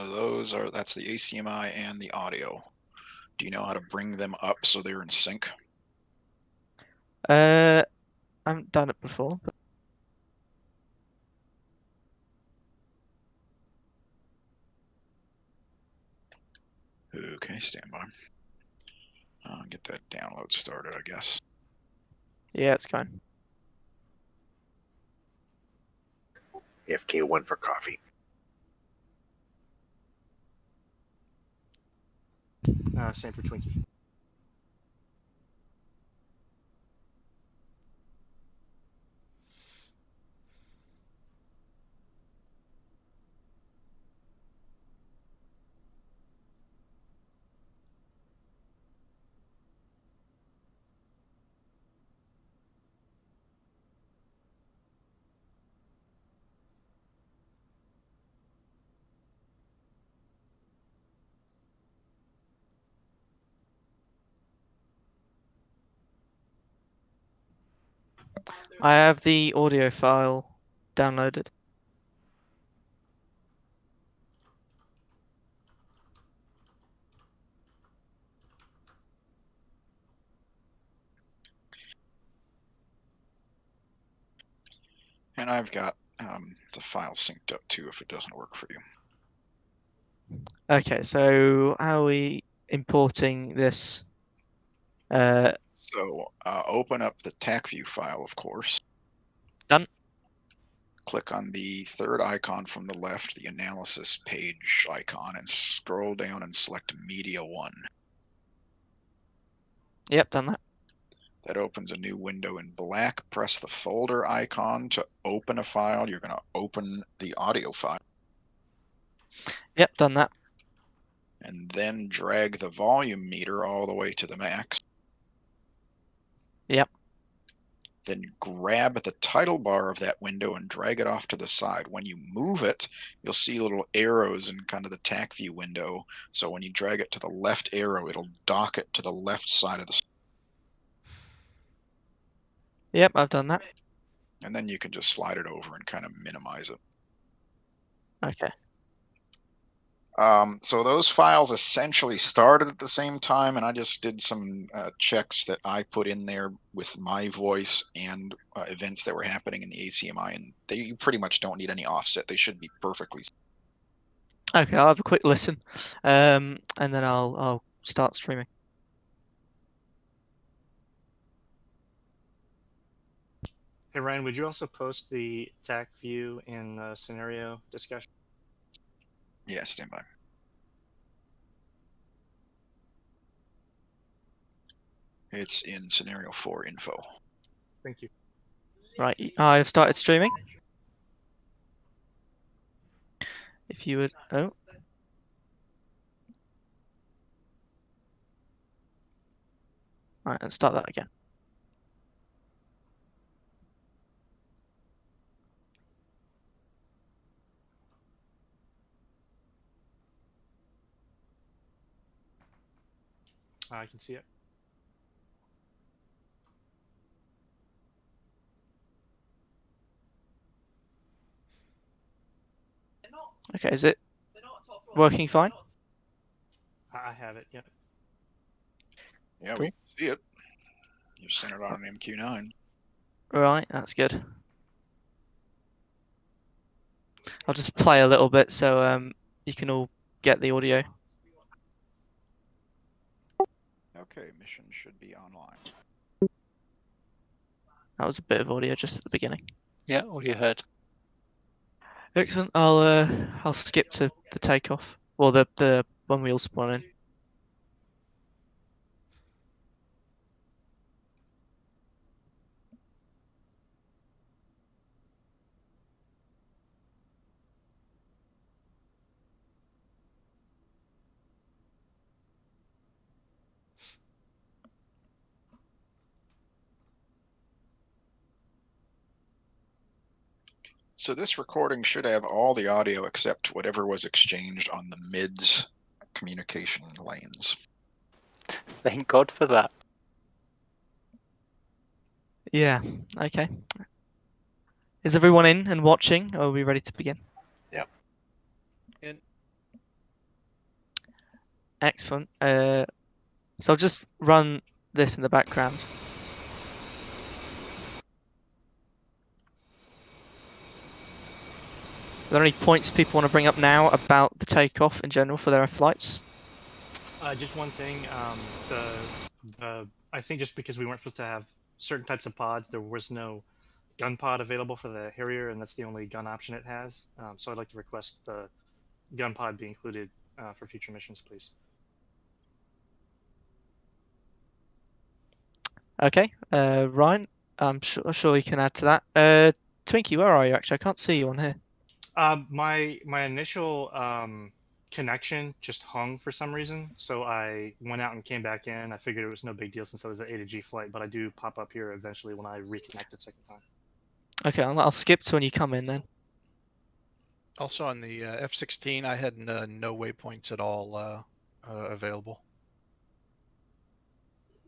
that's the ACMI and the audio. Do you know how to bring them up so they're in sync? I haven't done it before. But... Okay, stand by. Get that download started, I guess. Yeah, it's fine. FK1 for coffee. Same for Twinkie. I have the audio file downloaded. And I've got the file synced up too if it doesn't work for you. Okay, so how are we importing this? So open up the TACView file, of course. Done. Click on the third icon from the left, the analysis page icon, and scroll down and select Media 1. Yep, done that. That opens a new window in black. Press the folder icon to open a file. You're going to open the audio file. Yep, done that. And then drag the volume meter all the way to the max. Yep. Then grab the title bar of that window and drag it off to the side. When you move it, you'll see little arrows in kind of the TAC view window. So when you drag it to the left arrow, it'll dock it to the left side of the. Yep, I've done that. And then you can just slide it over and kind of minimize it. Okay. So those files essentially started at the same time, and I just did some checks that I put in there with my voice and events that were happening in the ACMI, and you pretty much don't need any offset. They should be perfectly. Okay, I'll have a quick listen, and then I'll start streaming. Hey Ryan, would you also post the TAC view in the scenario discussion? Yeah, stand by. It's in scenario 4 info. Thank you. Right, I've started streaming. If you would, oh. Right, let's start that again. I can see it. Okay, is it working fine? I have it. Yep. Yeah, Cool. we can see it. You've sent it on an MQ9. Right, that's good. I'll just play a little bit so you can all get the audio. Okay, mission should be online. That was a bit of audio just at the beginning. Yeah, all you heard. Excellent. I'll skip to the takeoff. Or the when we all spawn in. So this recording should have all the audio except whatever was exchanged on the MIDS communication lanes. Thank God for that. Yeah, okay. Is everyone in and watching, or are we ready to begin? Yep. In. Excellent. So I'll just run this in the background. Are there any points people want to bring up now about the takeoff in general for their flights? Just one thing. I think just because we weren't supposed to have certain types of pods, there was no gun pod available for the Harrier, and that's the only gun option it has. So I'd like to request the gun pod be included for future missions, please. Okay, Ryan, I'm sure you can add to that. Twinkie, where are you actually? I can't see you on here. My initial connection just hung for some reason, so I went out and came back in. I figured it was no big deal since I was an A to G flight, but I do pop up here eventually when I reconnect the second time. Okay, I'll skip to when you come in then. Also on the F-16, I had no waypoints at all available.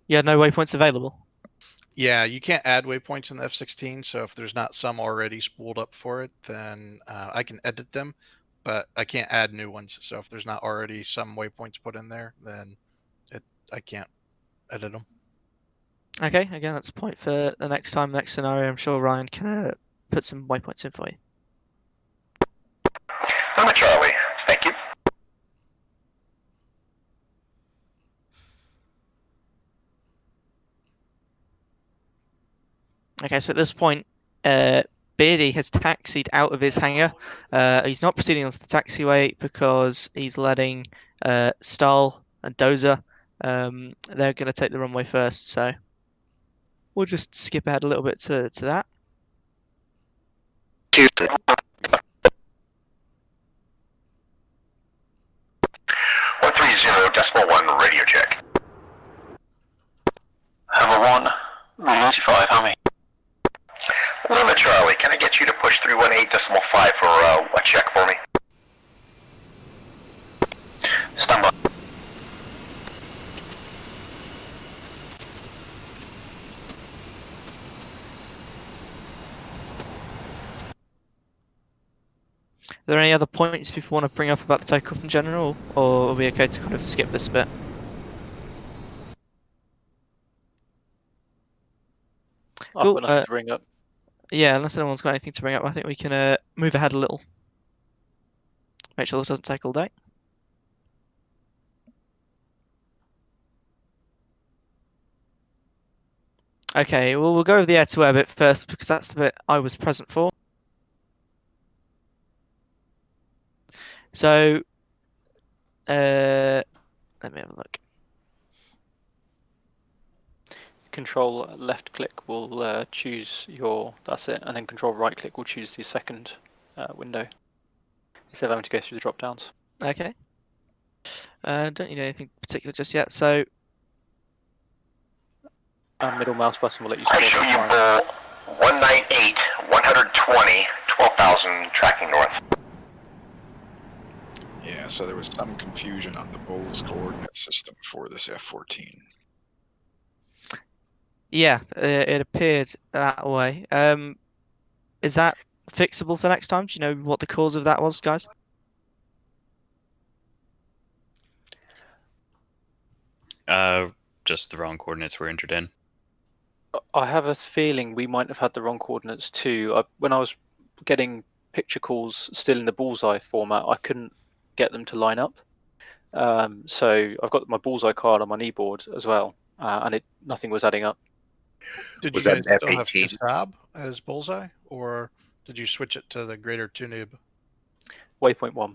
You had no waypoints available? Yeah, you can't add waypoints in the F-16, so if there's not some already spooled up for it, then I can edit them, but I can't add new ones. So if there's not already some waypoints put in there, then I can't edit them. Okay, again, that's a point for the next time, next scenario. I'm sure Ryan can put some waypoints in for you. I'm a Charlie. Thank you. Okay, so at this point, Beardy has taxied out of his hangar. He's not proceeding onto the taxiway because he's letting Stahl and Dozer. They're going to take the runway first, so we'll just skip ahead a little bit to that. 130.1 radio check. Hover 1, Route 85, how many? Lima Charlie, can I get you to push 318.5 for a check for me? Stand by. Are there any other points people want to bring up about the takeoff in general, or are we okay to kind of skip this bit? I've got nothing to bring up. Yeah, unless anyone's got anything to bring up, I think we can move ahead a little. Make sure this doesn't take all day. Okay, well, we'll go with the air-to-air bit first because that's the bit I was present for. So, let me have a look. Control left click will choose your, that's it, and then control right click will choose the second window instead of having to go through the drop downs. Okay. Don't need anything particular just yet, so... Middle mouse button will let you I scroll show through you line. bull 198, 120, 12,000 tracking north. Yeah, so there was some confusion on the Bull's coordinate system for this F-14. Yeah, it appeared that way. Is that fixable for next time? Do you know what the cause of that was, guys? Just the wrong coordinates were entered in. I have a feeling we might have had the wrong coordinates too. When I was getting picture calls still in the bullseye format, I couldn't get them to line up. So I've got my bullseye card on my kneeboard as well, and nothing was adding up. Did Was you that guys an still have F-18? Kasab as bullseye, or did you switch it to the greater Tunub? Waypoint 1.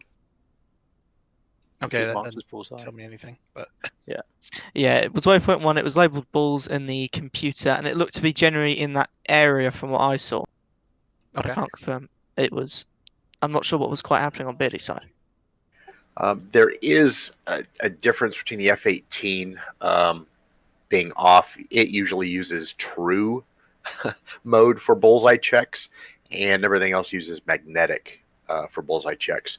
Okay, Which is that marked as doesn't bullseye. tell me anything, but Yeah. Yeah, it was waypoint 1. It was labelled balls in the computer, and it looked to be generally in that area from what I saw. But I okay. can't confirm. It was. I'm not sure what was quite happening on Beardy's side. There is a difference between the F-18 being off. It usually uses true mode for bullseye checks, and everything else uses magnetic for bullseye checks.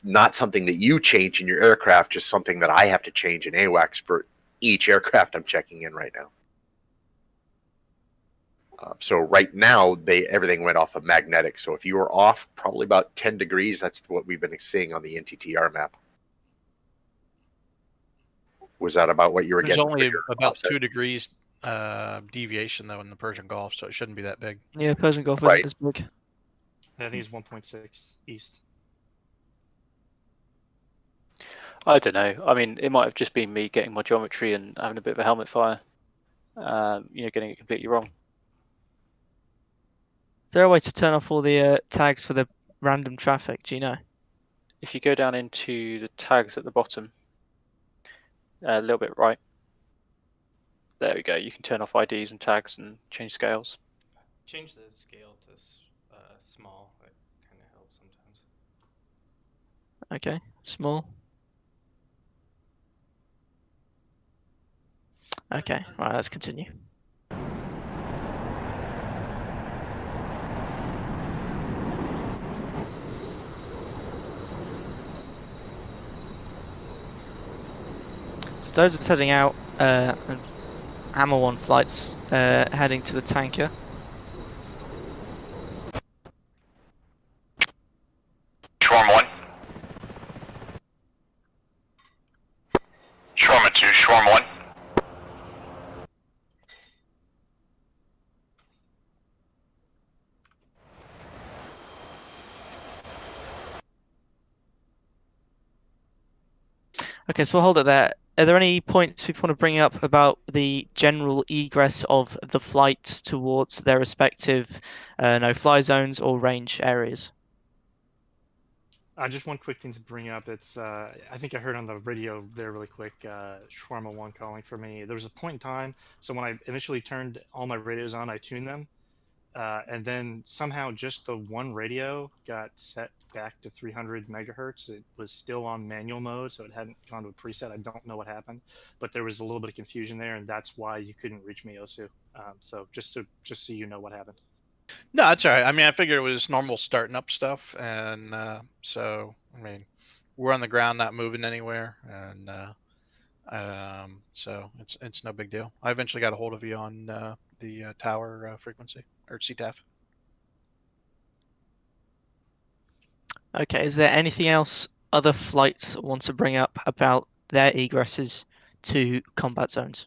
Not something that you change in your aircraft, just something that I have to change in AWACS for each aircraft I'm checking in right now. So right now, everything went off of magnetic. So if you were off probably about 10 degrees, that's what we've been seeing on the NTTR map. Was that about what you were There's getting? only about offset? 2 degrees deviation though in the Persian Gulf, so it shouldn't be that big. Yeah, Persian Gulf Right. isn't as big. I think it's 1.6 east. I don't know. I mean, it might have just been me getting my geometry and having a bit of a helmet fire. Getting it completely wrong. Is there a way to turn off all the tags for the random traffic? Do you know? If you go down into the tags at the bottom, a little bit right. There we go. You can turn off IDs and tags and change scales. Change the scale to small. That kind of helps sometimes. Okay, small. Okay, right, let's continue. So Dozer's heading out, and Hammer 1 flight's heading to the tanker. Swarm 1. Swarm 2, Swarm 1. Okay, so we'll hold it there. Are there any points people want to bring up about the general egress of the flights towards their respective no-fly zones or range areas? Just one quick thing to bring up. It's I think I heard on the radio there really quick, Shawarma 1 calling for me. There was a point in time, so when I initially turned all my radios on, I tuned them, and then somehow just the one radio got set back to 300 megahertz. It was still on manual mode, so it hadn't gone to a preset. I don't know what happened, but there was a little bit of confusion there, and that's why you couldn't reach me, Osu. So just so you know what happened. No, that's all right. I mean, I figured it was normal starting up stuff, and so I mean, we're on the ground, not moving anywhere, and so it's no big deal. I eventually got a hold of you on the tower frequency or CTAF. Okay, is there anything else other flights want to bring up about their egresses to combat zones?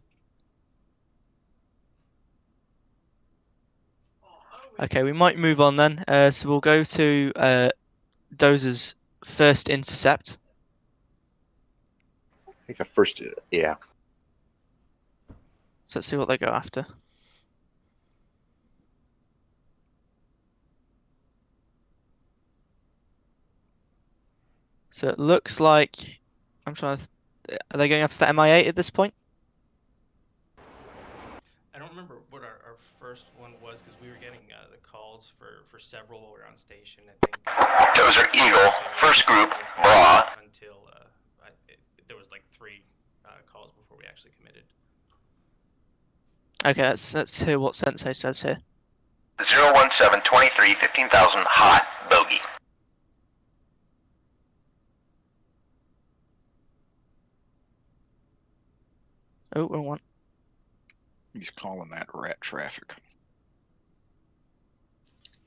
Okay, we might move on then. So we'll go to Dozer's first intercept. I think the first, yeah. So let's see what they go after. So it looks like I'm trying to. Are they going after the MI8 at this point? I don't remember what our first one was because we were getting the calls for several while we were on station. I think. Dozer Eagle, first group, bra. Until there was like 3 calls before we actually committed. Okay, let's hear what Sensei says here. 017, 23, 15,000, hot, bogey. Oh, wrong one. He's calling that rat traffic.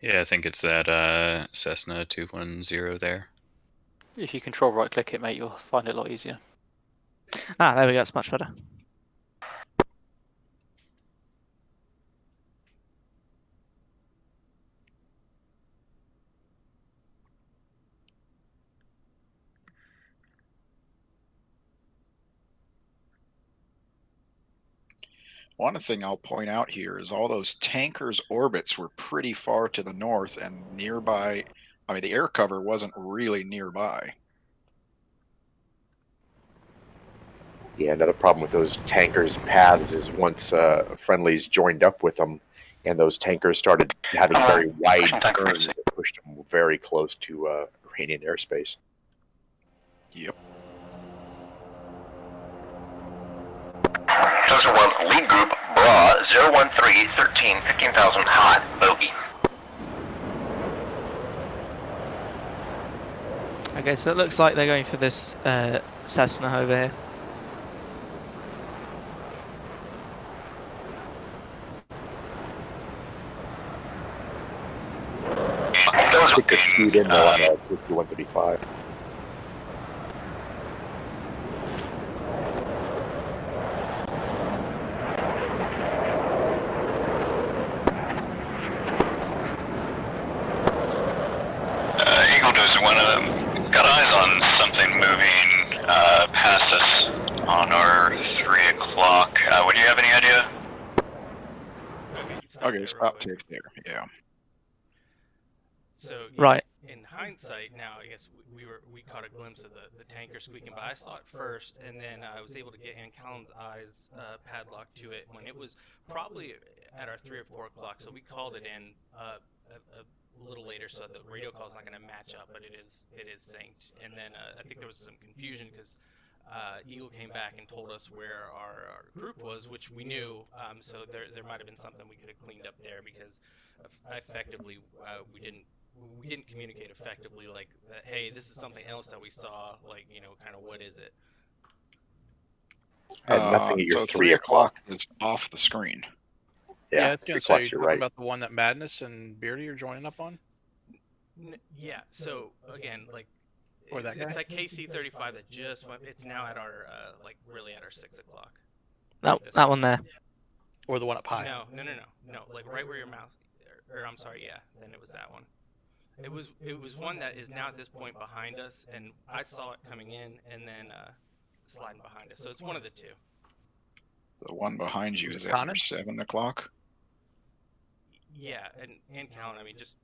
Yeah, I think it's that Cessna 210 there. If you control right click it, mate, you'll find it a lot easier. Ah, there we go. It's much better. One thing I'll point out here is all those tankers' orbits were pretty far to the north and nearby. I mean, the air cover wasn't really nearby. Yeah, another problem with those tankers' paths is once friendlies joined up with them, and those tankers started having very wide turns that pushed them very close to Iranian airspace. Yep. Dozer 1, lead group, bra, 013, 13, 15,000, hot, bogey. Okay, so it looks like they're going for this Cessna over here. I think they're skewed in though on a 5135. Eagle Dozer 1, got eyes on something moving past us on our 3 o'clock. Would you have any idea? Okay, stop tape there. Yeah. So right. In hindsight, now I guess we caught a glimpse of the tanker squeaking by. I saw it first, and then I was able to get Ann Callan's eyes padlocked to it when it was probably at our 3 or 4 o'clock. So we called it in a little later, so the radio call is not going to match up, but it is synced. And then I think there was some confusion because Eagle came back and told us where our group was, which we knew. So there might have been something we could have cleaned up there because effectively we didn't communicate effectively, like that, hey, this is something else that we saw, like, kind of what is it? Nothing at your So 3 o'clock is off the screen. Yeah, I was 3 going to say, o'clock, you're you're talking right. about the one that Madness and Beardy are joining up on? Yeah, so again, like, Or that it's guy? like KC-35 that just went, it's now at our, like, really at our 6 o'clock. That one there. Or the one up high? No, like right where your mouse, or I'm sorry, yeah, then it was that one. It was one that is now at this point behind us, and I saw it coming in and then sliding behind us. So it's one of the two. The one behind you is at your 7 o'clock. Yeah, and Callan, I mean, just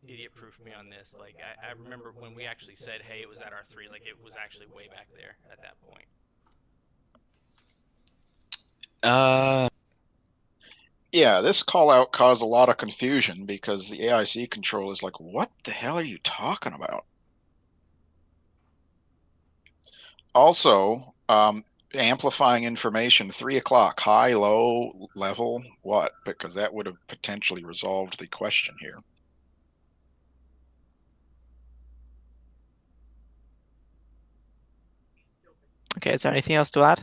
idiot-proof me on this. Like, I remember when we actually said, hey, it was at our 3, like, it was actually way back there at that point. Yeah, this call out caused a lot of confusion because the AIC controller is like, what the hell are you talking about? Also, amplifying information, 3 o'clock, high, low, level, what? Because that would have potentially resolved the question here. Okay, is there anything else to add?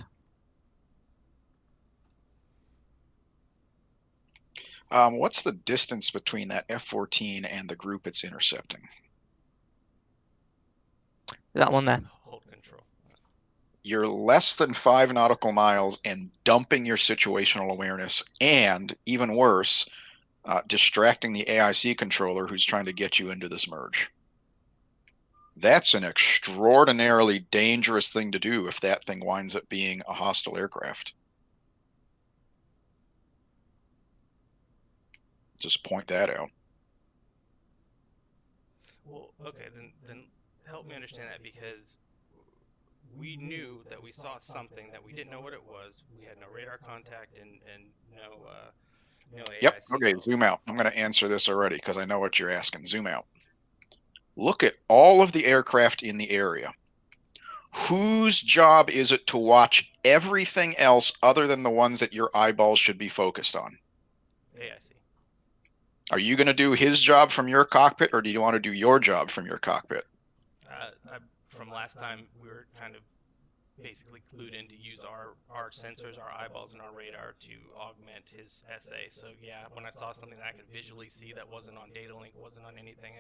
What's the distance between that F-14 and the group it's intercepting? That one there. Hold control. You're less than 5 nautical miles and dumping your situational awareness, and even worse, distracting the AIC controller who's trying to get you into this merge. That's an extraordinarily dangerous thing to do if that thing winds up being a hostile aircraft. Just point that out. Well, okay, then help me understand that, because we knew that we saw something that we didn't know what it was. We had no radar contact and no AIC. Yep. Okay, zoom out. I'm going to answer this already because I know what you're asking. Zoom out. Look at all of the aircraft in the area. Whose job is it to watch everything else other than the ones that your eyeballs should be focused on? AIC. Are you going to do his job from your cockpit, or do you want to do your job from your cockpit? From last time, we were kind of basically clued in to use our sensors, our eyeballs, and our radar to augment his essay. So yeah, when I saw something that I could visually see that wasn't on data link, wasn't on anything,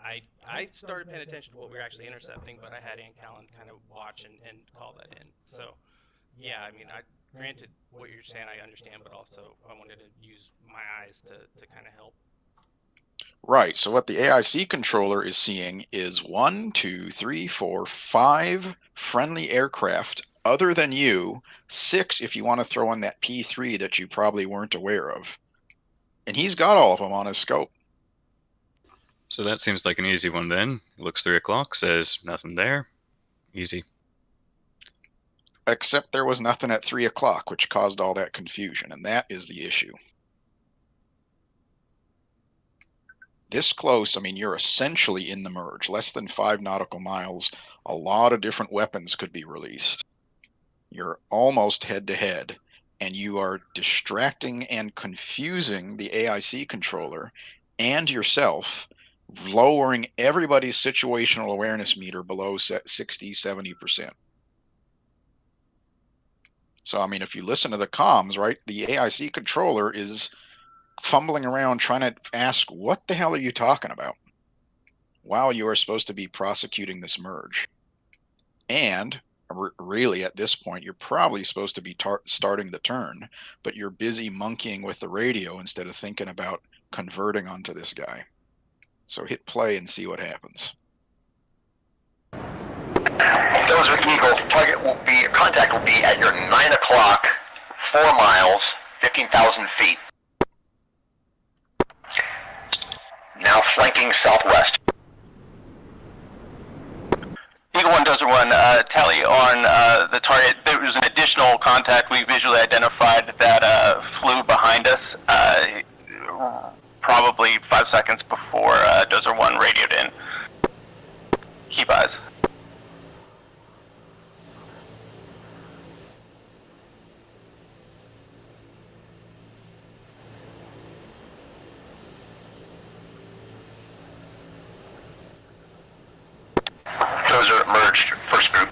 I started paying attention to what we were actually intercepting, but I had Ann Callan kind of watch and call that in. So yeah, I mean, granted, what you're saying I understand, but also I wanted to use my eyes to kind of help. Right. So what the AIC controller is seeing is 1, 2, 3, 4, 5 friendly aircraft other than you, 6 if you want to throw in that P3 that you probably weren't aware of. And he's got all of them on his scope. So that seems like an easy one then. Looks 3 o'clock, says nothing there. Easy. Except there was nothing at 3 o'clock, which caused all that confusion, and that is the issue. This close, I mean, you're essentially in the merge. Less than 5 nautical miles, a lot of different weapons could be released. You're almost head-to-head, and you are distracting and confusing the AIC controller and yourself, lowering everybody's situational awareness meter below 60, 70%. So, I mean, if you listen to the comms, right, the AIC controller is fumbling around trying to ask, what the hell are you talking about? While you are supposed to be prosecuting this merge. And really, at this point, you're probably supposed to be starting the turn, but you're busy monkeying with the radio instead of thinking about converting onto this guy. So hit play and see what happens. Those are Eagle. Contact will be at your 9 o'clock, 4 miles, 15,000 feet. Now flanking southwest. Eagle 1 does run tally on the target. There was an additional contact we visually identified that flew behind us probably 5 seconds before Dozer 1 radioed in. Keep eyes. Dozer merged, first group.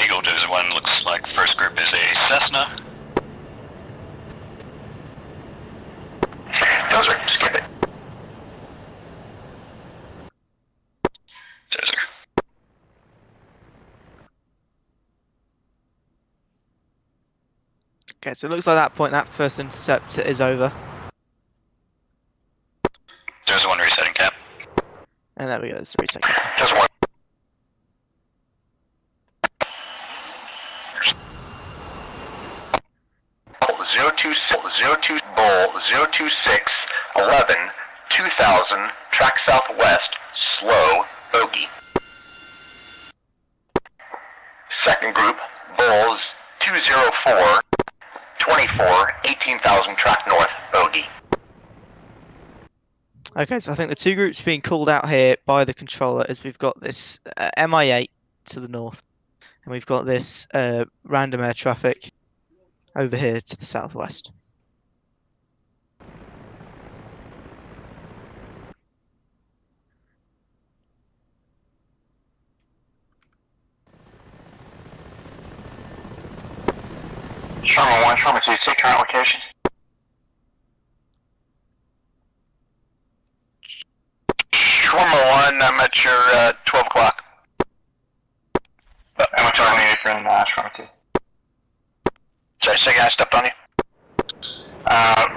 Eagle Dozer 1 looks like first group is a Cessna. Dozer, skip it. Dozer. Okay, so it looks like at that point that first intercept is over. Dozer 1 resetting cap. And there we go, it's the reset cap. Dozer 1. Bull 026 11 2000 track southwest slow bogey. Second group Bulls 204 24 18,000 track north bogey. Okay, so I think the two groups being called out here by the controller is we've got this MI8 to the north, and we've got this random air traffic over here to the southwest. Sherman 1, Sherman 2, take current location. Sherman 1, I'm at your 12 o'clock. I'm at Charlie Apron, Sherman 2. Sorry, second I stepped on you.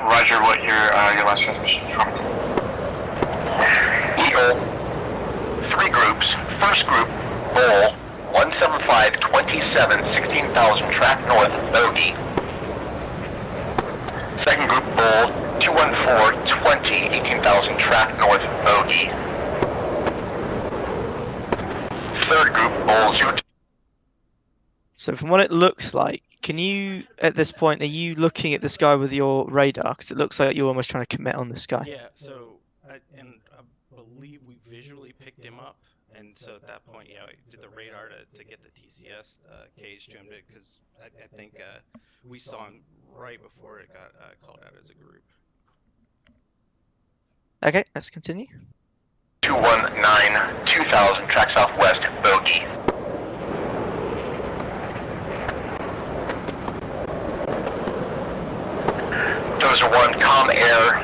Roger, what your last transmission, Sherman 2. Eagle, 3 groups. First group, Bull, 175, 27, 16,000 track north, bogey. Second group, Bull, 214, 20, 18,000 track north, bogey. Third group, Bull, 0. So from what it looks like, can you, at this point, are you looking at this guy with your radar? Because it looks like you're almost trying to commit on this guy. Yeah, so, I believe we visually picked him up, and so at that point, yeah, we did the radar to get the TCS cage to him, because I think we saw him right before it got called out as a group. Okay, let's continue. 219, 2000 track southwest, bogey. Dozer 1, com air,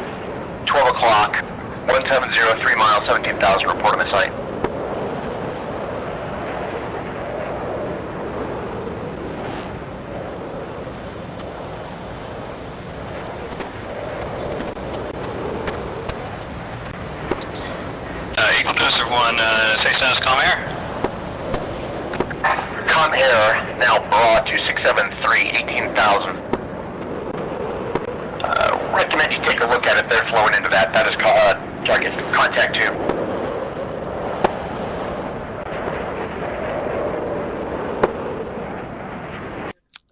12 o'clock, 170, 3 miles, 17,000, report on the site. Eagle Dozer 1, say status com air. Com air, now broad 2673, 18,000. Recommend you take a look at it. They're flowing into that. That is target contact 2.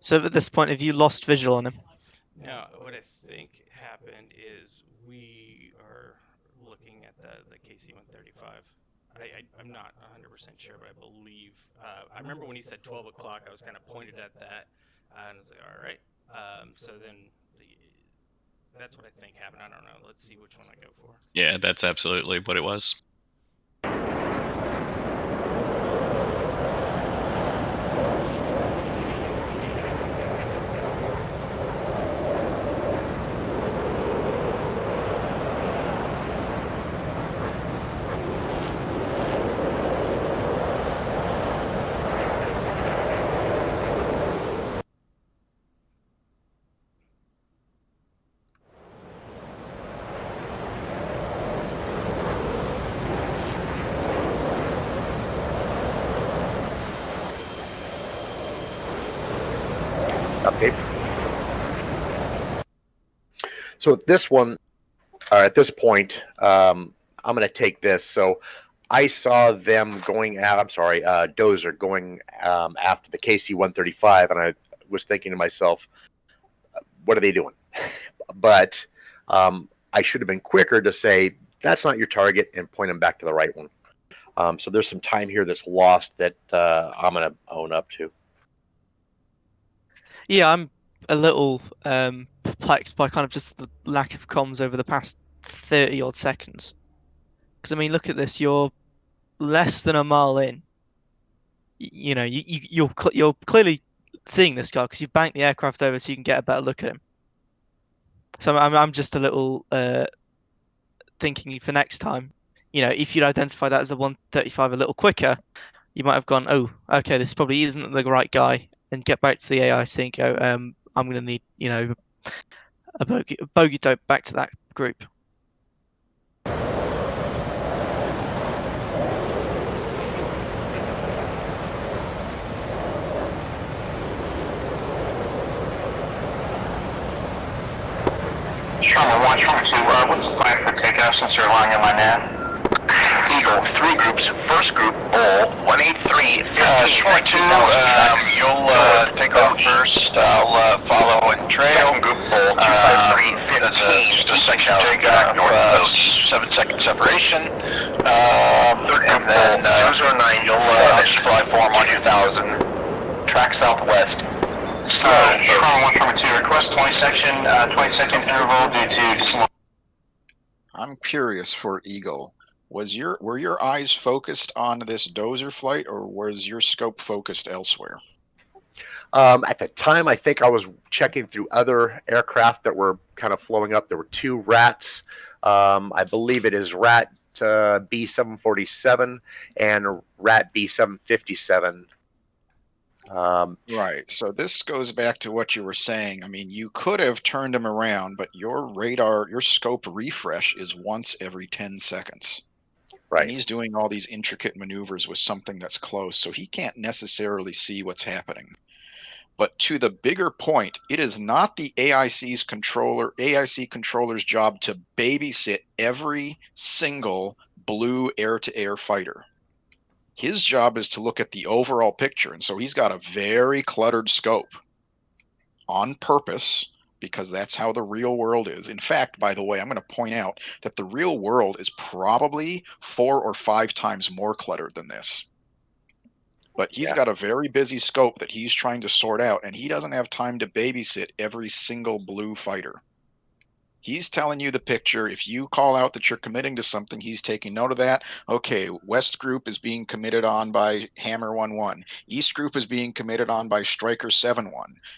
So at this point, have you lost visual on him? Now, what I think happened is we are looking at the KC-135. I'm not 100% sure, but I believe I remember when he said 12 o'clock, I was kind of pointed at that, and I was like, all right. So then that's what I think happened. I don't know. Let's see which one I go for. Yeah, that's absolutely what it was. Okay. So at this one, at this point, I'm going to take this. So I saw them going out. I'm sorry, Dozer going after the KC-135, and I was thinking to myself, what are they doing? But I should have been quicker to say that's not your target and point them back to the right one. So there's some time here that's lost that I'm going to own up to. Yeah, I'm a little perplexed by kind of just the lack of comms over the past 30 odd seconds. Because I mean, look at this. You're less than a mile in. You know, you're clearly seeing this guy because you've banked the aircraft over so you can get a better look at him. So I'm just a little thinking for next time. You know, if you'd identify that as a 135 a little quicker, you might have gone, oh, okay, this probably isn't the right guy, and get back to the AIC and go, I'm going to need, you know, a bogey dope back to that group. Sherman 1, Sherman 2, what's the plan for takeoff since you're relying on my man? Eagle, 3 groups. First group, Bull, 183, 15. Sherman 2, you'll take off first. I'll follow and trail. Second group, Bull, 253, 15. Just a section takeoff, 7-second separation. Third group, Bull, 209, you'll fly form on 2000. Track southwest. Sherman 1, Sherman 2, request 20-second interval due to decimal. I'm curious for Eagle. Were your eyes focused on this Dozer flight, or was your scope focused elsewhere? At the time, I think I was checking through other aircraft that were kind of flowing up. There were 2 rats. I believe it is Rat B747 and Rat B757. Right. So this goes back to what you were saying. I mean, you could have turned him around, but your scope refresh is once every 10 seconds. Right. And he's doing all these intricate maneuvers with something that's close, so he can't necessarily see what's happening. But to the bigger point, it is not the AIC controller's job to babysit every single blue air-to-air fighter. His job is to look at the overall picture, and so he's got a very cluttered scope on purpose, because that's how the real world is. In fact, by the way, I'm going to point out that the real world is probably 4 or 5 times more cluttered than this. But he's got a very busy scope that he's trying to sort out, and he doesn't have time to babysit every single blue fighter. He's telling you the picture. If you call out that you're committing to something, he's taking note of that. Okay, West Group is being committed on by Hammer 1-1. East Group is being committed on by Striker 7-1.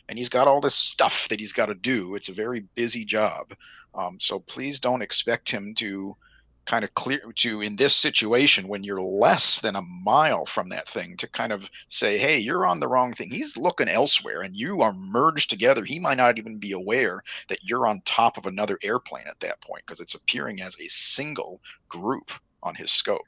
And he's got all this stuff that he's got to do. It's a very busy job. So please don't expect him to kind of in this situation, when you're less than a mile from that thing, to kind of say, hey, you're on the wrong thing. He's looking elsewhere and you are merged together. He might not even be aware that you're on top of another airplane at that point, because it's appearing as a single group. on his scope.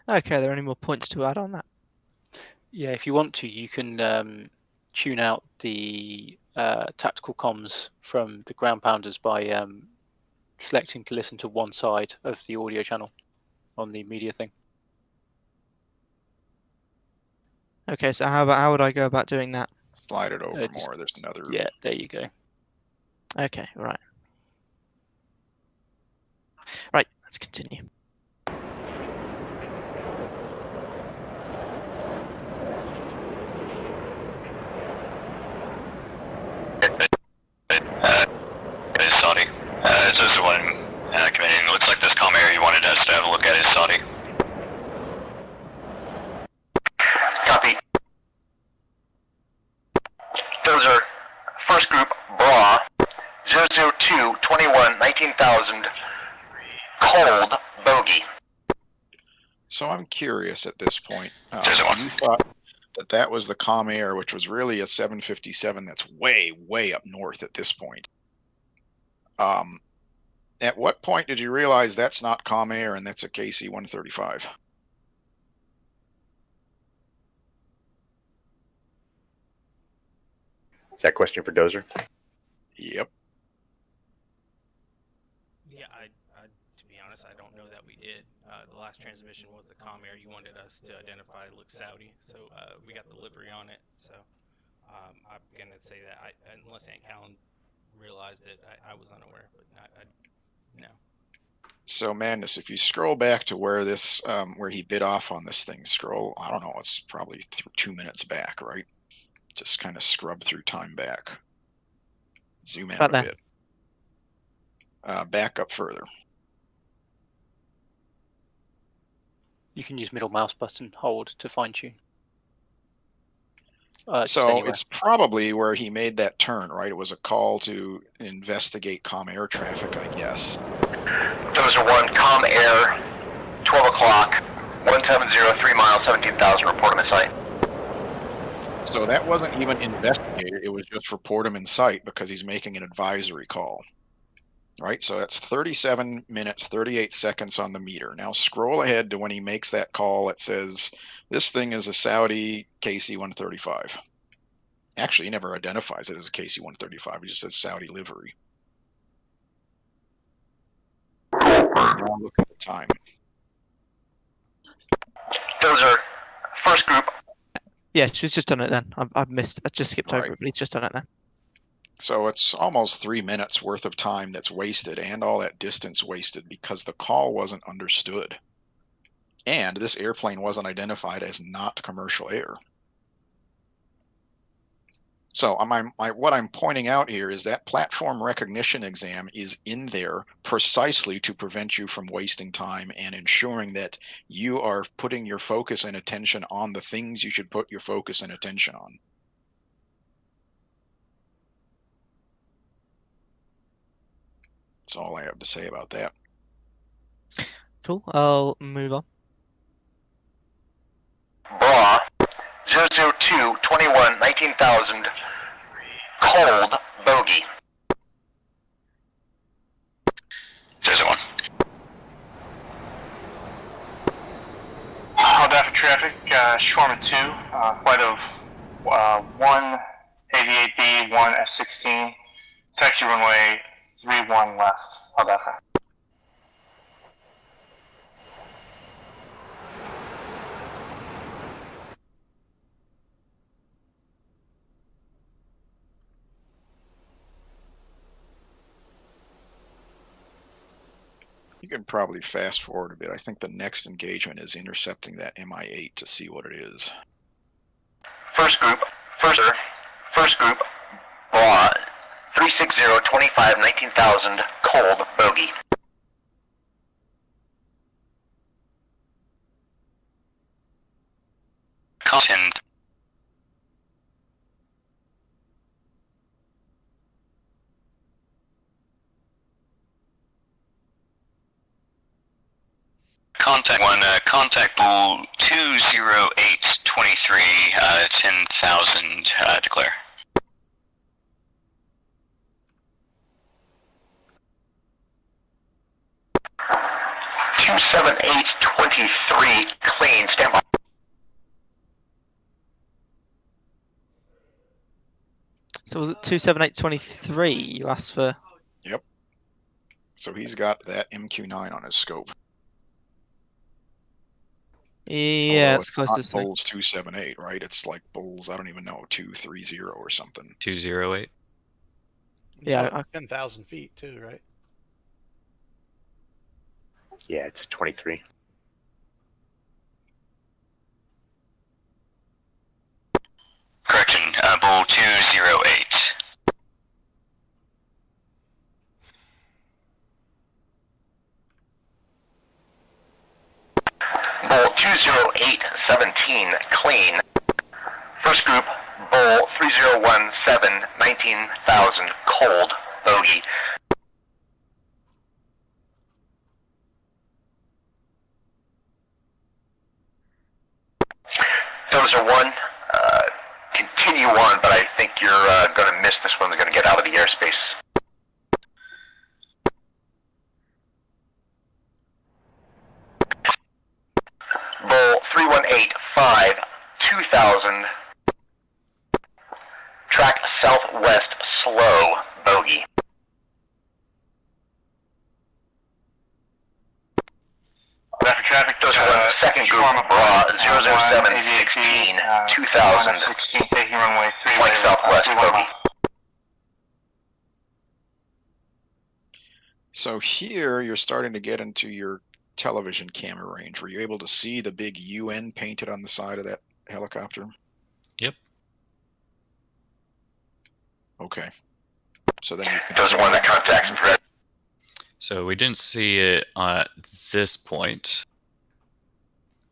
Okay, are there any more points to add on that? Yeah, if you want to, you can tune out the tactical comms from the ground pounders by selecting to listen to one side of the audio channel on the media thing. Okay, so how would I go about doing that? Slide it over more. There's another. Yeah, there you go. Okay, right. Right, let's continue. Saudi. This is the one coming in. Looks like this comm area you wanted us to have a look at is Saudi. Copy. Those are first group BRA 002 21 19,000 cold bogey. So I'm curious at this point. You thought that was the comm air, which was really a 757 that's way, way up north at this point. At what point did you realize that's not comm air and that's a KC-135? Is that a question for Dozer? Yep. Yeah, to be honest, I don't know that we did. The last transmission was the comm air you wanted us to identify looked Saudi, so we got the livery on it. So I'm gonna say that unless Aunt Callan realized it, I was unaware, but no. So Madness, if you scroll back to where this, where he bit off on this thing, scroll, I don't know, it's probably 2 minutes back, right? Just kind of scrub through time back. Zoom out a bit. Back up further. You can use middle mouse button hold to fine tune. So it's probably where he made that turn, right? It was a call to investigate comm air traffic, I guess. Dozer 1, comm air, 12 o'clock, 1703 miles, 17,000, report him in sight. So that wasn't even investigated, it was just report him in sight because he's making an advisory call. Right, so that's 37 minutes, 38 seconds on the meter. Now scroll ahead to when he makes that call. It says, this thing is a Saudi KC-135. Actually, he never identifies it as a KC-135. He just says Saudi livery. Now look at the time. Those are first group. Yeah, she's just done it then. I've missed. I just skipped over Right. it, but he's just done it then. So it's almost 3 minutes worth of time that's wasted and all that distance wasted because the call wasn't understood. And this airplane wasn't identified as not commercial air. So what I'm pointing out here is that platform recognition exam is in there precisely to prevent you from wasting time and ensuring that you are putting your focus and attention on the things you should put your focus and attention on. That's all I have to say about that. Cool. I'll move on. BRA 002 21 19,000 cold bogey. Dozer 1. Aldafa traffic, Shawarma 2, flight of 188B, 1 F-16, taxi runway 31 left, Aldafa. You can probably fast forward a bit. I think the next engagement is intercepting that MI-8 to see what it is. First group, first group, BRA 360 25 19,000 cold bogey. Content. Contact 1, contact pool 20823, 10,000, declare. 27823, clean, stand by. So was it 27823 you asked for? Yep. So he's got that MQ9 on his scope. Yeah, Although it's it's close not to the same. Bulls 278, right? It's like Bulls, I don't even know, 230 or something. 208. Yeah, About 10,000 feet too, right? Yeah, it's 23. Correction, Bull 208. Bull 20817, clean. First group, Bull 3017, 19,000, cold, bogey. Dozer 1, continue on, but I think you're going to miss this one. They're going to get out of the airspace. Bull 3185, 2000, track southwest, slow, bogey. Traffic, Dozer 1, second group, bra 00716, 2000, taking runway 3, flight southwest, bogey. So here you're starting to get into your television camera range. Were you able to see the big UN painted on the side of that helicopter? Yep. Okay. So then you Dozer 1, the contact red. So we didn't see it at this point.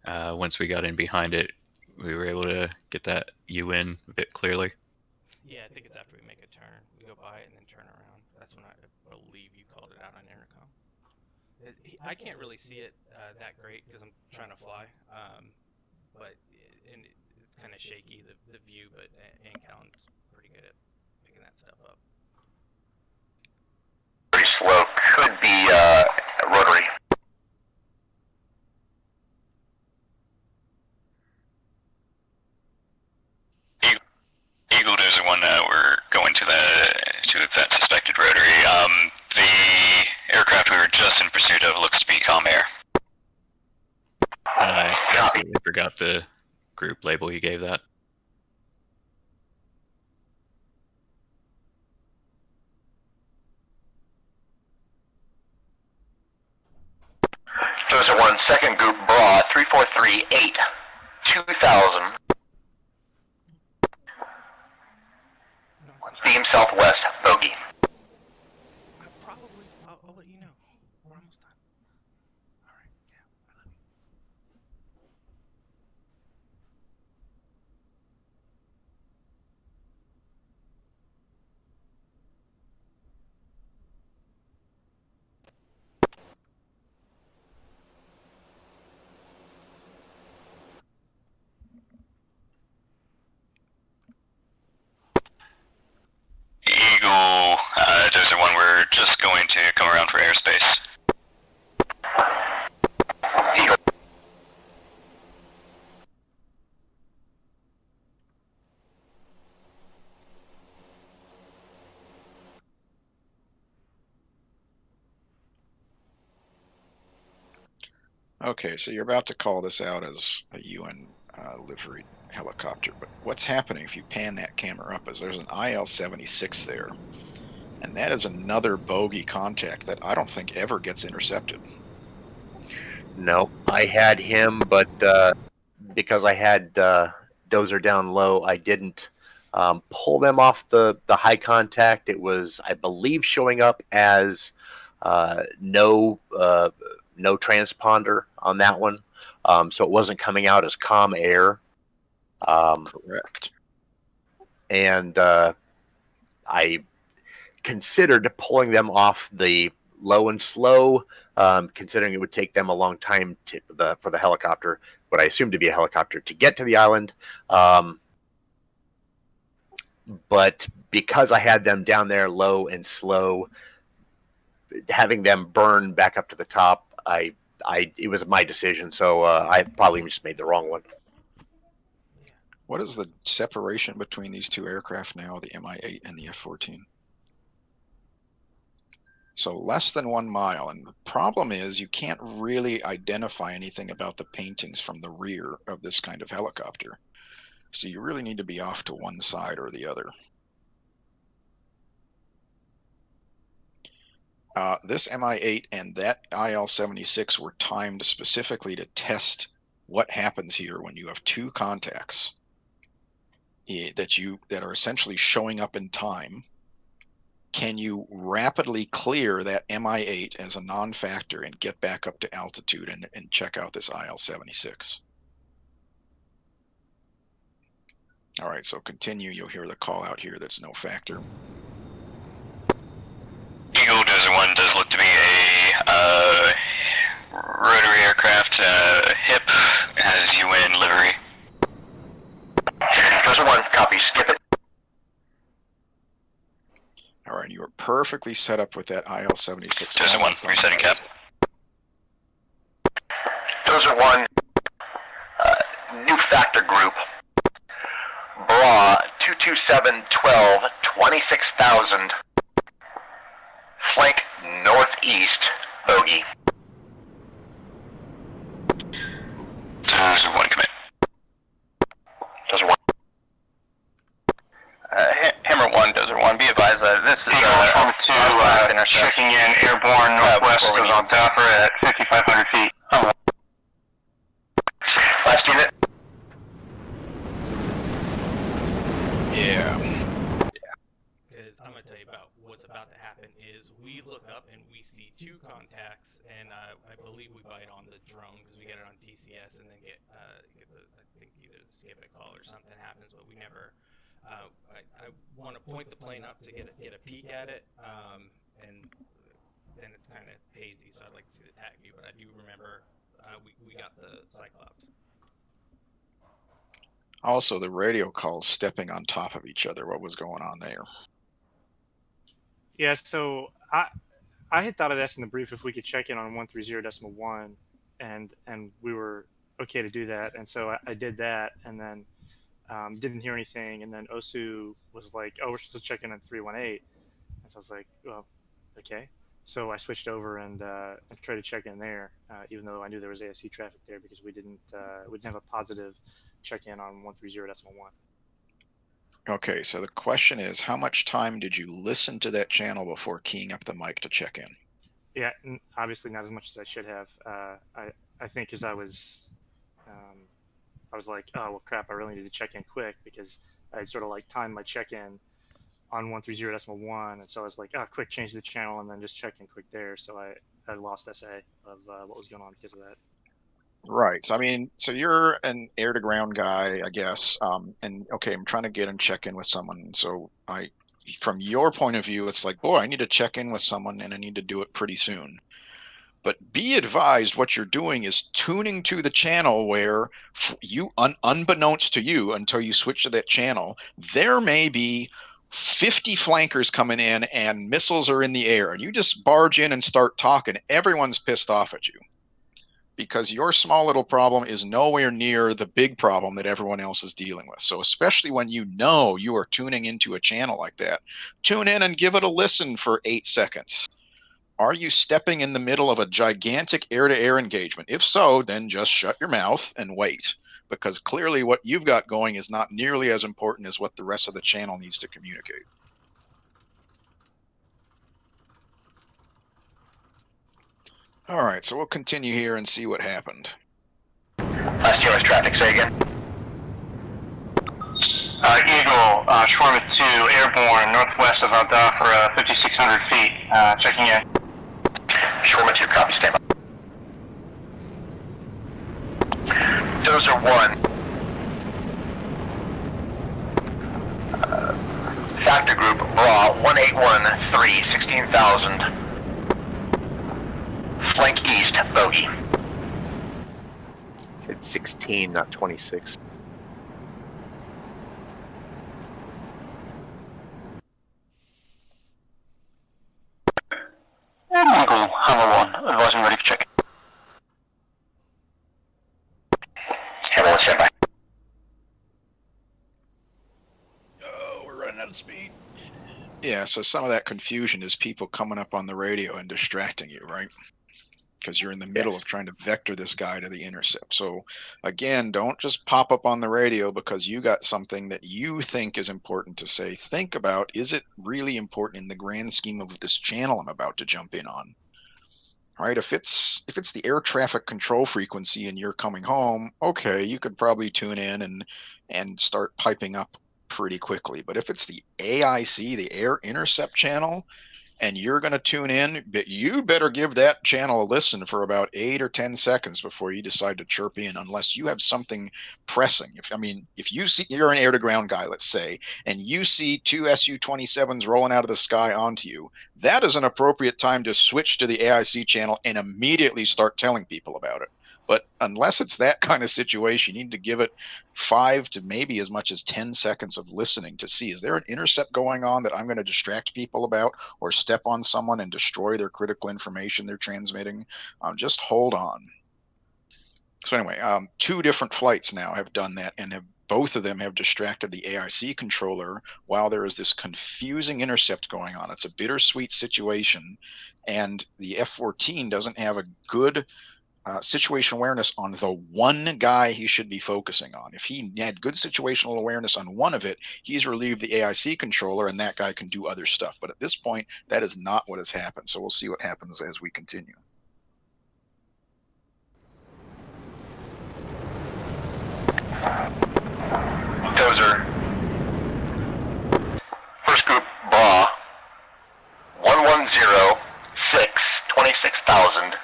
Once we got in behind it, we were able to get that UN a bit clearly. Yeah, I think it's after we make a turn. We go by it and then turn around. That's when I believe you called it out on intercom. I can't really see it that great because I'm trying to fly, but it's kind of shaky, the view, but Callan's pretty good at picking that stuff up. Very slow, could be rotary. Eagle Dozer 1, we're going to that suspected rotary. The aircraft we were just in pursuit of looks to be Comair. And I completely forgot the group label he gave that. Dozer 1, second group, bra 3438, 2000. Beam southwest, bogey. I'll let you know. We're almost done. All right, yeah, I love you. Eagle, Dozer 1, we're just going to come around for airspace. Eagle. Okay, so you're about to call this out as a UN liveried helicopter, but what's happening if you pan that camera up is there's an IL-76 there, and that is another bogey contact that I don't think ever gets intercepted. No, I had him, but because I had Dozer down low, I didn't pull them off the high contact. It was, I believe, showing up as no transponder on that one, so it wasn't coming out as com air. Correct. And I considered pulling them off the low and slow, considering it would take them a long time for the helicopter, what I assumed to be a helicopter, to get to the island. But because I had them down there low and slow, having them burn back up to the top, I it was my decision, so I probably just made the wrong one. What is the separation between these two aircraft now, the Mi-8 and the F-14? So less than 1 mile. And the problem is you can't really identify anything about the paintings from the rear of this kind of helicopter. So you really need to be off to one side or the other. This Mi-8 and that IL-76 were timed specifically to test what happens here when you have two contacts that are essentially showing up in time. Can you rapidly clear that Mi-8 as a non-factor and get back up to altitude and check out this IL-76? All right, so continue. You'll hear the call out here that's no factor. Eagle Desert 1 does look to be a rotary aircraft. HIP has UN livery. Desert 1, copy. Skip it. All right, you are perfectly set up with that IL-76. Desert 1, resetting cap. Desert 1, new factor group. Bra 22712, 26,000. Flank northeast, bogey. Desert 1, commit. Desert 1. Hammer 1, Desert 1, be advised that this is Eagle 2, checking in airborne northwest of Aldafra at 5,500 feet. Last unit. Yeah. Because I'm going to tell you about what's about to happen is we look up and we see two contacts, and I believe we bite on the drone because we get it on DCS and then get the, I think either the skip it call or something happens, but we never, I want to point the plane up to get a peek at it, and then it's kind of hazy, so I'd like to see the tag view, but I do remember we got the Cyclops. Also, the radio calls stepping on top of each other. What was going on there? Yeah, so I had thought I'd ask in the brief if we could check in on 130.1, and we were okay to do that, and so I did that, and then didn't hear anything, and then Osu was like, "Oh, we're supposed to check in on 318," and so I was like, "Well, okay." So I switched over and tried to check in there, even though I knew there was ASC traffic there because we didn't have a positive check in on 130.1. Okay, so the question is, how much time did you listen to that channel before keying up the mic to check in? Yeah, obviously not as much as I should have. I think because I was like, oh well, crap, I really need to check in quick because I had sort of like timed my check in on 130.1, and so I was like, oh, quick, change the channel and then just check in quick there. So I lost SA of what was going on because of that. Right. So, I mean, so you're an air-to-ground guy, I guess. And okay, I'm trying to get and check in with someone. So from your point of view, it's like, boy, I need to check in with someone and I need to do it pretty soon. But be advised, what you're doing is tuning to the channel where you, unbeknownst to you, until you switch to that channel, there may be 50 flankers coming in and missiles are in the air, and you just barge in and start talking. Everyone's pissed off at you because your small little problem is nowhere near the big problem that everyone else is dealing with. So especially when you know you are tuning into a channel like that, tune in and give it a listen for 8 seconds. Are you stepping in the middle of a gigantic air-to-air engagement? If so, then just shut your mouth and wait, because clearly what you've got going is not nearly as important as what the rest of the channel needs to communicate. All right, so we'll continue here and see what happened. Last US traffic, say again. Eagle, Shawarma 2, airborne, northwest of Aldafra, 5,600 feet, checking in. Shawarma 2, copy, stand by. Dozer 1. Factor group, Bra 1813, 16,000. Flank east, bogey. It's 16, not 26. Eagle, Hammer 1, advising ready for check. out of speed. Yeah, so some of that confusion is people coming up on the radio and distracting you, right? Because you're in the middle of trying to vector this guy to the intercept. So again, don't just pop up on the radio because you got something that you think is important to say. Think about, is it really important in the grand scheme of this channel I'm about to jump in on? Right? If it's the air traffic control frequency and you're coming home, okay, you could probably tune in and start piping up pretty quickly. But if it's the AIC, the air intercept channel, and you're going to tune in, but you better give that channel a listen for about 8 or 10 seconds before you decide to chirp in, unless you have something pressing. If you see, you're an air to ground guy, let's say, and you see 2 Su-27s rolling out of the sky onto you, that is an appropriate time to switch to the AIC channel and immediately start telling people about it. But unless it's that kind of situation, you need to give it 5 to maybe as much as 10 seconds of listening to see, is there an intercept going on that I'm going to distract people about, or step on someone and destroy their critical information they're transmitting? Just hold on. So anyway, 2 different flights now have done that, and both of them have distracted the AIC controller while there is this confusing intercept going on. It's a bittersweet situation, and the F-14 doesn't have a good situation awareness on the one guy he should be focusing on. If he had good situational awareness on one of it, he's relieved the AIC controller and that guy can do other stuff. But at this point, that is not what has happened. So we'll see what happens as we continue. Dozer. First group, Bra. 1106, 26,000.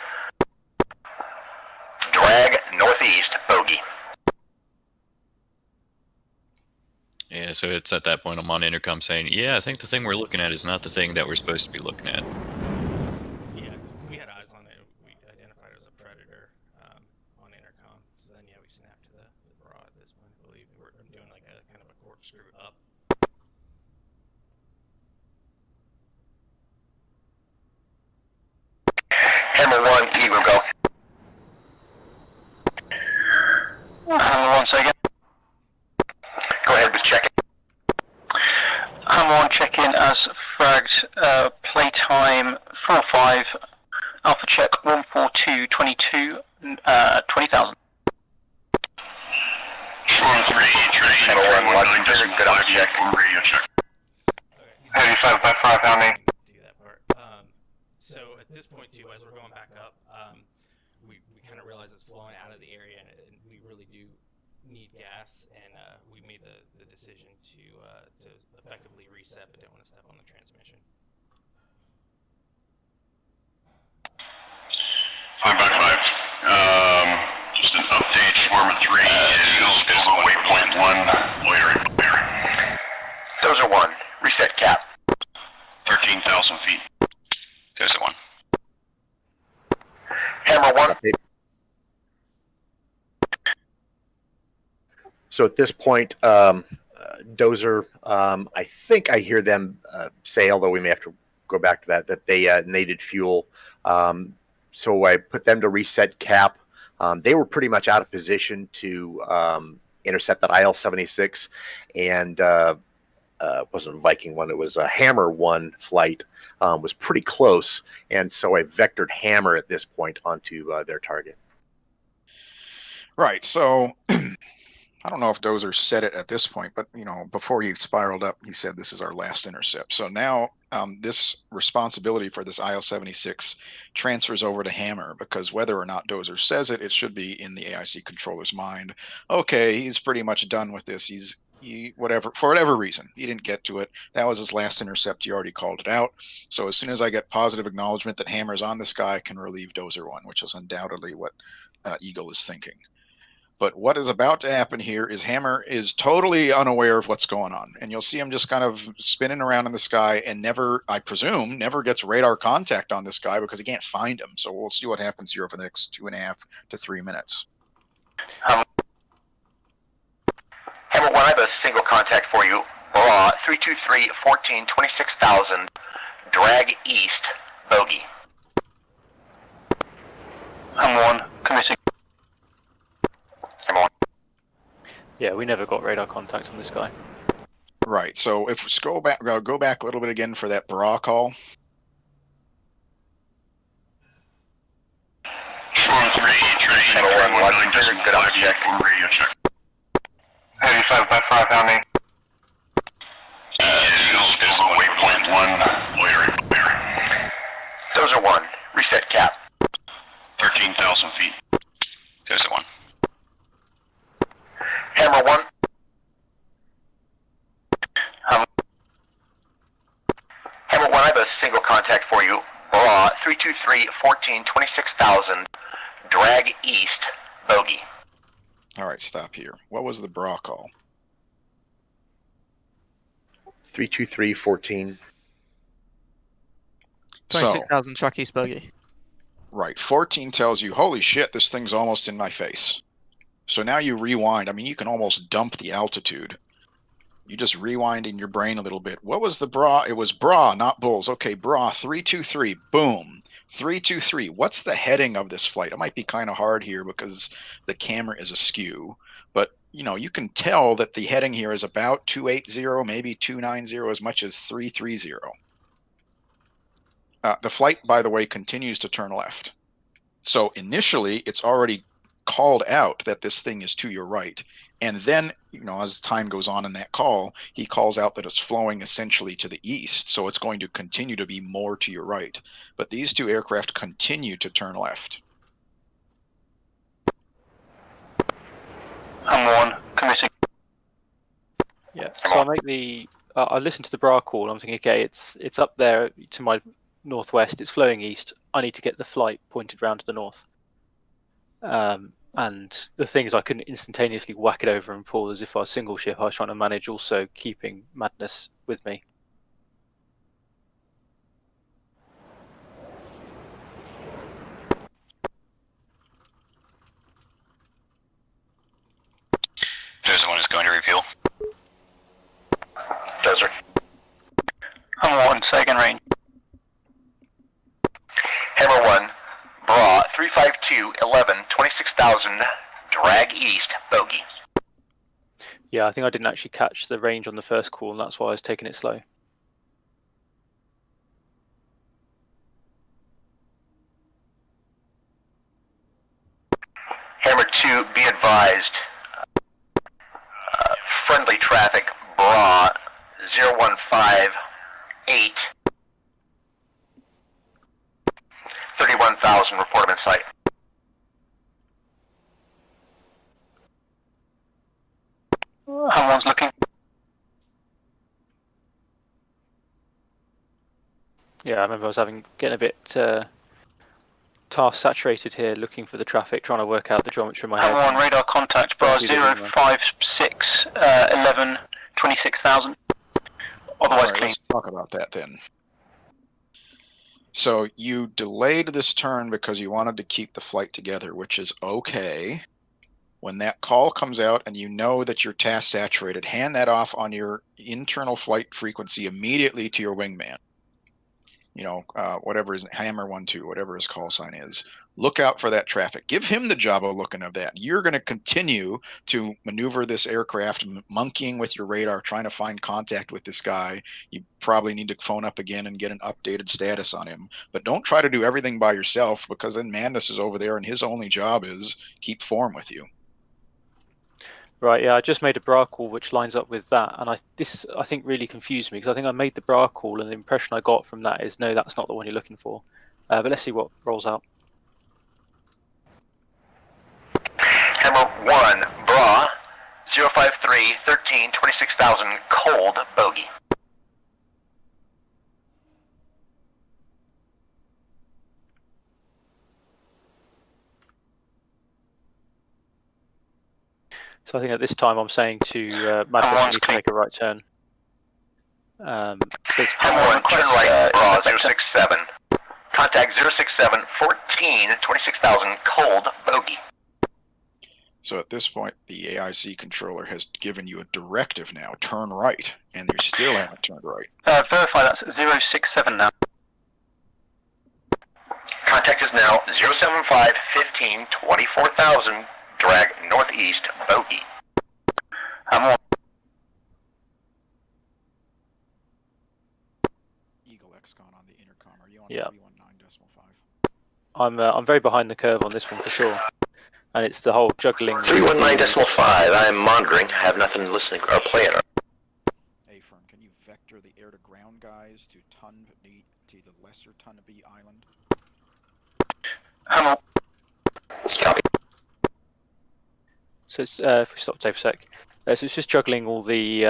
Drag northeast, bogey. Yeah, so it's at that point I'm on intercom saying, yeah, I think the thing we're looking at is not the thing that we're supposed to be looking at. Yeah, we had eyes on it. We identified it as a predator on intercom. So then, yeah, we snapped to the bra at this point. I believe we're doing like a kind of a corkscrew up. Hammer 1, Eagle, go. 1 second. Go ahead with check-in. Hammer 1 check-in as fragged, playtime 4-5, alpha check 142, 22, 20,000. Swarm 3, train 119, good on check. Radio check. Heavy 555, how many? Do that part. So at this point too, as we're going back up, we kind of realize it's flowing out of the area, and we really do need gas, and we made the decision to effectively reset, but didn't want to step on the transmission. 5x5. Just an update. Swarm 3 is over waypoint 1. Loitering. Dozer 1. Reset cap. 13,000 feet. Dozer 1. Hammer 1. So at this point, Dozer, I think I hear them say, although we may have to go back to that they needed fuel. So I put them to reset cap. They were pretty much out of position to intercept that IL-76, and wasn't Viking 1, it was a Hammer 1 flight, was pretty close, and so I vectored Hammer at this point onto their target. Right, so I don't know if Dozer said it at this point, but before he spiraled up, he said this is our last intercept. So now this responsibility for this IL-76 transfers over to Hammer, because whether or not Dozer says it, it should be in the AIC controller's mind. Okay, he's pretty much done with this. For whatever reason, he didn't get to it. That was his last intercept. He already called it out. So as soon as I get positive acknowledgement that Hammer's on this guy, I can relieve Dozer 1, which is undoubtedly what Eagle is thinking. But what is about to happen here is Hammer is totally unaware of what's going on. And you'll see him just kind of spinning around in the sky and never, I presume, never gets radar contact on this guy because he can't find him. So we'll see what happens here over the next 2.5 to 3 minutes. Hammer 1, I have a single contact for you. Bra, 323, 14, 26,000. Drag east, bogey. Hammer 1, committing. Yeah, we never got radar contact on this guy. Right. So if we go back a little bit again for that bra call. Swarm 3, train 319.5 good on check. Radio check. Heavy 5x5, how many? Visual waypoint 1, lawyer. Dozer 1, reset cap. 13,000 feet. Dozer 1. Hammer 1. Hammer 1, I have a single contact for you. Bra 323, 14, 26,000. Drag east, bogey. All right, stop here. What was the bra call? 323, 14. 26,000 track east bogey. Right. 14 tells you, holy shit, this thing's almost in my face. So now you rewind. I mean, you can almost dump the altitude. You just rewind in your brain a little bit. What was the bra? It was bra, not bulls. Okay, bra 323. Boom. 323. What's the heading of this flight? It might be kind of hard here because the camera is askew. But, you know, you can tell that the heading here is about 280, maybe 290, as much as 330. The flight, by the way, continues to turn left. So initially, it's already called out that this thing is to your right. And then, you know, as time goes on in that call, he calls out that it's flowing essentially to the east. So it's going to continue to be more to your right. But these two aircraft continue to turn left. I'm 1, committing. Yeah, so I make the. I listen to the bra call. I'm thinking, okay, it's up there to my northwest. It's flowing east. I need to get the flight pointed round to the north. And the thing is, I couldn't instantaneously whack it over and pull as if I was single ship. I was trying to manage also keeping Madness with me. Dozer 1 is going to refuel. Dozer. I'm 1, second range. Hammer 1, bra 352, 11, 26,000. Drag east, bogey. Yeah, I think I didn't actually catch the range on the first call, and that's why I was taking it slow. Hammer 2, be advised. Friendly traffic, bra 0158. 31,000, report him in sight. I'm 1's looking. Yeah, I remember I was getting a bit task saturated here, looking for the traffic, trying to work out the geometry in my head. I'm 1, radar contact, bra 056, 11, 26,000. Otherwise clean. Let's talk about that then. So you delayed this turn because you wanted to keep the flight together, which is okay. When that call comes out and you know that you're task saturated, hand that off on your internal flight frequency immediately to your wingman. You know, whatever his Hammer 1-2, whatever his call sign is. Look out for that traffic. Give him the job of looking at that. You're going to continue to maneuver this aircraft, monkeying with your radar, trying to find contact with this guy. You probably need to phone up again and get an updated status on him. But don't try to do everything by yourself, because then Madness is over there and his only job is keep form with you. Right, yeah, I just made a bra call which lines up with that, and this I think really confused me, because I think I made the bra call and the impression I got from that is no, that's not the one you're looking for. But let's see what rolls out. Hammer 1, bra 053, 13, 26,000. Cold, bogey. So I think at this time I'm saying to Madness, you need to make a right turn. So it's Hammer 1, turn right, bra 067. Contact 067, 14, 26,000. Cold, bogey. So at this point, the AIC controller has given you a directive now, turn right, and you still haven't turned right. Verify that's 067 now. Contact is now 075, 15, 24,000. Drag northeast, bogey. I'm 1. XCON on the intercom. Are you on Yeah. 319.5? I'm very behind the curve on this one for sure, and it's the whole juggling. 319.5. I'm monitoring. I have nothing listening or playing. A-firm, can you vector the air-to-ground guys to the lesser Tunby Island? Copy. So it's if we stop for a sec, so it's just juggling all the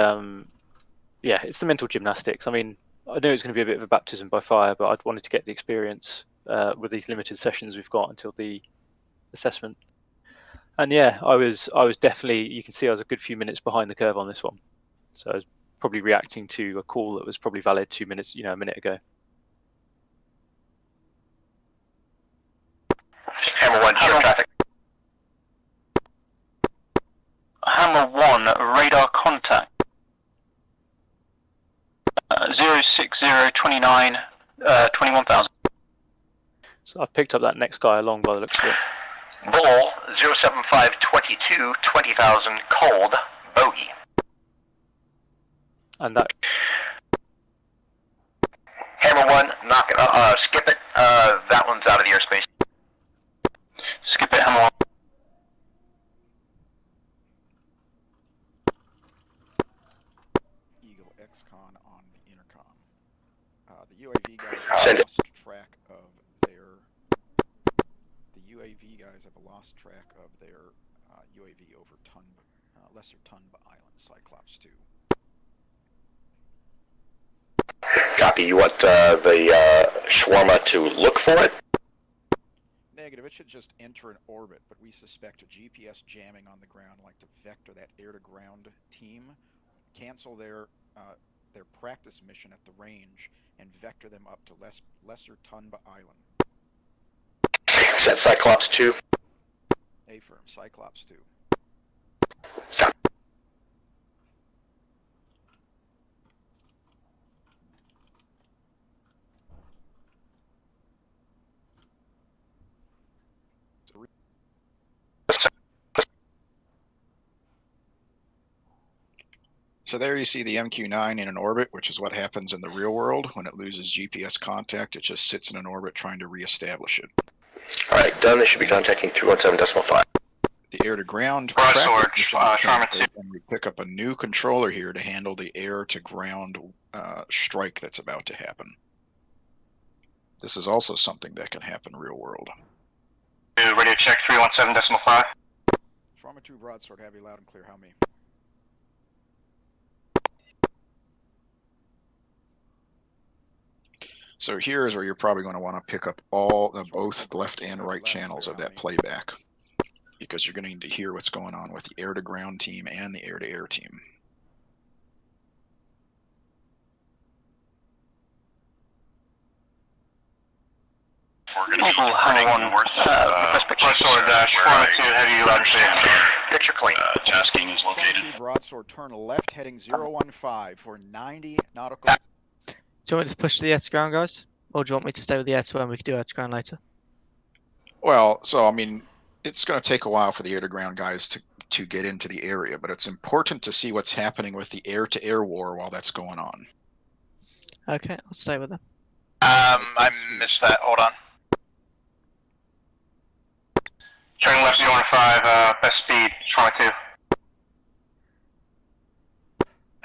it's the mental gymnastics. I mean, I know it's going to be a bit of a baptism by fire, but I wanted to get the experience with these limited sessions we've got until the assessment. And yeah, I was definitely, you can see I was a good few minutes behind the curve on this one. So I was probably reacting to a call that was probably valid 2 minutes, a minute ago. Hammer 1, show traffic. Hammer 1, radar contact. 06029, 21,000. So I've picked up that next guy along by the looks of it. Bull 07522, 20,000, cold, bogey. And that. Hammer 1, knock it, skip it, that one's out of the airspace. Skip it, Hammer 1. Eagle XCon on the intercom. The UAV guys have lost track of their. The UAV guys have lost track of their UAV over Lesser Tunba Island, Cyclops 2. Copy. You want the shawarma to look for it? Negative. It should just enter an orbit, but we suspect a GPS jamming on the ground, like to vector that air-to-ground team, cancel their practice mission at the range, and vector them up to Lesser Tunba Island. Is that Cyclops 2? A-firm, Cyclops 2. Stop. So there you see the MQ-9 in an orbit, which is what happens in the real world. When it loses GPS contact, it just sits in an orbit trying to reestablish it. All right, done. They should be contacting 317.5. The air-to-ground Broadsword, practice mission, and we pick up a new controller here to handle the air-to-ground strike that's about to happen. This is also something that can happen real world. Radio check 317.5. Trauma 2 Broadsword, have you loud and clear. How me? So here is where you're probably going to want to pick up all both left and right channels of that playback, because you're going to need to hear what's going on with the air-to-ground team and the air-to-air team. We're going to be running north. Broadsword, Shawarma 2, have you loud and clear? Picture clean. Tasking is located. Shawarma 2 Broadsword, turn left heading 015 for 90 nautical. Do you want me to push to the air to ground, guys? Or do you want me to stay with the air to and we can do air to ground later? Well, so I mean, it's going to take a while for the air-to-ground guys to get into the area, but it's important to see what's happening with the air-to-air war while that's going on. Okay, I'll stay with them. I missed that. Hold on. Turning left 015, best speed, Shawarma 2.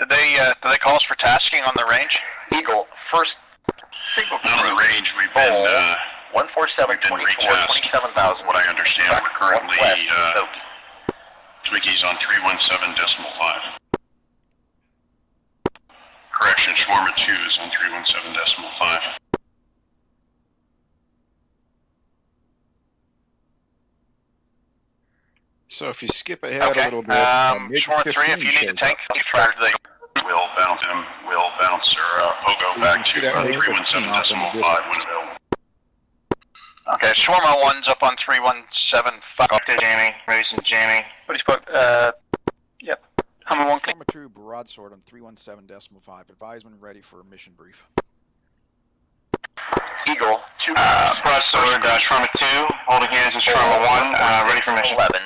Did they call us for tasking on the range? Eagle, first single Not on the range. We've been 14724, 27,000. What I understand, we're currently Twiggy's on 317.5. Correction, Shawarma 2 is on 317.5. So if you skip ahead a little bit, Shawarma 3, if you need to tank, We'll bounce him. We'll bounce or Pogo back to 317.5 when available. Okay, Shawarma 1's up on 317.5. Okay, jamming, Mason jamming. What do you put? Yep. Hammer 1. Shawarma 2 Broadsword on 317.5. Advisement ready for a mission brief. Eagle, 2. Broadsword, Shawarma 2, holding hands with Shawarma 1, ready for mission. 11,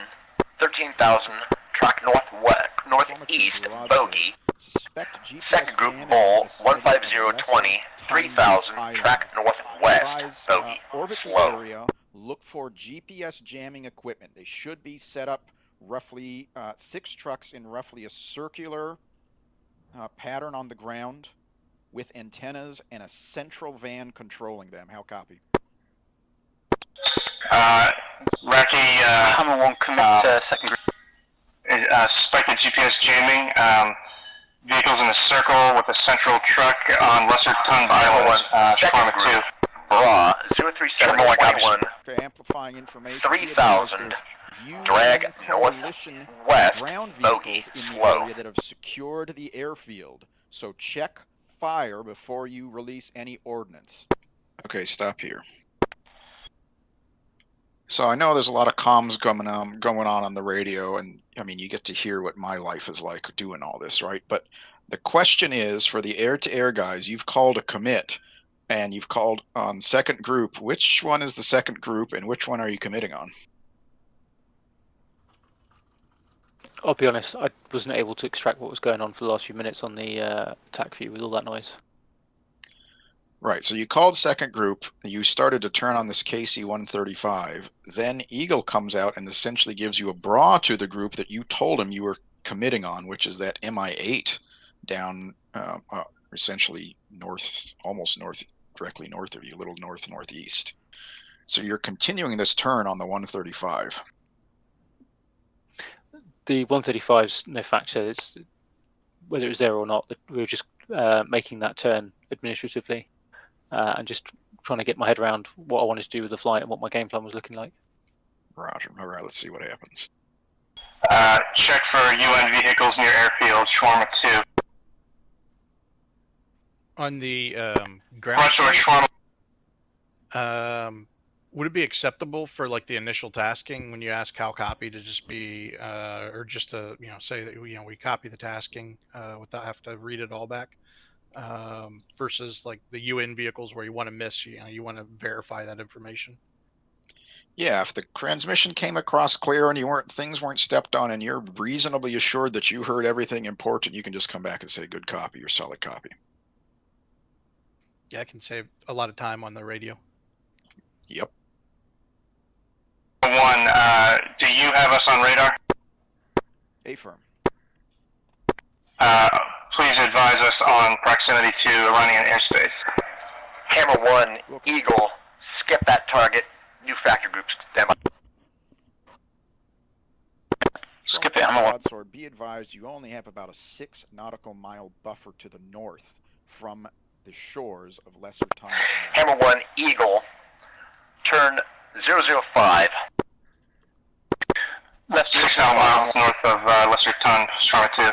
13,000, track northwest, northeast, bogey, Suspect GPS Second group, jamming Bull, in the vicinity of 15020, Lesser 3000, Island. track northwest, Advise, bogey, orbit the slow. area, look for GPS jamming equipment. They should be set up roughly 6 trucks in roughly a circular pattern on the ground with antennas and a central van controlling them. How copy? Racky, Hammer 1 commit to second group. Suspected GPS jamming. Vehicles in a circle with a central truck on Lesser Ton Island. Shawarma 2. Bra, 03721. Okay, amplifying information. 3000. Drag coalition northwest, ground bogey, vehicles in the slow. area that have secured the airfield. So check fire before you release any ordnance. Okay, stop here. So I know there's a lot of comms going on the radio, and I mean, you get to hear what my life is like doing all this, right? But the question is, for the air-to-air guys, you've called a commit, and you've called on second group. Which one is the second group, and which one are you committing on? I'll be honest, I wasn't able to extract what was going on for the last few minutes on the attack view with all that noise. Right, so you called second group, you started to turn on this KC-135, then Eagle comes out and essentially gives you a bra to the group that you told him you were committing on, which is that MI-8 down essentially north, almost north, directly north of you, a little northeast. So you're continuing this turn on the 135. The 135's no factor. It's whether it was there or not. We were just making that turn administratively and just trying to get my head around what I wanted to do with the flight and what my game plan was looking like. Roger. All right, let's see what happens. Check for UN vehicles near airfield. Shawarma 2. On the ground. Would it be acceptable for like the initial tasking when you ask how copy to just be or just to say that we copy the tasking without having to read it all back versus like the UN vehicles where you want to miss you want to verify that information? Yeah, if the transmission came across clear and things weren't stepped on and you're reasonably assured that you heard everything important, you can just come back and say good copy or solid copy. Yeah, I can save a lot of time on the radio. Yep. 1, do you have us on radar? Affirm. Please advise us on proximity to Iranian airspace. Camera 1, Eagle, skip that target. New factor groups stand by. Skip the Hammer 1. Broadsword, be advised you only have about a 6 nautical mile buffer to the north from the shores of Lesser Ton. Hammer 1, Eagle, turn 005. That's 6 miles north of Lesser Ton, Shawarma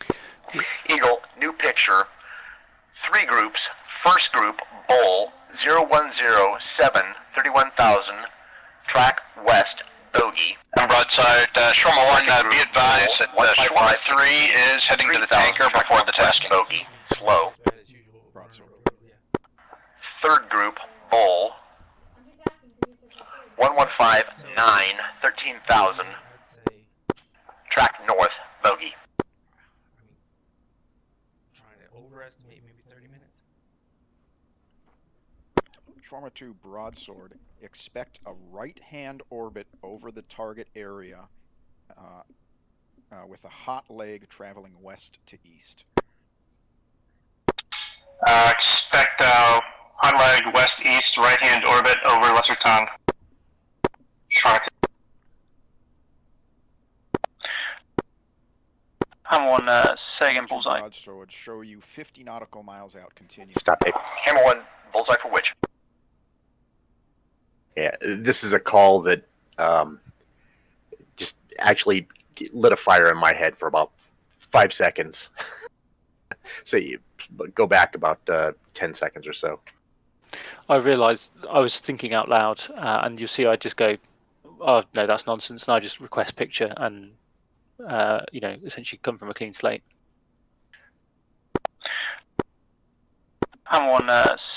2. Eagle, new picture. 3 groups. First group, Bull, 0107, 31,000, track west, bogey. And broadside, Shawarma 1, be advised that Shawarma 3 is heading to the tanker before the tasking. Bogey, slow. Broadsword. Third group, Bull, 1159, 13,000, track north, bogey. Trying to overestimate maybe 30 minutes. Shawarma 2, broadsword. Expect a right-hand orbit over the target area with a hot leg traveling west to east. Expect hot leg west-east right-hand orbit over Lesser Ton. Shawarma 2. Hammer 1, Sagan, bullseye. Broadsword, show you 50 nautical miles out. Continue. Stop it. Hammer 1, bullseye for which? Yeah, this is a call that just actually lit a fire in my head for about 5 seconds. So you go back about 10 seconds or so. I realised I was thinking out loud, and you see I just go, oh, no, that's nonsense, and I just request picture and, essentially come from a clean slate. Hammer 1,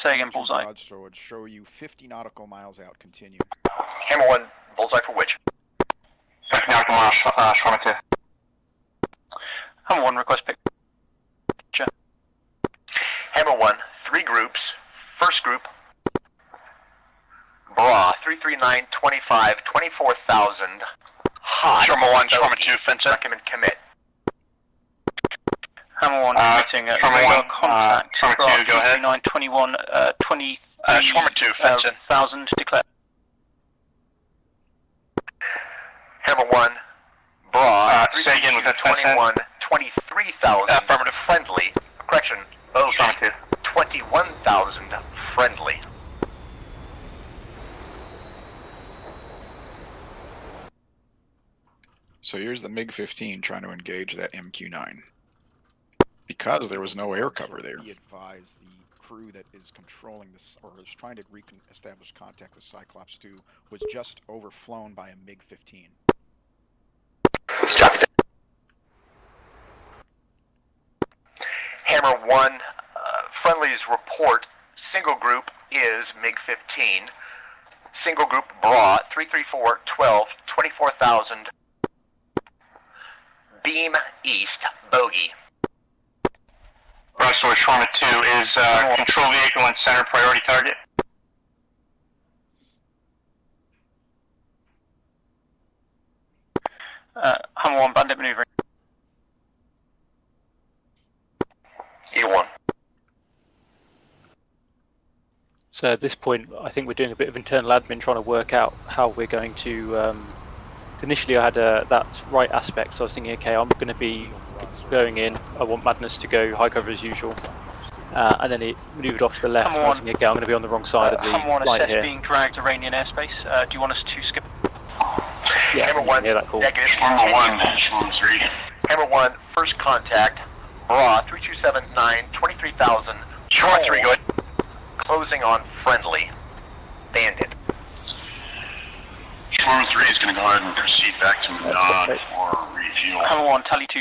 Sagan, bullseye. Broadsword, show you 50 nautical miles out. Continue. Hammer 1, bullseye for which? 50 nautical miles, Shawarma 2. Hammer 1, request picture. Hammer 1, 3 groups. First group, Bra, 33925, 24,000. Hot. Shawarma 1, Shawarma 2, Fenton. Recommend commit. Hammer 1, committing at Shawarma radar 1, contact. Shawarma 2, go ahead. 33921, 23,000 Shawarma 2, Fenton. declare. Hammer 1, Bra, Say again with that 21, 23,000. Affirmative. Friendly. Correction, both. 21,000 friendly. So here's the MiG-15 trying to engage that MQ-9 because there was no air cover there. Be advised, the crew that is controlling this or is trying to establish contact with Cyclops 2 was just overflown by a MiG-15. Hammer 1, friendlies report. Single group is MiG-15. Single group Bra, 334, 12, 24,000. Beam east, bogey. Broadsword Shawarma 2 is control vehicle and center priority target. Hammer 1, bandit maneuvering. E1. So at this point, I think we're doing a bit of internal admin trying to work out how we're going to. Initially, I had that right aspect, so I was thinking, okay, I'm going to be going in. I want Madness to go high cover as usual, and then it manoeuvred off to the left. And I was thinking, okay, I'm going to be on the wrong side of the Hammer 1 line assess here. being dragged Iranian airspace. Do you want us to skip? Yeah, Hammer 1, hear that call. negative. Shawarma 1, Shawarma 3. Hammer 1, first contact. Bra, 3279, 23,000. Shawarma 3, go ahead. Closing on friendly. Bandit. Shawarma 3 is going to go ahead and proceed back to Nod for refuel. Hammer 1, tally 2.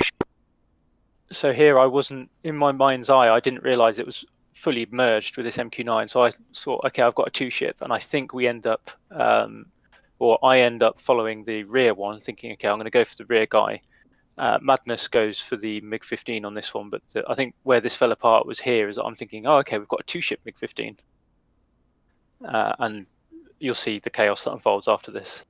So here I wasn't, in my mind's eye, I didn't realise it was fully merged with this MQ-9. So I thought, okay, I've got a 2-ship, and I think we end up, or I end up following the rear one, thinking, okay, I'm going to go for the rear guy. Madness goes for the MiG-15 on this one, but I think where this fell apart was here, is that I'm thinking, oh, okay, we've got a 2-ship MiG-15. And you'll see the chaos that unfolds after this.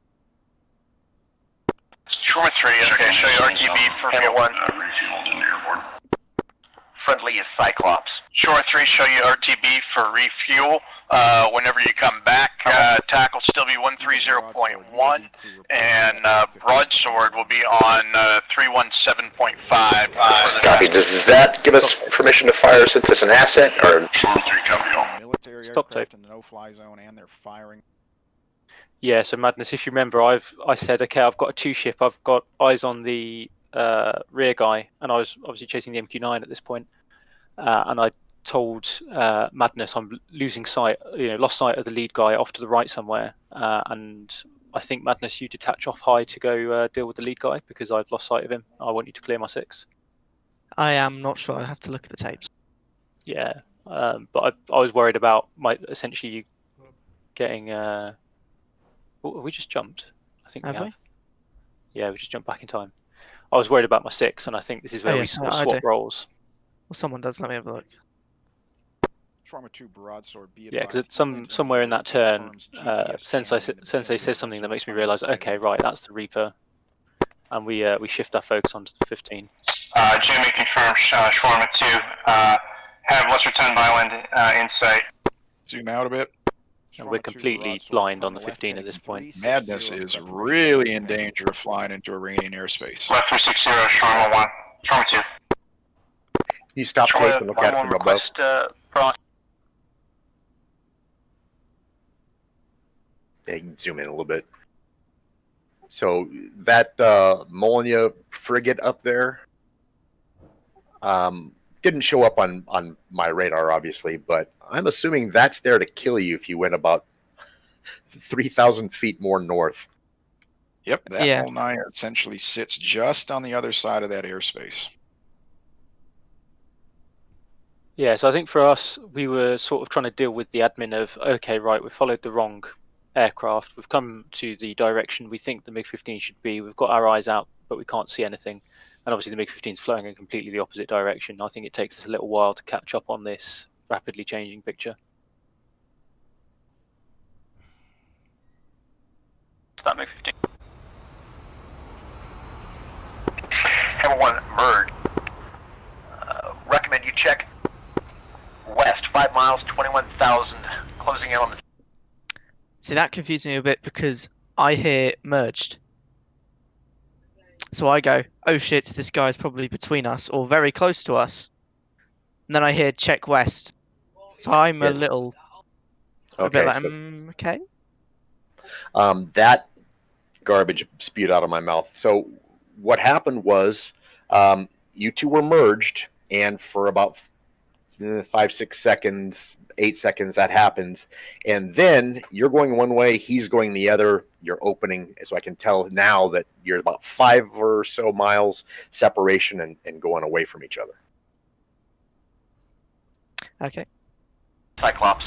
Shawarma 3, okay, show you RTB for Hammer 1. Refueled and airborne. Friendly is Cyclops. Shawarma 3, show you RTB for refuel. Whenever you come back, tackle still be 130.1, and broadsword will be on 317.5. Copy. Does that give us permission to fire since it's an asset, or? Shawarma 3, copy all. Military Stop tape. aircraft in the no-fly zone, and they're firing. Yeah, so Madness, if you remember, I said, okay, I've got a 2-ship, I've got eyes on the rear guy, and I was obviously chasing the MQ-9 at this point, and I told Madness I'm losing sight, lost sight of the lead guy off to the right somewhere, and I think Madness, you detach off high to go deal with the lead guy because I've lost sight of him. I want you to clear my 6. I am not sure. I have to look at the tapes. Yeah, but I was worried about essentially you getting. We just jumped. I think we have. Yeah, we just jumped back in time. I was worried about my 6, and I think this is where we sort of swap roles. Well, someone does. Let me have a look. Shawarma 2 broadsword. Be Yeah, because somewhere in that turn, Sensei says something that makes me realise, okay, right, that's the Reaper, and we shift our focus onto the 15. Jimmy confirms Shawarma 2. Have Lesser Ton Island in sight. Zoom out a bit. And we're completely blind on the 15 at this point. Madness is really in danger of flying into Iranian airspace. Left 360, Shawarma 1. Shawarma 2. You stop tape and look at it from above. Yeah, you can zoom in a little bit. So that Molyneux frigate up there didn't show up on my radar, obviously, but I'm assuming that's there to kill you if you went about 3,000 feet more north. Yep, that Molyneux essentially sits just on the other side of that airspace. Yeah, so I think for us, we were sort of trying to deal with the admin of, okay, right, we followed the wrong aircraft. We've come to the direction we think the MiG-15 should be. We've got our eyes out, but we can't see anything. and obviously the MiG-15 is flowing in completely the opposite direction. I think it takes us a little while to catch up on this rapidly changing picture. That MiG-15. Hammer 1, merge. Recommend you check west, 5 miles, 21,000, closing in on the... See, that confused me a bit because I hear merged. So I go, oh shit, this guy's probably between us or very close to us. And then I hear check west. So I'm a Yes. little... a Okay, bit like, so okay. that garbage spewed out of my mouth. So what happened was you two were merged, and for about 5, 6 seconds, 8 seconds, that happens. And then you're going one way, he's going the other. You're opening, so I can tell now that you're about 5 or so miles separation and going away from each other. Okay. Cyclops.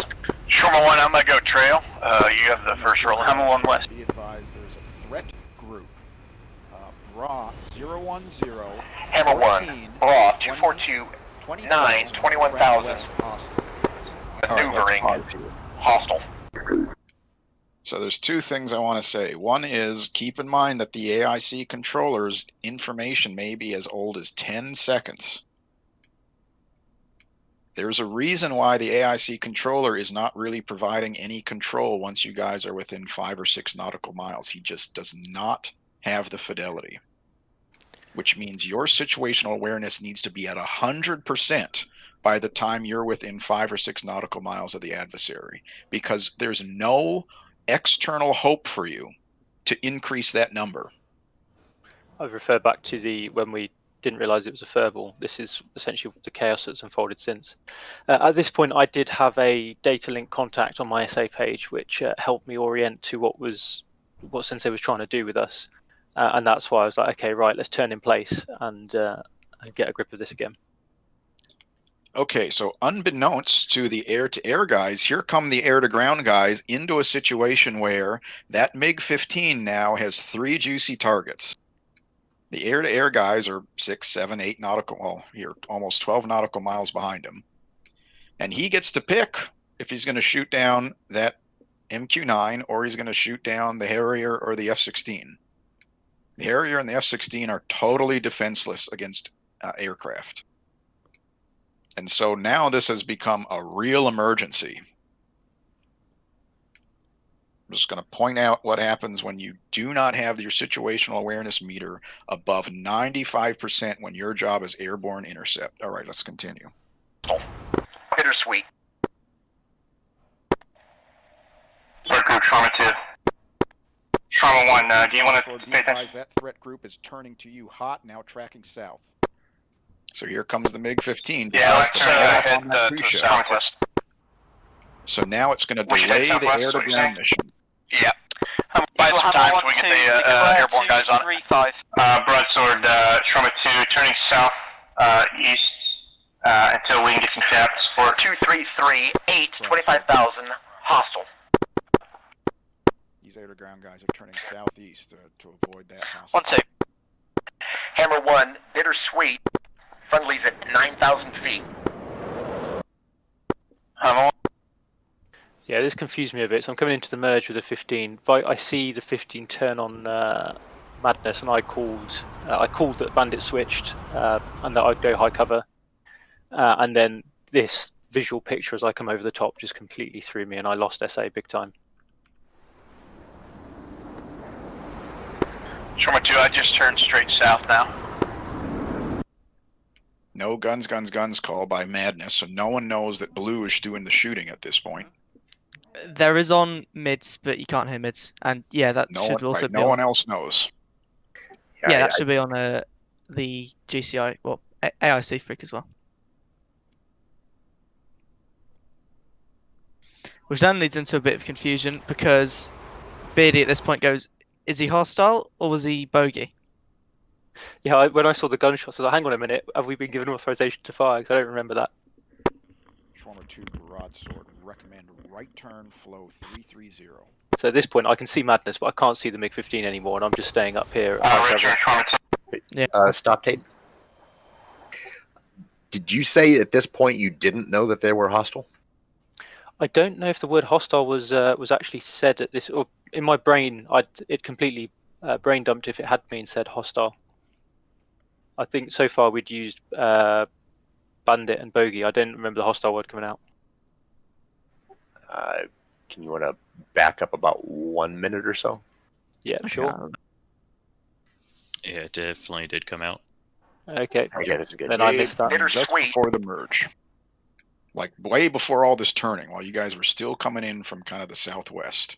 Shorma 1, I'm going to go trail. You have the first roll. Hammer 1 west. Be advised, there's a threat group. Bra 010. Hammer 1, Bra 242, 9, 21,000. Maneuvering. Hostile. So there's two things I want to say. One is keep in mind that the AIC controller's information may be as old as 10 seconds. There's a reason why the AIC controller is not really providing any control once you guys are within 5 or 6 nautical miles. He just does not have the fidelity, which means your situational awareness needs to be at 100% by the time you're within 5 or 6 nautical miles of the adversary, because there's no external hope for you to increase that number. I've referred back to the when we didn't realise it was a furball. This is essentially the chaos that's unfolded since. At this point, I did have a data link contact on my SA page, which helped me orient to what Sensei was trying to do with us, and that's why I was like, okay, right, let's turn in place and get a grip of this again. Okay, so unbeknownst to the air-to-air guys, here come the air-to-ground guys into a situation where that MiG-15 now has 3 juicy targets. The air-to-air guys are 6, 7, 8 nautical, well, here, almost 12 nautical miles behind him. And he gets to pick if he's going to shoot down that MQ-9 or he's going to shoot down the Harrier or the F-16. The Harrier and the F-16 are totally defenseless against aircraft. And so now this has become a real emergency. I'm just going to point out what happens when you do not have your situational awareness meter above 95% when your job is airborne intercept. All right, let's continue. Bittersweet. Group Shorma 2. Shorma 1, do you want to Be pay attention? advised, that threat group is turning to you hot, now tracking south. So here comes the MiG-15. Yeah, let's to turn fire off head on that to the pre-shot. southwest. So now it's going to We should head delay the southwest, what you're air-to-ground saying? mission. Yeah. Buy some time so we get the airborne guys on. Broadsword, Shorma 2, turning south, east, until we can get some cap support. 2338, 25,000, hostile. These air-to-ground guys are turning southeast to avoid that hostile. 1 sec. Hammer 1, bittersweet. Friendly's at 9,000 feet. Yeah, this confused me a bit. So I'm coming into the merge with the 15. I see the 15 turn on Madness, and I called that Bandit switched and that I'd go high cover. And then this visual picture as I come over the top just completely threw me, and I lost SA big time. Shorma 2, I just turned straight south now. No guns, guns, guns call by Madness, so no one knows that Blue is doing the shooting at this point. There is on mids, but you can't hear mids. And yeah, that should also be no on. one else knows. Yeah, that should be on the GCI, well, AIC freak as well. Which then leads into a bit of confusion because Beardy at this point goes, is he hostile or was he bogey? Yeah, when I saw the gunshots, I was like, hang on a minute, have we been given authorization to fire? Because I don't remember that. Shorma 2 broadsword, recommend right turn, flow 330. So at this point, I can see Madness, but I can't see the MiG-15 anymore, and I'm just staying up here. Richard, Shorma 2. Stop tape. Did you say at this point you didn't know that they were hostile? I don't know if the word hostile was actually said at this, or in my brain, it completely brain dumped if it had been said hostile. I think so far we'd used bandit and bogey. I didn't remember the hostile word coming out. Can you want to back up about 1 minute or so? Yeah, sure. Yeah, it definitely did come out. Okay. Okay, that's good. Then I missed that. Just before the merge. Like way before all this turning, while you guys were still coming in from kind of the southwest.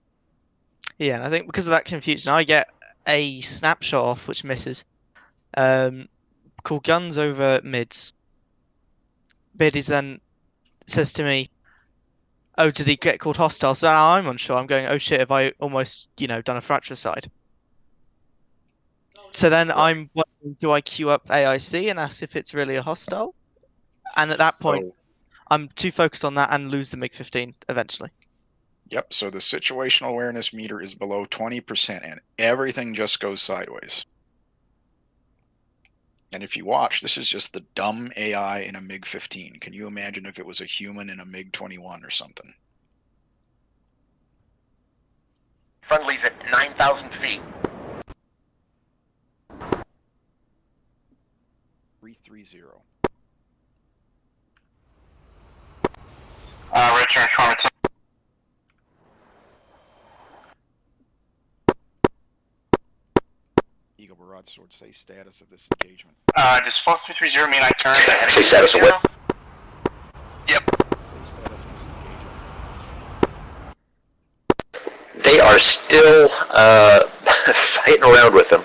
Yeah, and I think because of that confusion, I get a snapshot off which misses. Called guns over mids. Biddies then says to me, "Oh, did he get called hostile?" So now I'm unsure. I'm going, "Oh shit, have I almost, done a fratricide?" So then I'm wondering, do I queue up AIC and ask if it's really a hostile? And at that point, I'm too focused on that and lose the MiG-15 eventually. Yep, so the situational awareness meter is below 20% and everything just goes sideways. And if you watch, this is just the dumb AI in a MiG-15. Can you imagine if it was a human in a MiG-21 or something? Friendly's at 9,000 feet. 330. Return Shawarma 2. Eagle Broadsword, say status of this engagement. Does 4330 mean I turned ahead of Say status of what? Yep. Say status of this engagement. They are still fighting around with them.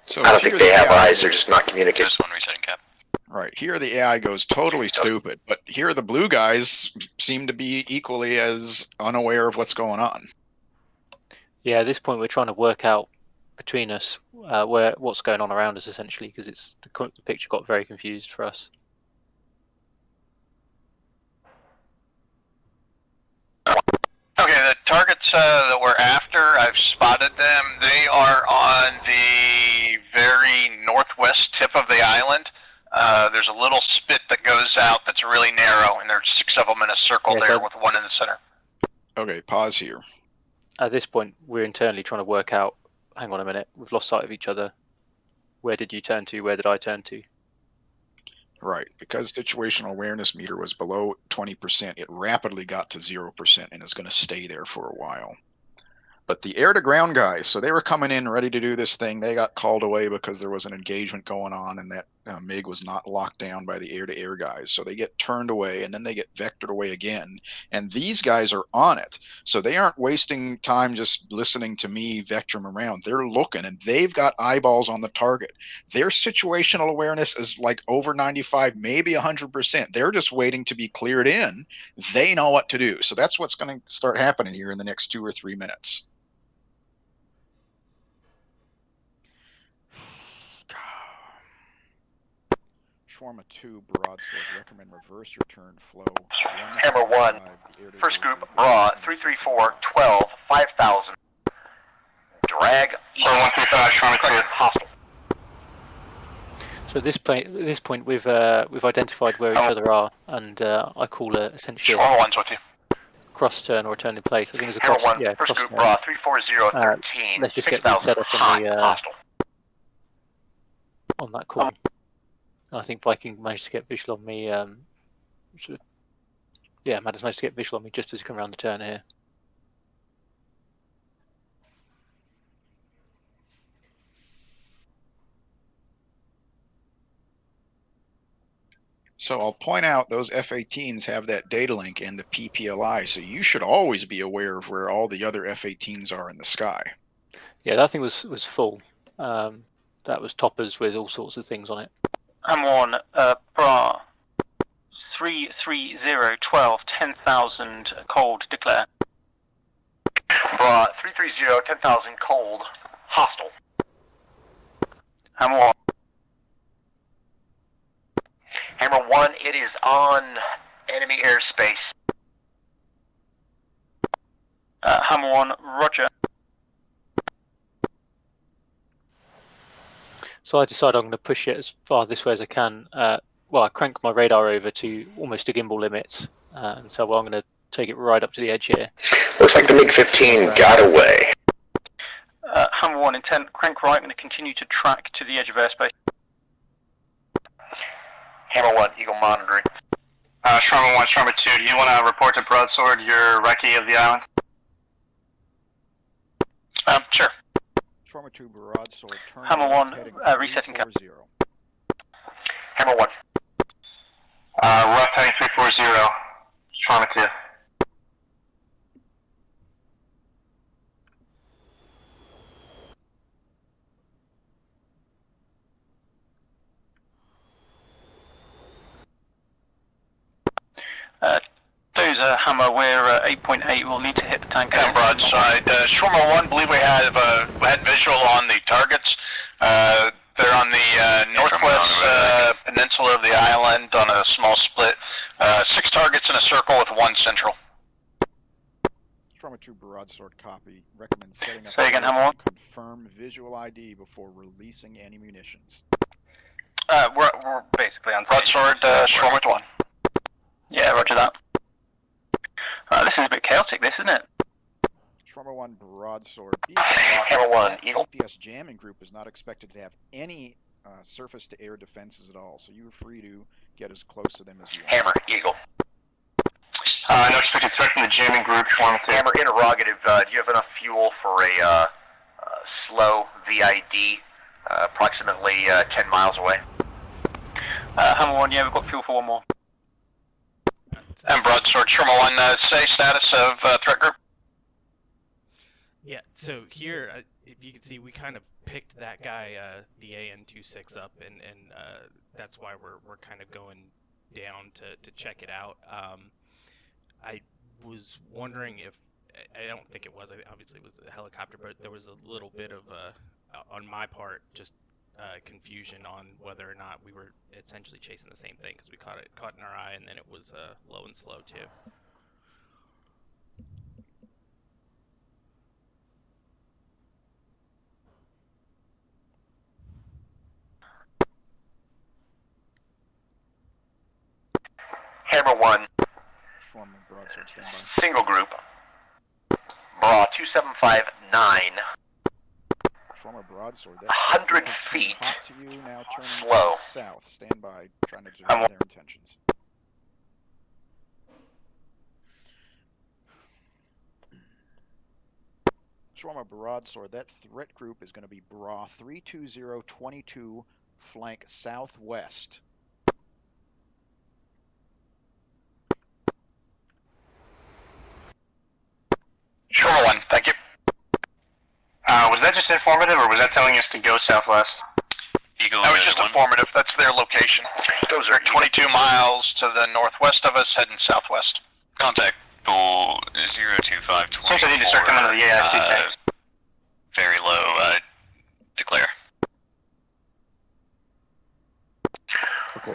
So I don't think they have eyes. They're goes, just not communicating. Just one resetting cap. Right, here the AI goes totally stupid, but here the blue guys seem to be equally as unaware of what's going on. Yeah, at this point we're trying to work out between us what's going on around us essentially, because the picture got very confused for us. Okay, the targets that we're after, I've spotted them. They are on the very northwest tip of the island. There's a little spit that goes out that's really narrow, and there's 6 of them in a circle there with one in the center. Okay, pause here. At this point, we're internally trying to work out, hang on a minute, we've lost sight of each other. Where did you turn to? Where did I turn to? Right, because situational awareness meter was below 20%, it rapidly got to 0% and is going to stay there for a while. But the air-to-ground guys, so they were coming in ready to do this thing. They got called away because there was an engagement going on and that MiG was not locked down by the air-to-air guys. So they get turned away and then they get vectored away again. And these guys are on it. So they aren't wasting time just listening to me vector them around. They're looking and they've got eyeballs on the target. Their situational awareness is like over 95, maybe 100%. They're just waiting to be cleared in. They know what to do. So that's what's going to start happening here in the next 2 or 3 minutes. Shawarma 2, Broadsword, recommend reverse your turn flow. Hammer 1, first group, Bra, 334, 12, 5,000. Drag, east, 135, Shawarma 2. hostile. So at this point, we've identified where each other are, and I call it essentially Shawarma 1's with you. cross turn or turn in place. I think it's a Hammer cross. 1, Yeah, first cross group, turn. Bra, 340, 13, Let's just get 6,000, set up hostile. On that call. I think Viking managed to get visual on me. Yeah, Matt has managed to get visual on me just as he come around the turn here. So I'll point out those F-18s have that data link and the PPLI, so you should always be aware of where all the other F-18s are in the sky. Yeah, that thing was full. That was toppers with all sorts of things on it. I'm on Bra 330, 12, 10,000 cold declare. Bra, 330, 10,000 cold, hostile. Hammer 1. Hammer 1, it is on enemy airspace. Hammer 1, roger. So I decide I'm going to push it as far this way as I can. Well, I crank my radar over to almost to gimbal limits, and so I'm going to take it right up to the edge here. Looks like the MiG-15 got away. Hammer 1 intent, crank right, I'm going to continue to track to the edge of airspace. Hammer 1, Eagle monitoring. Sharma 1, Sharma 2, do you want to report to Broadsword your recce of the island? Sure. Sharma 2, Broadsword, turn Hammer left, 1, heading resetting cap. 340. Hammer 1. Rough heading 340, Sharma 2. Those Hammer, we're 8.8, we'll need to hit the tank. And broadside. Shawarma 1, believe we had visual on the targets. They're on the northwest peninsula of the island on a small split. 6 targets in a circle with 1 central. Sharma 2, Broadsword, copy. Recommend setting up Say again, Hammer 1. confirm visual ID before releasing any munitions. We're basically on Broadsword, Shawarma 1. Yeah, roger that. This is a bit chaotic, this, isn't it? Sharma 1, Broadsword. Hammer 1, Eagle. GPS jamming group is not expected to have any surface-to-air defenses at all, so you're free to get as close to them as you want. Hammer, Eagle. No expected threat from the jamming group, Shawarma 2. Hammer, interrogative. Do you have enough fuel for a slow VID approximately 10 miles away? Hammer 1, yeah, we've got fuel for 1 more. And Broadsword, Sharma 1, say status of threat group. Yeah, so here, if you can see, we kind of picked that guy, the AN-26 up, and that's why we're kind of going down to check it out. I was wondering if, I don't think it was, obviously it was the helicopter, but there was a little bit of, on my part, just confusion on whether or not we were essentially chasing the same thing, because we caught in our eye, and then it was low and slow too. Hammer 1. Sharma, Broadsword, stand by. Single group. Bra 2759. Sharma, Broadsword. That 100 has turned feet. hot to you, now turning Slow. to the south. Stand by, trying to determine their intentions. Sharma, Broadsword. That threat group is going to be Bra 32022, flank southwest. Sharma 1, thank you. Was that just informative, or was that telling us to go southwest? Eagle. That was just informative. That's their location. Those are 22 miles to the northwest of us, heading southwest. Contact goal 02524. Since I need to start coming to the AIC. Very low. Declare.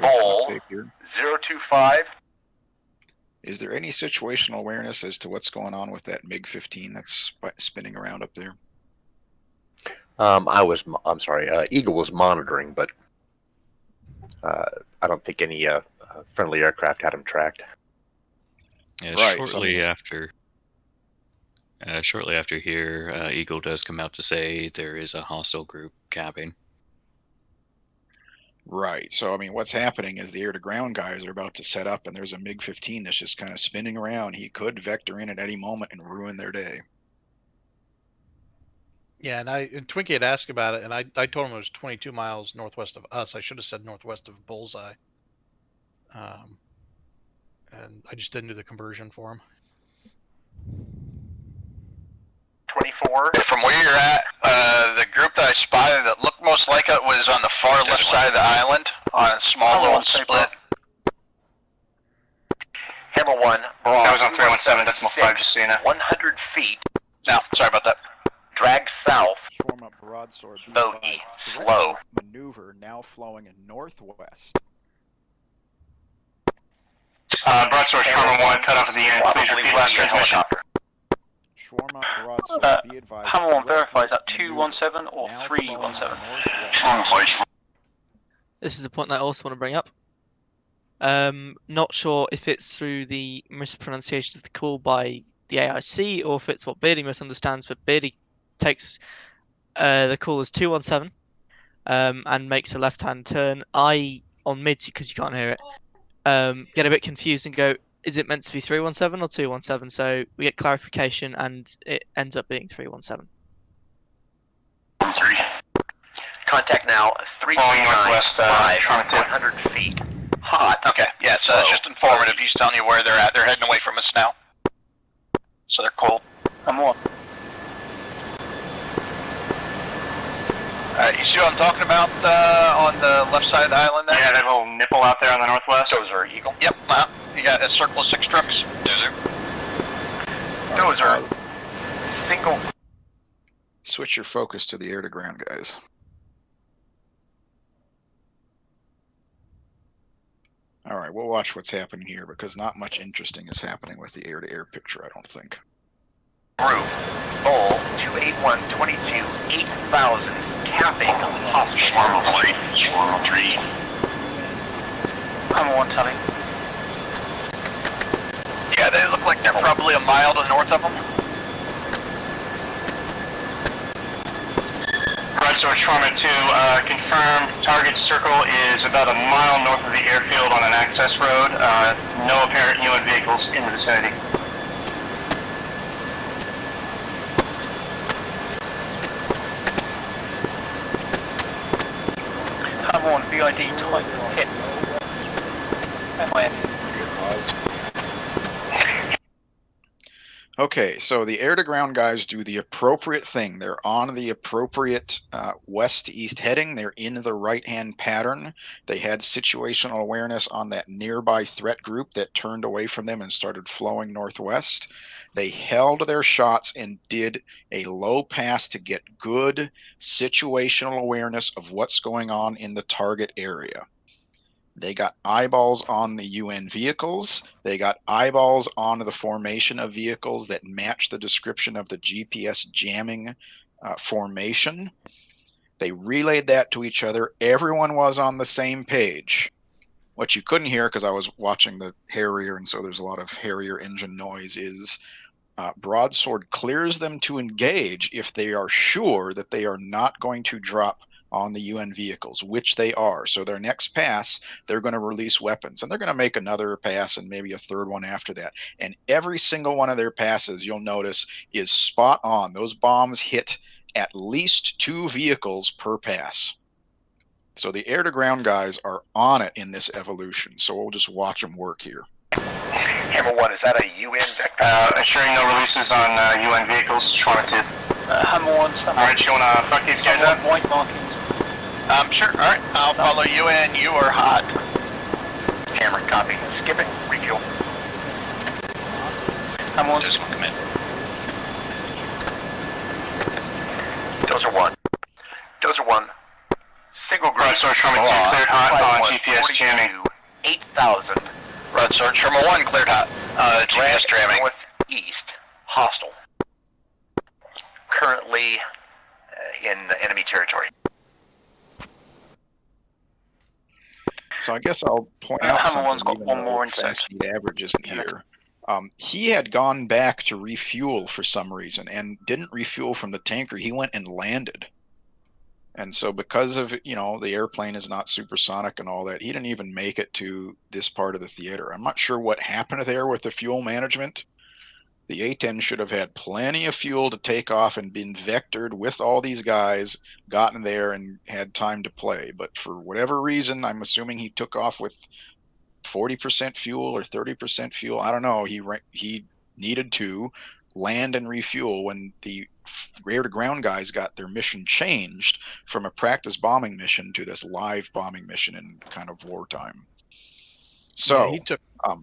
Bowl Tape here. 025. Is there any situational awareness as to what's going on with that MiG-15 that's spinning around up there? I'm sorry, Eagle was monitoring, but I don't think any friendly aircraft had him tracked. Yeah, Right, shortly after here, Eagle does come out to say there is a hostile group capping. Right. So, I mean, what's happening is the air-to-ground guys are about to set up, and there's a MiG-15 that's just kind of spinning around. He could vector in at any moment and ruin their day. Yeah, and Twinkie had asked about it, and I told him it was 22 miles northwest of us. I should have said northwest of Bullseye. And I just didn't do the conversion for him. 24. From where you're at, the group that I spotted that looked most like it was on the far left side of the island, on a small little split. Hammer 1. Bra That was on 317.5, just so you know. 100 feet. No, sorry about that. Drag south. Sharma, Broadsword. Bogey. Threat Slow. group maneuver now flowing in northwest. Broadsword, Sharma 1, cut off at the end. Please repeat last transmission. Shawarma broadsword, be advised. Hammer 1 threat verify, is group that maneuver. 217 or Now 317? flowing northwest. This is a point that I also want to bring up. Not sure if it's through the mispronunciation of the call by the AIC or if it's what Beardy misunderstands, but Beardy takes the call as 217 and makes a left-hand turn. I, on mids, because you can't hear it, get a bit confused and go, is it meant to be 317 or 217? So we get clarification and it ends up being 317. Contact now, 100 feet. Hot. Okay, yeah, so that's just informative. He's telling you where they're at. They're heading away from us now. So they're cold. I'm on. You see what I'm talking about on the left side of the island there? Yeah, that little nipple out there on the northwest. Dozer, Eagle. Yep, you got a circle of 6 trucks. Dozer. Dozer. Single. Switch your focus to the air-to-ground guys. All right, we'll watch what's happening here because not much interesting is happening with the air-to-air picture, I don't think. Roof. Bull 28122 8000. Capping hospital. Shawarma 3. I'm on, Tully. Yeah, they look like they're probably a mile to the north of them. Right, so Shawarma 2, confirm target circle is about a mile north of the airfield on an access road. No apparent UN vehicles in the vicinity. I'm on VID type hit. MIF. Okay, so the air-to-ground guys do the appropriate thing. They're on the appropriate west to east heading. They're in the right-hand pattern. They had situational awareness on that nearby threat group that turned away from them and started flowing northwest. They held their shots and did a low pass to get good situational awareness of what's going on in the target area. They got eyeballs on the UN vehicles. They got eyeballs on the formation of vehicles that match the description of the GPS jamming formation. They relayed that to each other. Everyone was on the same page. What you couldn't hear, because I was watching the Harrier, and so there's a lot of Harrier engine noise, is Broadsword clears them to engage if they are sure that they are not going to drop on the UN vehicles, which they are. So their next pass, they're going to release weapons, and they're going to make another pass and maybe a third one after that. And every single one of their passes, you'll notice, is spot on. Those bombs hit at least 2 vehicles per pass. So the air-to-ground guys are on it in this evolution. So we'll just watch them work here. Hammer 1, is that a UN vector? Assuring no releases on UN vehicles. Shawarma 2. Hammer 1, Alright, you want to fuck these guys up? White markings. Sure, alright. I'll follow you in. You are hot. Hammer, copy. Skip it. Refuel. Hammer 1. Just come in. Dozer 1. Dozer 1. Single group. Right, so Shawarma 2 cleared hot on GPS jamming. 8000. Red Sword, Sherma 1 cleared hot. GPS jamming. Northeast. Hostile. Currently in enemy territory. So I guess I'll point out something. Got Even one more though Fast Speed Average isn't here. He had gone back to refuel for some reason and didn't refuel from the tanker. He went and landed. And so because of, the airplane is not supersonic and all that, he didn't even make it to this part of the theater. I'm not sure what happened there with the fuel management. The A-10 should have had plenty of fuel to take off and been vectored with all these guys, gotten there and had time to play. But for whatever reason, I'm assuming he took off with 40% fuel or 30% fuel. I don't know. He needed to land and refuel when the air-to-ground guys got their mission changed from a practice bombing mission to this live bombing mission in kind of wartime. So yeah,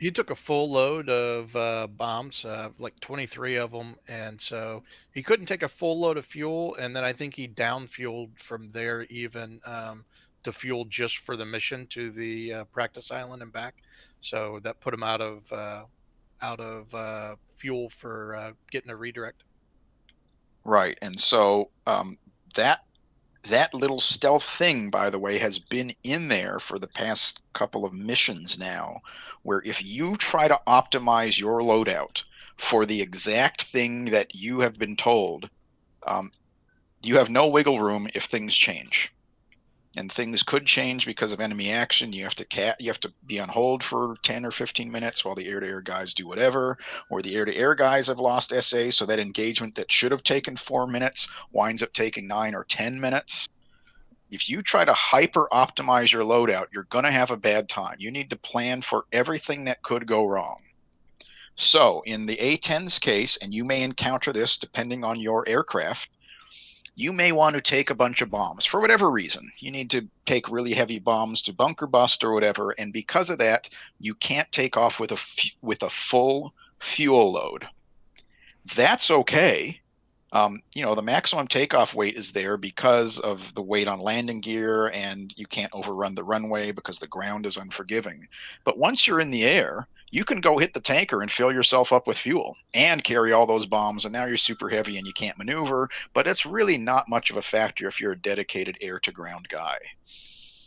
he took a full load of bombs, like 23 of them, and so he couldn't take a full load of fuel. And then I think he down fueled from there even to fuel just for the mission to the practice island and back. So that put him out of fuel for getting a redirect. Right, and so that little stealth thing, by the way, has been in there for the past couple of missions now, where if you try to optimize your loadout for the exact thing that you have been told, you have no wiggle room if things change. And things could change because of enemy action. You have to be on hold for 10 or 15 minutes while the air-to-air guys do whatever, or the air-to-air guys have lost SA, so that engagement that should have taken 4 minutes winds up taking 9 or 10 minutes. If you try to hyper optimize your loadout, you're going to have a bad time. You need to plan for everything that could go wrong. So in the A-10's case, and you may encounter this depending on your aircraft, you may want to take a bunch of bombs for whatever reason. You need to take really heavy bombs to bunker bust or whatever, and because of that, you can't take off with a full fuel load. That's okay. The maximum takeoff weight is there because of the weight on landing gear, and you can't overrun the runway because the ground is unforgiving. But once you're in the air, you can go hit the tanker and fill yourself up with fuel and carry all those bombs, and now you're super heavy and you can't maneuver, but it's really not much of a factor if you're a dedicated air-to-ground guy.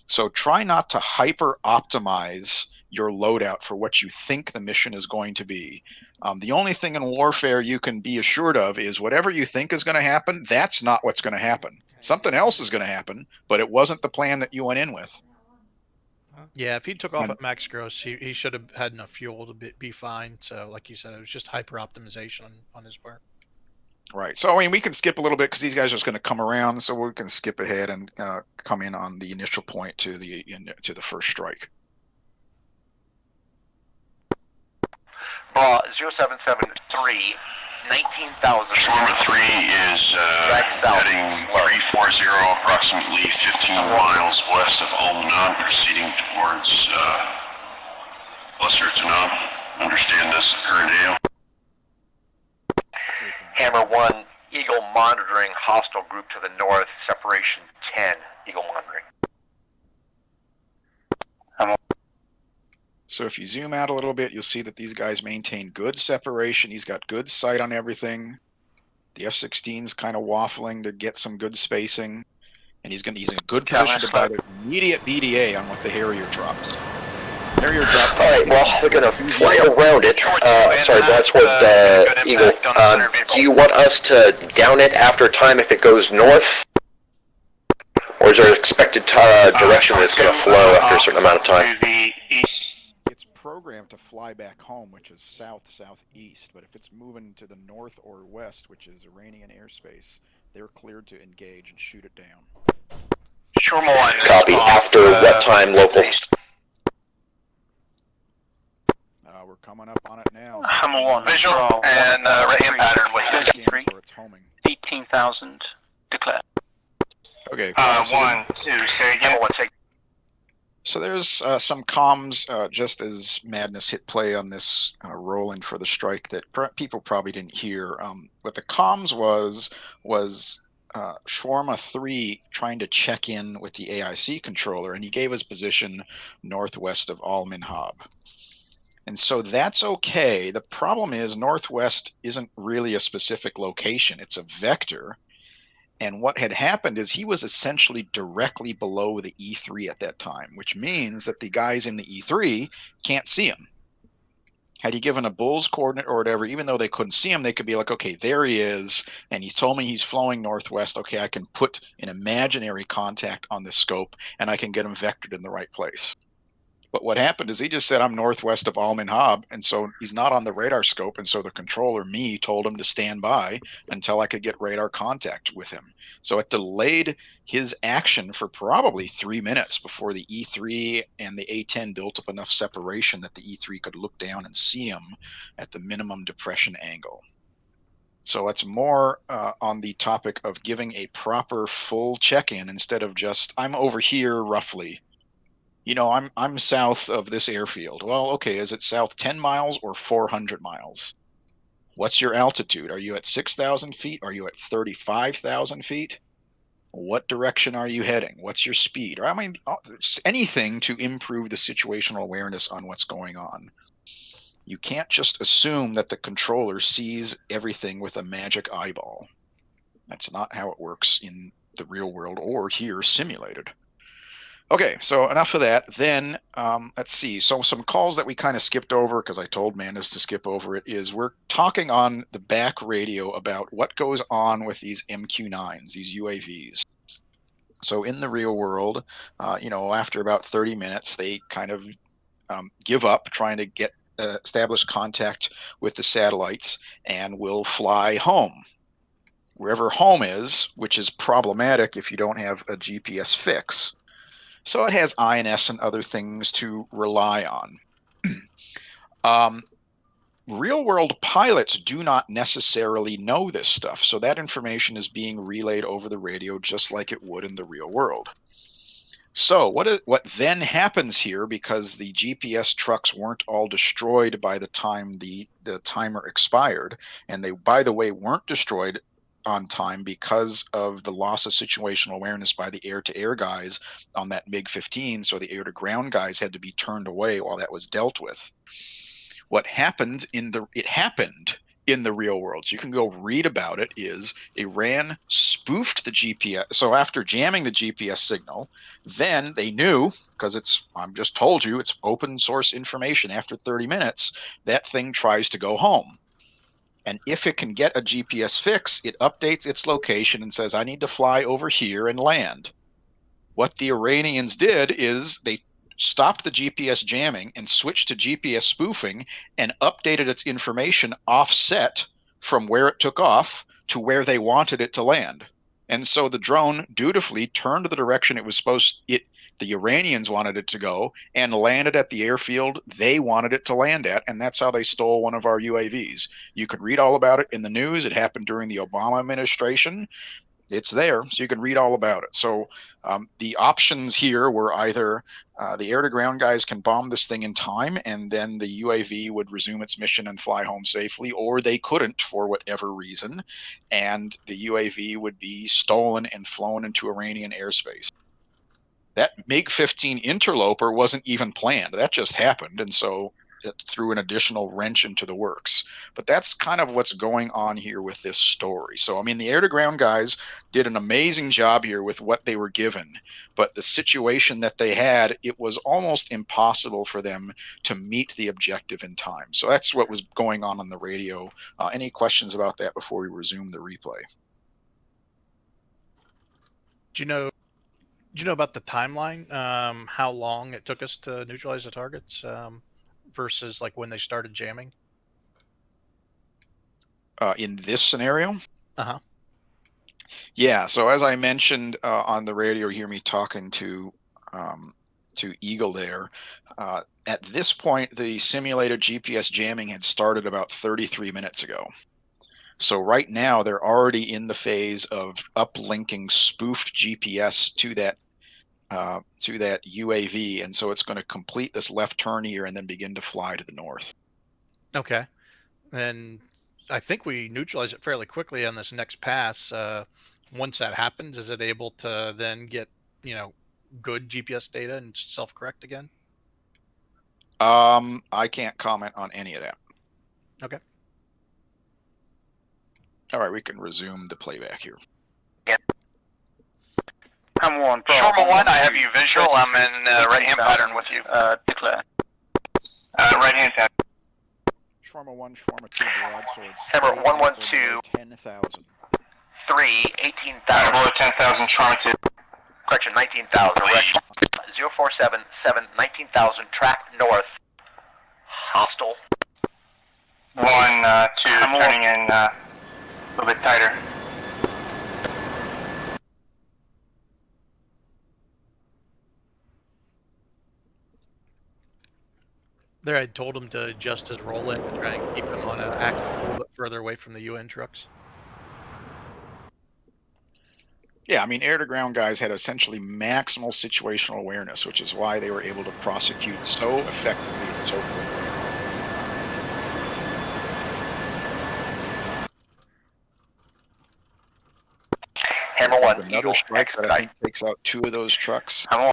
So try not to hyper optimize your loadout for what you think the mission is going to be. The only thing in warfare you can be assured of is whatever you think is going to happen, that's not what's going to happen. Something else is going to happen, but it wasn't the plan that you went in with. Yeah, if he took off at max gross, he should have had enough fuel to be fine. So, like you said, it was just hyper optimization on his part. Right. So, I mean, we can skip a little bit because these guys are just going to come around, so we can skip ahead and come in on the initial point to the first strike. Bra 0773, 19,000. Shawarma 3 is heading 340, approximately 15 miles west of Al-Manab, proceeding towards Lesser Tanab. Understand this current AO. Hammer 1, Eagle monitoring, hostile group to the north, separation 10, Eagle monitoring. So if you zoom out a little bit, you'll see that these guys maintain good separation. He's got good sight on everything. The F-16's kind of waffling to get some good spacing, and he's in a good position to buy the immediate BDA on what the Harrier drops. Harrier drop. All right, well, they're going to fly around it. Sorry, that's what Eagle. Do you want us to down it after time if it goes north? Or is there an expected direction that's going to flow after a certain amount of time? It's programmed to fly back home, which is south-southeast, but if it's moving to the north or west, which is Iranian airspace, they're cleared to engage and shoot it down. Shawarma 1. Copy. After what time local? We're coming up on it now. Hammer 1. Visual and radiant pattern with 53. 18,000 declared. Okay. 1, 2, say again. 1, say. So there's some comms just as Madness hit play on this rolling for the strike that people probably didn't hear. What the comms was Shawarma 3 trying to check in with the AIC controller, and he gave his position northwest of Al-Minhab. And so that's okay. The problem is northwest isn't really a specific location. It's a vector. And what had happened is he was essentially directly below the E3 at that time, which means that the guys in the E3 can't see him. Had he given a bull's coordinate or whatever, even though they couldn't see him, they could be like, okay, there he is, and he's told me he's flowing northwest. Okay, I can put an imaginary contact on the scope, and I can get him vectored in the right place. But what happened is he just said, I'm northwest of Al-Minhab, and so he's not on the radar scope, and so the controller, me, told him to stand by until I could get radar contact with him. So it delayed his action for probably 3 minutes before the E3 and the A-10 built up enough separation that the E3 could look down and see him at the minimum depression angle. So it's more on the topic of giving a proper full check-in instead of just, I'm over here roughly. You know, I'm south of this airfield. Well, okay, is it south 10 miles or 400 miles? What's your altitude? Are you at 6,000 feet? Are you at 35,000 feet? What direction are you heading? What's your speed? Or I mean, anything to improve the situational awareness on what's going on. You can't just assume that the controller sees everything with a magic eyeball. That's not how it works in the real world or here simulated. Okay, so enough of that. Then let's see. So some calls that we kind of skipped over because I told Mandus to skip over it is we're talking on the back radio about what goes on with these MQ-9s, these UAVs. So in the real world, after about 30 minutes, they kind of give up trying to get establish contact with the satellites and will fly home. Wherever home is, which is problematic if you don't have a GPS fix. So it has INS and other things to rely on. Real world pilots do not necessarily know this stuff, so that information is being relayed over the radio just like it would in the real world. So what then happens here, because the GPS trucks weren't all destroyed by the time the timer expired, and they, by the way, weren't destroyed on time because of the loss of situational awareness by the air-to-air guys on that MiG-15, so the air-to-ground guys had to be turned away while that was dealt with. What happened it happened in the real world, so you can go read about it, is Iran spoofed the GPS. So after jamming the GPS signal, then they knew, because I'm just told you, it's open source information, after 30 minutes, that thing tries to go home. And if it can get a GPS fix, it updates its location and says, I need to fly over here and land. What the Iranians did is they stopped the GPS jamming and switched to GPS spoofing and updated its information offset from where it took off to where they wanted it to land. And so the drone dutifully turned the direction it was the Iranians wanted it to go, and landed at the airfield they wanted it to land at, and that's how they stole one of our UAVs. You can read all about it in the news. It happened during the Obama administration. It's there, so you can read all about it. So the options here were either the air-to-ground guys can bomb this thing in time, and then the UAV would resume its mission and fly home safely, or they couldn't for whatever reason, and the UAV would be stolen and flown into Iranian airspace. That MiG-15 interloper wasn't even planned. That just happened, and so it threw an additional wrench into the works. But that's kind of what's going on here with this story. So, I mean, the air-to-ground guys did an amazing job here with what they were given, but the situation that they had, it was almost impossible for them to meet the objective in time. So that's what was going on the radio. Any questions about that before we resume the replay? Do you know about the timeline? How long it took us to neutralize the targets versus like when they started jamming? In this scenario? Uh-huh. Yeah, so as I mentioned on the radio, you hear me talking to Eagle there. At this point, the simulated GPS jamming had started about 33 minutes ago. So right now, they're already in the phase of uplinking spoofed GPS to that UAV, and so it's going to complete this left turn here and then begin to fly to the north. Okay. And I think we neutralize it fairly quickly on this next pass. Once that happens, is it able to then get, good GPS data and self-correct again? I can't comment on any of that. Okay. All right, we can resume the playback here. I'm on. Shorma 1, I have you visual. I'm in right-hand pattern with you. Declare. Right-hand pattern. Shorma 1, Shorma 2, broadsword. Hammer 112. 10,000. 3, 18,000. Below 10,000, Shorma 2. Correction, 19,000. Correction. 0477, 19,000. Track north. Hostile. 1, 2, turning in a little bit tighter. There, I told him to adjust his roll in to try and keep him on an active a little bit further away from the UN trucks. Yeah, I mean, air-to-ground guys had essentially maximal situational awareness, which is why they were able to prosecute so effectively and so quickly. Hammer 1, another Eagle, strike that I think takes out 2 of those trucks. And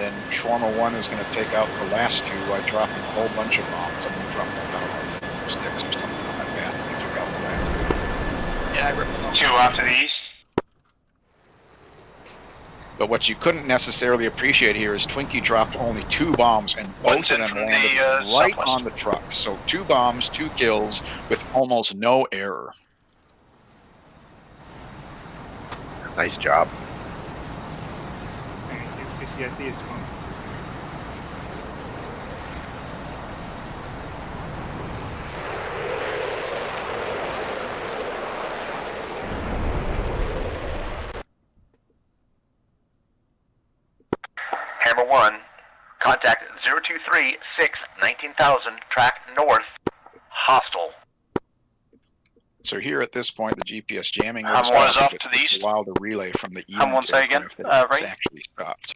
then Shawarma 1 is going to take out the last 2 by dropping a whole bunch of bombs. I'm going to drop about 6 or something like 2 off to the east. But what you couldn't necessarily appreciate here is Twinkie dropped only 2 bombs, and both of them landed right on the truck. So 2 bombs, 2 kills with almost no error. Nice job. DCS is coming. Hammer 1, contact 0236 19,000, track north, hostile. So here at this point, the GPS jamming Hammer was 1 is stopped. off It to the took east. a while to relay from the Hammer 1, EMT say again. aircraft that it's Right. actually stopped.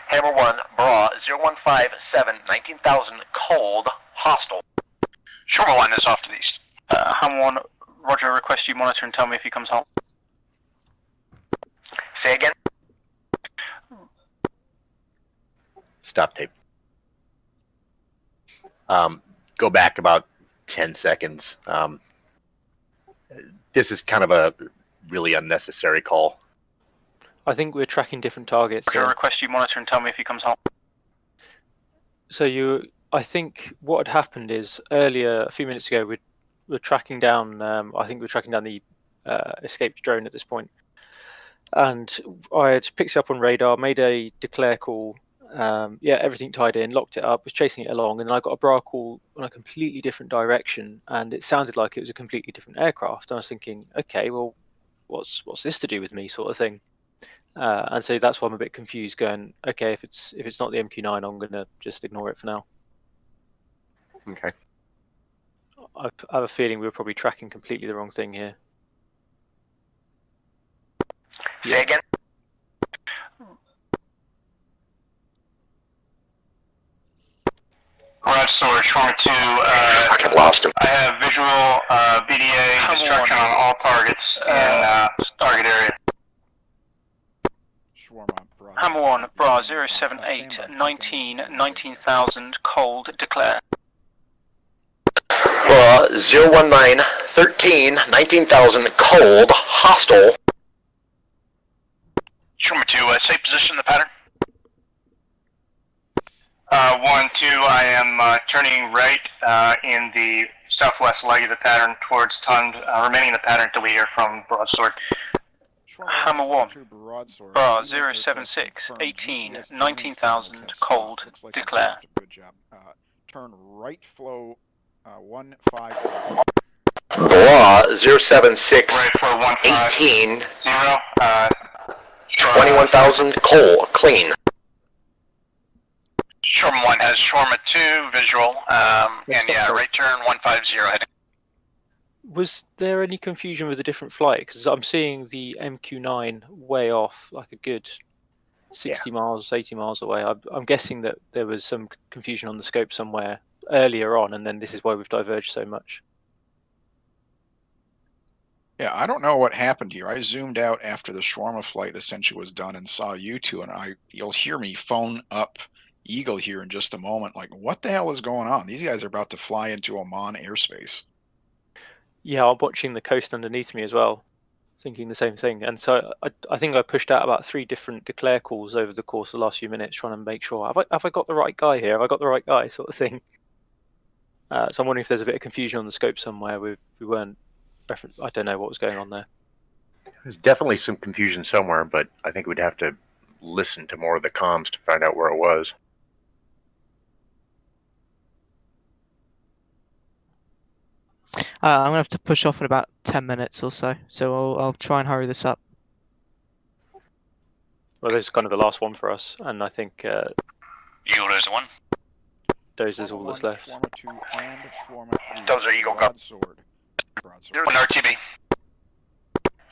Hammer 1, Bra 0157 19,000, cold, hostile. Shormer 1 is off to the east. Hammer 1, Roger, request you monitor and tell me if he comes home. Say again. Stop tape. Go back about 10 seconds. This is kind of a really unnecessary call. I think we're tracking different targets. Roger, request you monitor and tell me if he comes home. So I think what had happened is earlier, a few minutes ago, we're tracking down. I think we're tracking down the escaped drone at this point, and I had picked it up on radar, made a declare call. Everything tied in, locked it up, was chasing it along, and then I got a bra call on a completely different direction, and it sounded like it was a completely different aircraft. And I was thinking, okay, well, what's this to do with me, sort of thing. And so that's why I'm a bit confused, going, okay, if it's not the MQ-9, I'm gonna just ignore it for now. Okay. I have a feeling we were probably tracking completely the wrong thing here. Say again. Roger, Sword, Shormer 2, I lost him. I have visual BDA destruction on all targets in target area. Hammer 1, Bra 078 19 19,000, cold, declare. Bra 019 13 19,000, cold, hostile. Shormer 2, safe position in the pattern. 1, 2, I am turning right in the southwest leg of the pattern towards Tund, remaining in the pattern until we hear from Broadsword. Hammer 1, Bra 076 18 19,000, cold, declare. Good job. Turn right flow 150. Bra 076 Right flow 18 0, 21,000, cold, clean. Shormer 1 has Shormer 2 visual, and yeah, right turn 150 heading. Was there any confusion with a different flight? Because I'm seeing the MQ-9 way off, like a good 60 miles, 80 miles away. I'm guessing that there was some confusion on the scope somewhere earlier on, and then this is why we've diverged so much. Yeah, I don't know what happened here. I zoomed out after the shawarma flight essentially was done and saw you two, and you'll hear me phone up Eagle here in just a moment. Like, what the hell is going on? These guys are about to fly into Oman airspace. Yeah, I'm watching the coast underneath me as well, thinking the same thing. And so I think I pushed out about 3 different declare calls over the course of the last few minutes, trying to make sure, have I got the right guy here? Have I got the right guy, sort of thing. So I'm wondering if there's a bit of confusion on the scope somewhere. We weren't, I don't know what was going on there. There's definitely some confusion somewhere, but I think we'd have to listen to more of the comms to find out where it was. I'm gonna have to push off in about 10 minutes or so, so I'll try and hurry this up. Well, this is kind of the last one for us, and I think Eagle is the one. Dozer's all that's left. Shawarma 2 and Shawarma 3. Dozer, Eagle, go. Broadsword. 1 RTB.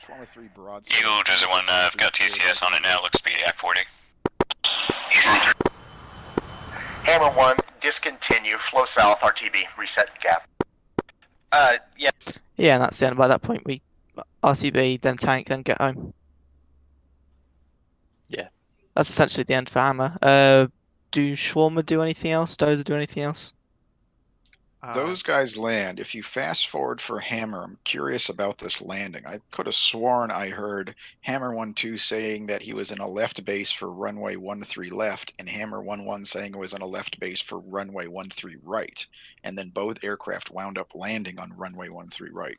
Shawarma 3 broadsword. Eagle Dozer 1, I've got TCS on it now, looks speedy, Act 40. Hammer 1, discontinue, flow south, RTB, reset gap. Yeah. Yeah, and that's the end. By that point, we RTB, then tank, then get home. Yeah. That's essentially the end for Hammer. Do Shawarma do anything else? Dozer do anything else? Those guys land. If you fast forward for Hammer, I'm curious about this landing. I could have sworn I heard Hammer 1-2 saying that he was in a left base for runway 13 left, and Hammer 1-1 saying it was in a left base for runway 13 right. And then both aircraft wound up landing on runway 13 right.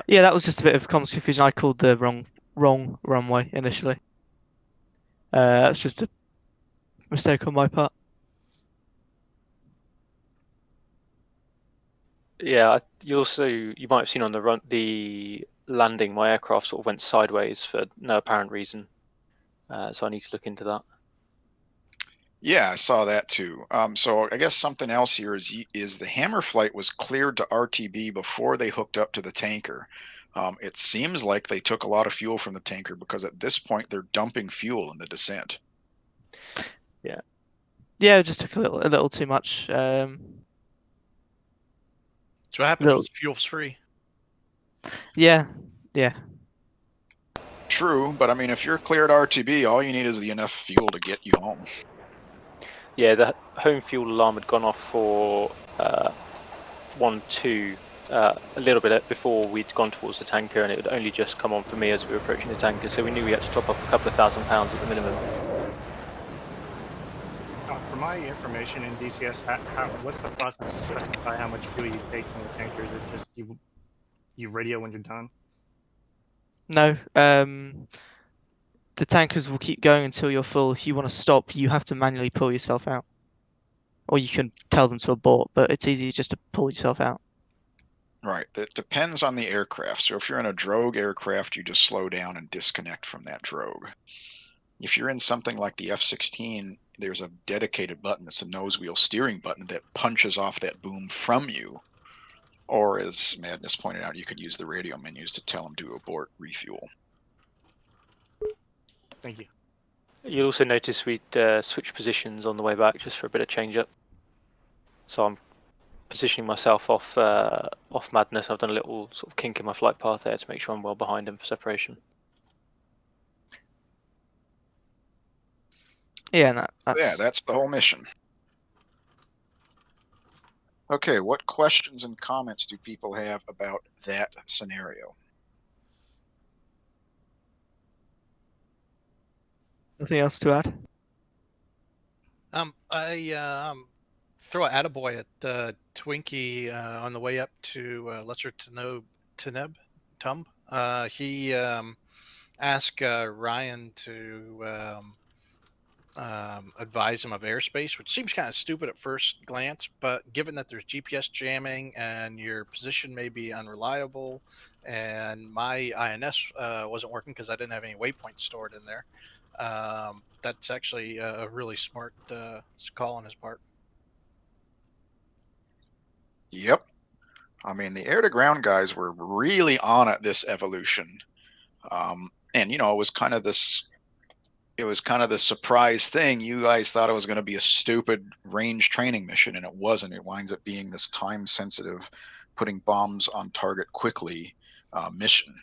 Yeah, that was just a bit of confusion. I called the wrong runway initially. That's just a mistake on my part. Yeah, you might have seen on the landing, my aircraft sort of went sideways for no apparent reason. So I need to look into that. Yeah, I saw that too. So I guess something else here is the Hammer flight was cleared to RTB before they hooked up to the tanker. It seems like they took a lot of fuel from the tanker because at this point they're dumping fuel in the descent. Yeah. Yeah, it just took a little too much. So what happens when fuel's free? Yeah. True, but I mean, if you're cleared RTB, all you need is enough fuel to get you home. Yeah, the home fuel alarm had gone off for 1-2 a little bit before we'd gone towards the tanker, and it would only just come on for me as we were approaching the tanker, so we knew we had to top up a couple of £1,000 at the minimum. For my information in DCS, what's the process to specify how much fuel you take from the tanker? Is it just you radio when you're done? No. The tankers will keep going until you're full. If you want to stop, you have to manually pull yourself out. Or you can tell them to abort, but it's easy just to pull yourself out. Right. That depends on the aircraft. So if you're in a drogue aircraft, you just slow down and disconnect from that drogue. If you're in something like the F-16, there's a dedicated button. It's a nose wheel steering button that punches off that boom from you. Or, as Madness pointed out, you can use the radio menus to tell them to abort refuel. Thank you. You'll also notice we'd switch positions on the way back just for a bit of change up. So I'm positioning myself off Madness. I've done a little sort of kink in my flight path there to make sure I'm well behind him for separation. Yeah, that's the whole mission. Okay, what questions and comments do people have about that scenario? Nothing else to add? I throw an attaboy at Twinkie on the way up to Lesser Teneb Tumb. He asked Ryan to advise him of airspace, which seems kind of stupid at first glance, but given that there's GPS jamming and your position may be unreliable, and my INS wasn't working because I didn't have any waypoints stored in there, that's actually a really smart call on his part. Yep. I mean, the air-to-ground guys were really on it this evolution. And, you know, it was kind of this surprise thing. You guys thought it was going to be a stupid range training mission, and it wasn't. It winds up being this time-sensitive, putting bombs on target quickly mission.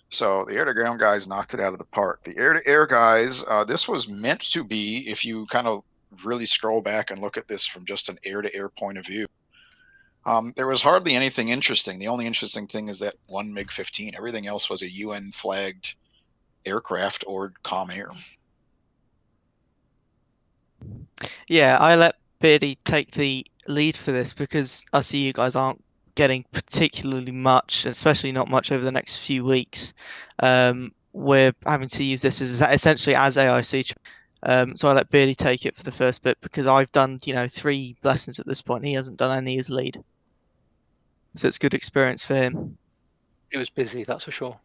So the air-to-ground guys knocked it out of the park. The air-to-air guys, this was meant to be, if you kind of really scroll back and look at this from just an air-to-air point of view, there was hardly anything interesting. The only interesting thing is that one MiG-15. Everything else was a UN-flagged aircraft or comm air. Yeah, I let Beardy take the lead for this because I see you guys aren't getting particularly much, especially not much over the next few weeks. We're having to use this as essentially as AIC. So I let Beardy take it for the first bit because I've done, 3 lessons at this point. He hasn't done any as lead. So it's good experience for him. It was busy, that's for sure.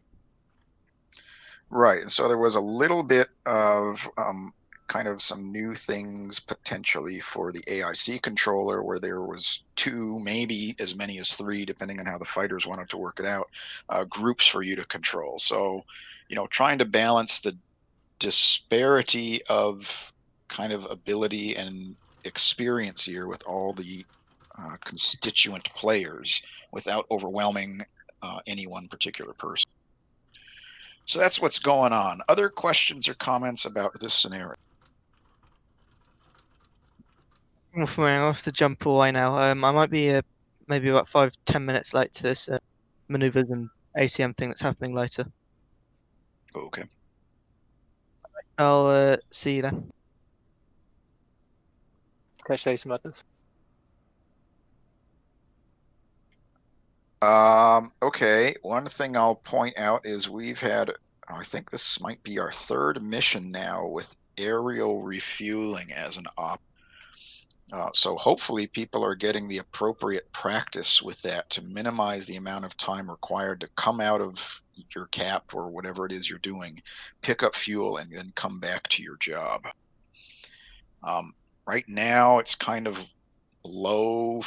Right. And so there was a little bit of kind of some new things potentially for the AIC controller, where there was 2, maybe as many as 3, depending on how the fighters wanted to work it out, groups for you to control. So, trying to balance the disparity of kind of ability and experience here with all the constituent players without overwhelming any one particular person. So that's what's going on. Other questions or comments about this scenario? I'll have to jump away now. I might be maybe about 5-10 minutes late to this maneuvers and ACM thing that's happening later. Okay. I'll see you then. Catch you later, Madness. Okay. One thing I'll point out is we've had, I think this might be our third mission now with aerial refueling as an op. So hopefully people are getting the appropriate practice with that to minimize the amount of time required to come out of your cap or whatever it is you're doing, pick up fuel, and then come back to your job. Right now, it's kind of low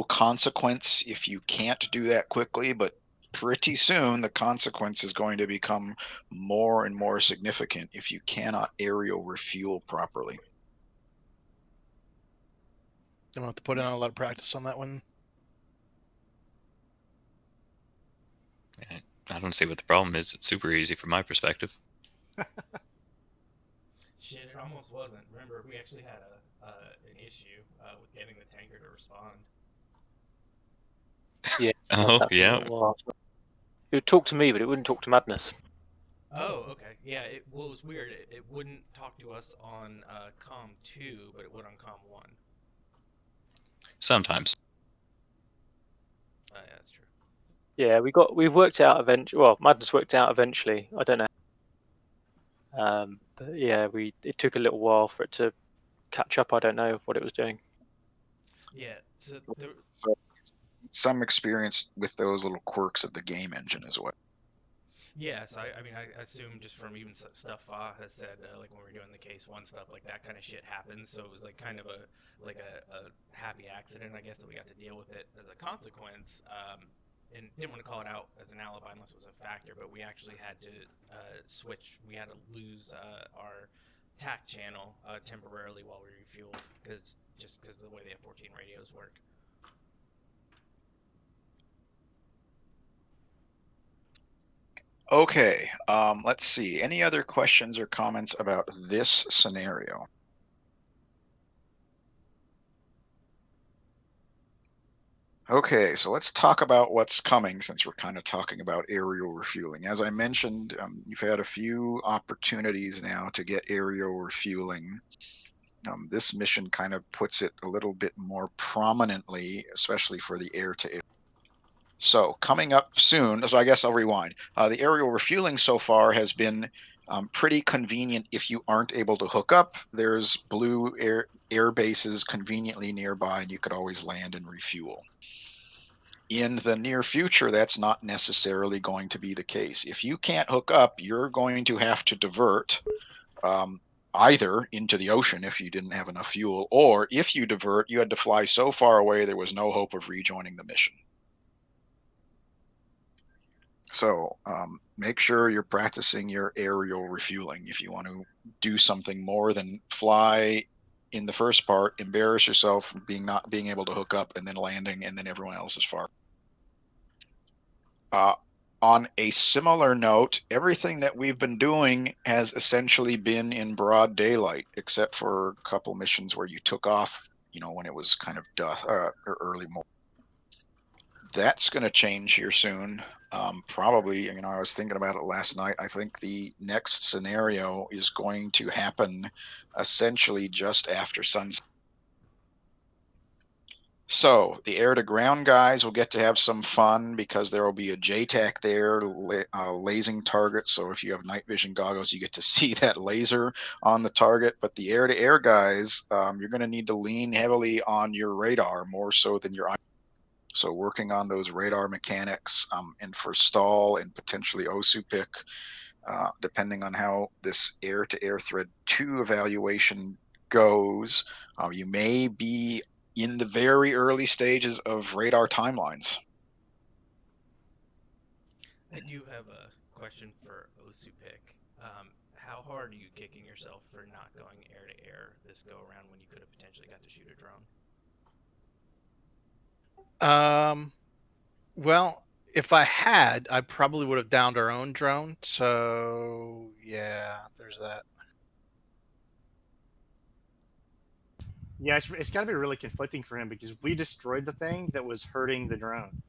consequence if you can't do that quickly, but pretty soon the consequence is going to become more and more significant if you cannot aerial refuel properly. Don't have to put in a lot of practice on that one. I don't see what the problem is. It's super easy from my perspective. Shit, it almost wasn't. Remember, we actually had an issue with getting the tanker to respond. Yeah. Oh, yeah. It would talk to me, but it wouldn't talk to Madness. Oh, okay. Yeah, well, it was weird. It wouldn't talk to us on COM 2, but it would on COM 1. Sometimes. Yeah, that's true. Yeah, we've worked it out eventually. Well, Madness worked it out eventually. I don't know. But yeah, it took a little while for it to catch up. I don't know what it was doing. Yeah, so some experience with those little quirks of the game engine as well. Yes, I mean, I assume just from even stuff Fa has said, like when we were doing the case 1 stuff, like that kind of shit happens. So it was like kind of a happy accident, I guess, that we got to deal with it as a consequence. And didn't want to call it out as an alibi unless it was a factor, but we actually had to switch. We had to lose our TAC channel temporarily while we refueled, because of the way the F-14 radios work. Okay, let's see. Any other questions or comments about this scenario? Okay, so let's talk about what's coming since we're kind of talking about aerial refueling. As I mentioned, you've had a few opportunities now to get aerial refueling. This mission kind of puts it a little bit more prominently, especially for the air-to-air. So coming up soon, so I guess I'll rewind. The aerial refueling so far has been pretty convenient if you aren't able to hook up. There's blue air bases conveniently nearby, and you could always land and refuel. In the near future, that's not necessarily going to be the case. If you can't hook up, you're going to have to divert either into the ocean if you didn't have enough fuel, or if you divert, you had to fly so far away there was no hope of rejoining the mission. So make sure you're practicing your aerial refueling. If you want to do something more than fly in the first part, embarrass yourself not being able to hook up and then landing, and then everyone else is far. On a similar note, everything that we've been doing has essentially been in broad daylight, except for a couple missions where you took off, when it was kind of dusk or early morning. That's going to change here soon. Probably, I was thinking about it last night. I think the next scenario is going to happen essentially just after sunset. So the air-to-ground guys will get to have some fun because there will be a JTAC there, lasing targets. So if you have night vision goggles, you get to see that laser on the target. But the air-to-air guys, you're going to need to lean heavily on your radar more so than your eye. So working on those radar mechanics, and for stall and potentially OSU pick, depending on how this air-to-air thread 2 evaluation goes, you may be in the very early stages of radar timelines. I do have a question for OSU pick. How hard are you kicking yourself for not going air-to-air this go around when you could have potentially got to shoot a drone? Well, if I had, I probably would have downed our own drone. So yeah, there's that. Yeah, it's got to be really conflicting for him because we destroyed the thing that was hurting the drone.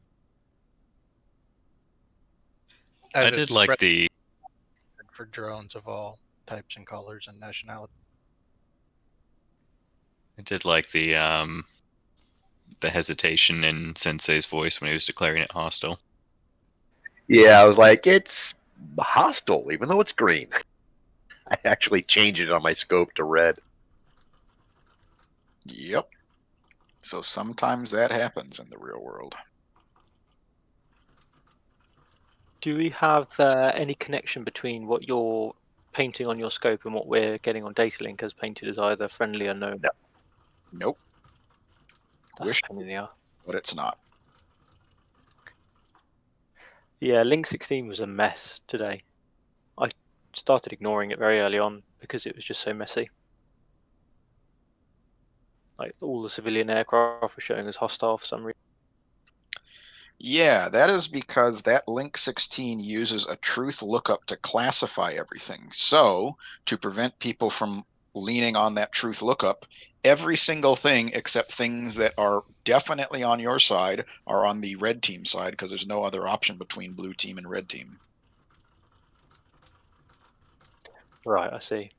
As I it did like spread the for drones of all types and colors and nationalities. I did like the hesitation in Sensei's voice when he was declaring it hostile. Yeah, I was like, it's hostile, even though it's green. I actually changed it on my scope to red. Yep. So sometimes that happens in the real world. Do we have any connection between what you're painting on your scope and what we're getting on Datalink as painted as either friendly or no? No. Nope. That's Wish, a pain in the ass. but it's not. Yeah, Link 16 was a mess today. I started ignoring it very early on because it was just so messy. Like all the civilian aircraft were showing as hostile for some reason. Yeah, that is because that Link 16 uses a truth lookup to classify everything. So, to prevent people from leaning on that truth lookup, every single thing except things that are definitely on your side are on the red team side because there's no other option between blue team and red team. Right, I see.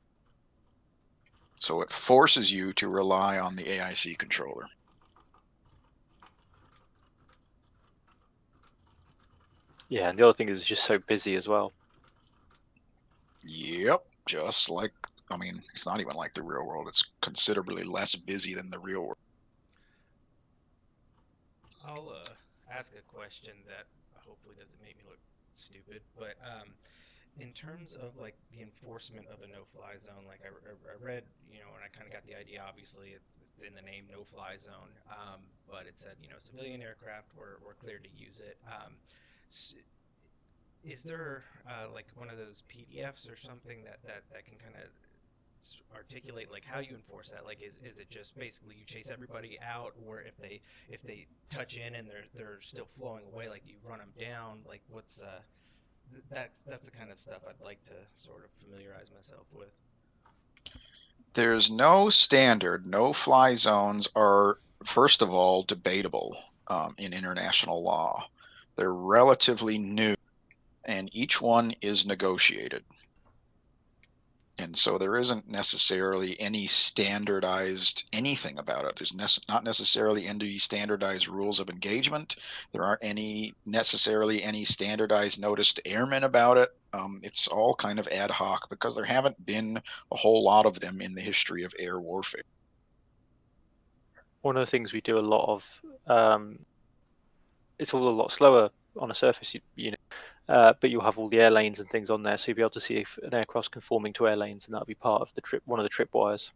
So it forces you to rely on the AIC controller. Yeah, and the other thing is it's just so busy as well. Yep, just like, I mean, it's not even like the real world. It's considerably less busy than the real world. I'll ask a question that hopefully doesn't make me look stupid, but in terms of like the enforcement of a no-fly zone, like I read, you know, and I kind of got the idea. Obviously, it's in the name, no-fly zone, but it said, you know, civilian aircraft were cleared to use it. Is there like one of those PDFs or something that can kind of articulate like how you enforce that? Like, is it just basically you chase everybody out, or if they touch in and they're still flowing away, like you run them down? Like, what's that's the kind of stuff I'd like to sort of familiarize myself with. There's no standard. No-fly zones are, first of all, debatable in international law. They're relatively new, and each one is negotiated. And so there isn't necessarily any standardized anything about it. There's not necessarily any standardized rules of engagement. There aren't necessarily any standardized notice to airmen about it. It's all kind of ad hoc because there haven't been a whole lot of them in the history of air warfare. One of the things we do a lot of, it's all a lot slower on a surface, you know, but you'll have all the air lanes and things on there, so you'll be able to see if an aircraft's conforming to air lanes, and that'll be part of the one of the tripwires.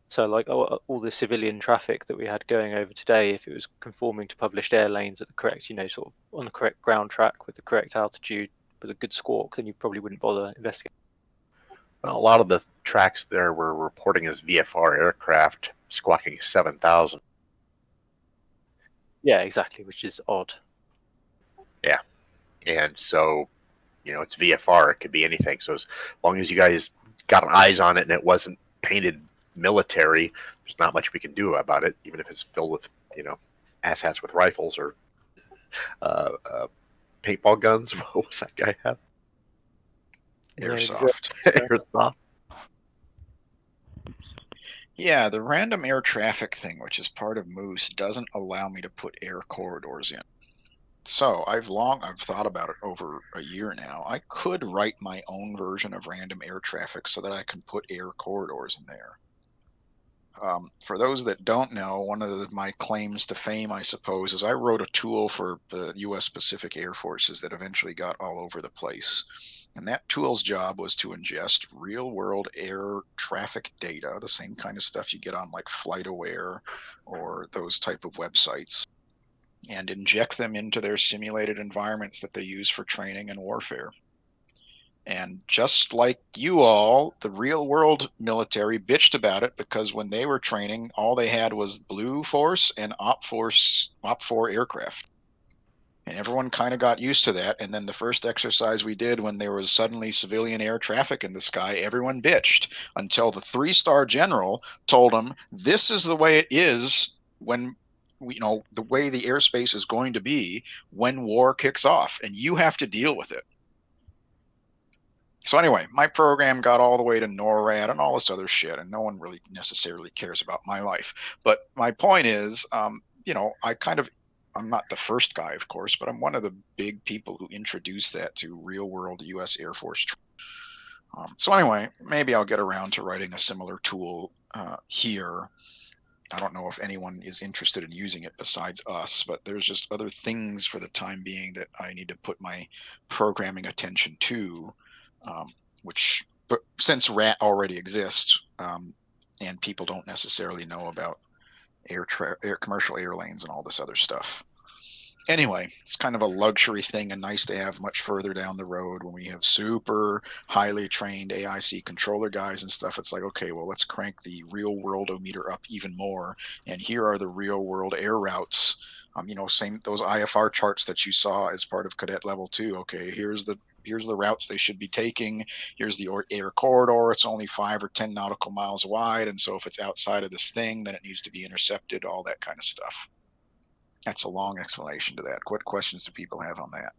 So like all the civilian traffic that we had going over today, if it was conforming to published air lanes at the correct, you know, sort of on the correct ground track with the correct altitude with a good squawk, then you probably wouldn't bother investigating. Well, a lot of the tracks there were reporting as VFR aircraft squawking 7,000. Yeah, exactly, which is odd. Yeah. And so, you know, it's VFR. It could be anything. So as long as you guys got eyes on it and it wasn't painted military, there's not much we can do about it, even if it's filled with, you know, asshats with rifles or paintball guns. What was that guy have? Airsoft. Airsoft. Yeah, the random air traffic thing, which is part of Moose, doesn't allow me to put air corridors in. So I've thought about it over a year now. I could write my own version of random air traffic so that I can put air corridors in there. For those that don't know, one of my claims to fame, I suppose, is I wrote a tool for the U.S. Pacific Air Forces that eventually got all over the place. And that tool's job was to ingest real-world air traffic data, the same kind of stuff you get on like FlightAware or those type of websites, and inject them into their simulated environments that they use for training and warfare. And just like you all, the real world military bitched about it because when they were training, all they had was Blue Force and Op 4 aircraft. And everyone kind of got used to that. And then the first exercise we did when there was suddenly civilian air traffic in the sky, everyone bitched until the 3-star general told them, this is the way it is when, the way the airspace is going to be when war kicks off, and you have to deal with it. So anyway, my program got all the way to NORAD and all this other shit, and no one really necessarily cares about my life. But my point is, I'm not the first guy, of course, but I'm one of the big people who introduced that to real world US Air Force. So anyway, maybe I'll get around to writing a similar tool here. I don't know if anyone is interested in using it besides us, but there's just other things for the time being that I need to put my programming attention to, but since RAT already exists, and people don't necessarily know about commercial air lanes and all this other stuff. Anyway, it's kind of a luxury thing and nice to have much further down the road when we have super highly trained AIC controller guys and stuff. It's like, okay, well, let's crank the real world meter up even more. And here are the real world air routes. Same those IFR charts that you saw as part of Cadet Level 2. Okay, here's the routes they should be taking. Here's the air corridor. It's only 5 or 10 nautical miles wide. And so if it's outside of this thing, then it needs to be intercepted, all that kind of stuff. That's a long explanation to that. What questions do people have on that?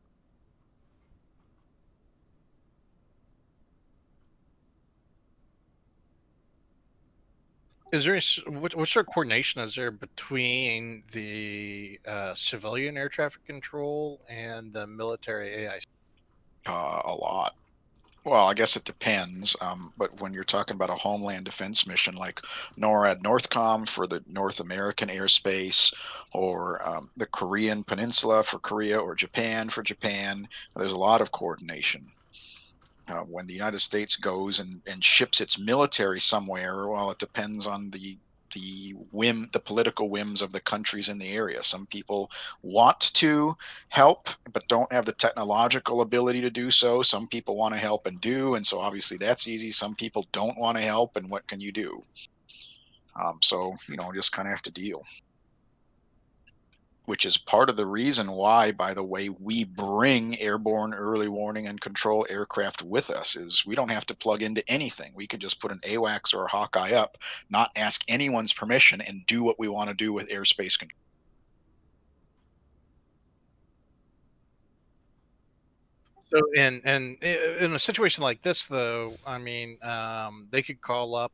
Is there what sort of coordination is there between the civilian air traffic control and the military AI? A lot. Well, I guess it depends. But when you're talking about a homeland defense mission like NORAD Northcom for the North American airspace, or the Korean Peninsula for Korea, or Japan for Japan, there's a lot of coordination. When the United States goes and ships its military somewhere, well, it depends on the political whims of the countries in the area. Some people want to help but don't have the technological ability to do so. Some people want to help and do, and so obviously that's easy. Some people don't want to help, and what can you do? So just kind of have to deal. Which is part of the reason why, by the way, we bring airborne early warning and control aircraft with us. Is we don't have to plug into anything. We can just put an AWACS or a Hawkeye up, not ask anyone's permission, and do what we want to do with airspace control. So in a situation like this, though, I mean, they could call up,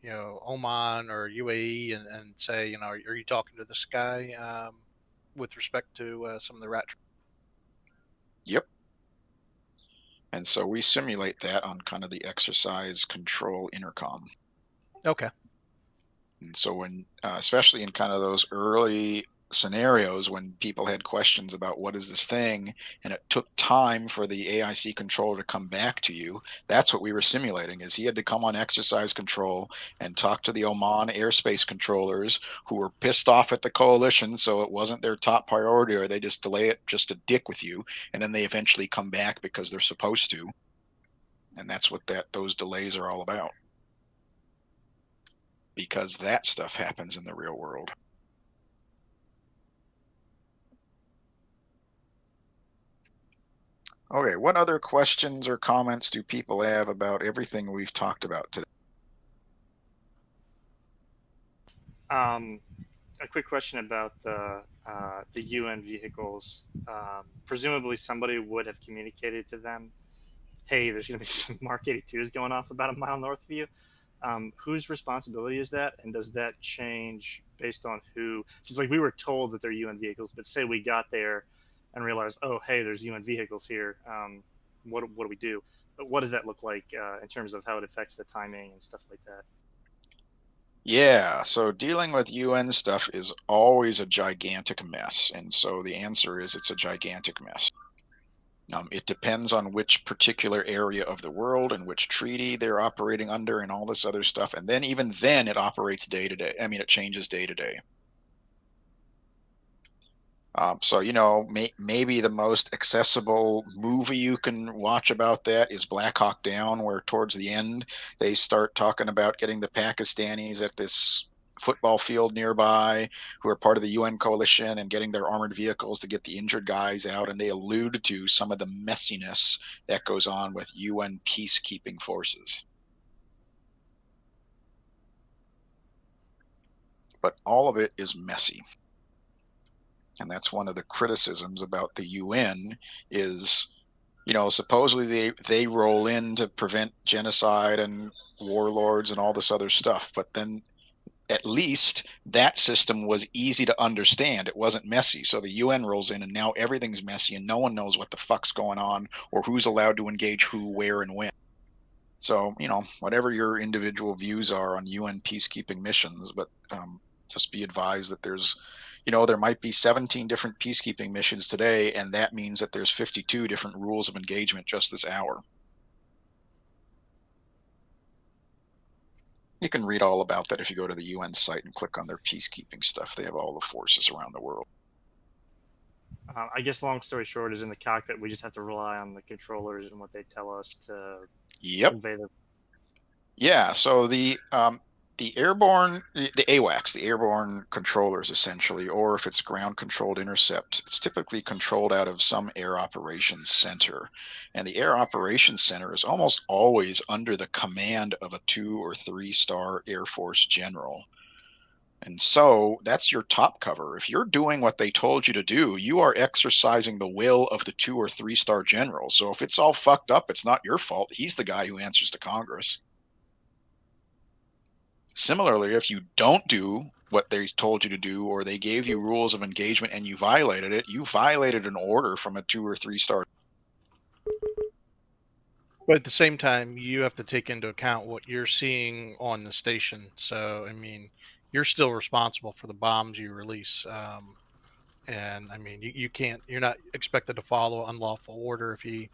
Oman or UAE and say, are you talking to this guy with respect to some of the rat? Yep. And so we simulate that on kind of the exercise control intercom. Okay. And so when, especially in kind of those early scenarios when people had questions about what is this thing, and it took time for the AIC controller to come back to you, that's what we were simulating. Is he had to come on exercise control and talk to the Oman airspace controllers, who were pissed off at the coalition, so it wasn't their top priority, or they just delay it just to dick with you, and then they eventually come back because they're supposed to. And that's what those delays are all about, because that stuff happens in the real world. Okay, what other questions or comments do people have about everything we've talked about today? A quick question about the UN vehicles. Presumably, somebody would have communicated to them, "Hey, there's going to be some Mark 82s going off about a mile north of you." Whose responsibility is that, and does that change based on who? Because like we were told that they're UN vehicles, but say we got there and realized, oh, hey, there's UN vehicles here. What do we do? But what does that look like in terms of how it affects the timing and stuff like that? Yeah, so dealing with UN stuff is always a gigantic mess. And so the answer is it's a gigantic mess. It depends on which particular area of the world and which treaty they're operating under and all this other stuff. And then even then it operates day to day. I mean, it changes day to day. So, maybe the most accessible movie you can watch about that is Black Hawk Down, where towards the end they start talking about getting the Pakistanis at this football field nearby who are part of the UN coalition and getting their armored vehicles to get the injured guys out. And they allude to some of the messiness that goes on with UN peacekeeping forces. But all of it is messy. And that's one of the criticisms about the UN is, you know, supposedly they roll in to prevent genocide and warlords and all this other stuff. But then at least that system was easy to understand. It wasn't messy. So the UN rolls in and now everything's messy and no one knows what the fuck's going on or who's allowed to engage who, where, and when. So, you know, whatever your individual views are on UN peacekeeping missions, but just be advised that there's, you know, there might be 17 different peacekeeping missions today, and that means that there's 52 different rules of engagement just this hour. You can read all about that if you go to the UN site and click on their peacekeeping stuff. They have all the forces around the world. I guess long story short is in the cockpit, we just have to rely on the controllers and what they tell us to convey the. Yeah, so the airborne, the AWACS, the airborne controllers essentially, or if it's ground controlled intercept, it's typically controlled out of some air operations center. And the air operations center is almost always under the command of a 2 or 3 star Air Force general. And so that's your top cover. If you're doing what they told you to do, you are exercising the will of the 2 or 3 star general. So if it's all fucked up, it's not your fault. He's the guy who answers to Congress. Similarly, if you don't do what they told you to do, or they gave you rules of engagement and you violated it, you violated an order from a 2 or 3 star. But at the same time, you have to take into account what you're seeing on the station. So, I mean, you're still responsible for the bombs you release. And I mean, you can't, you're not expected to follow unlawful order if he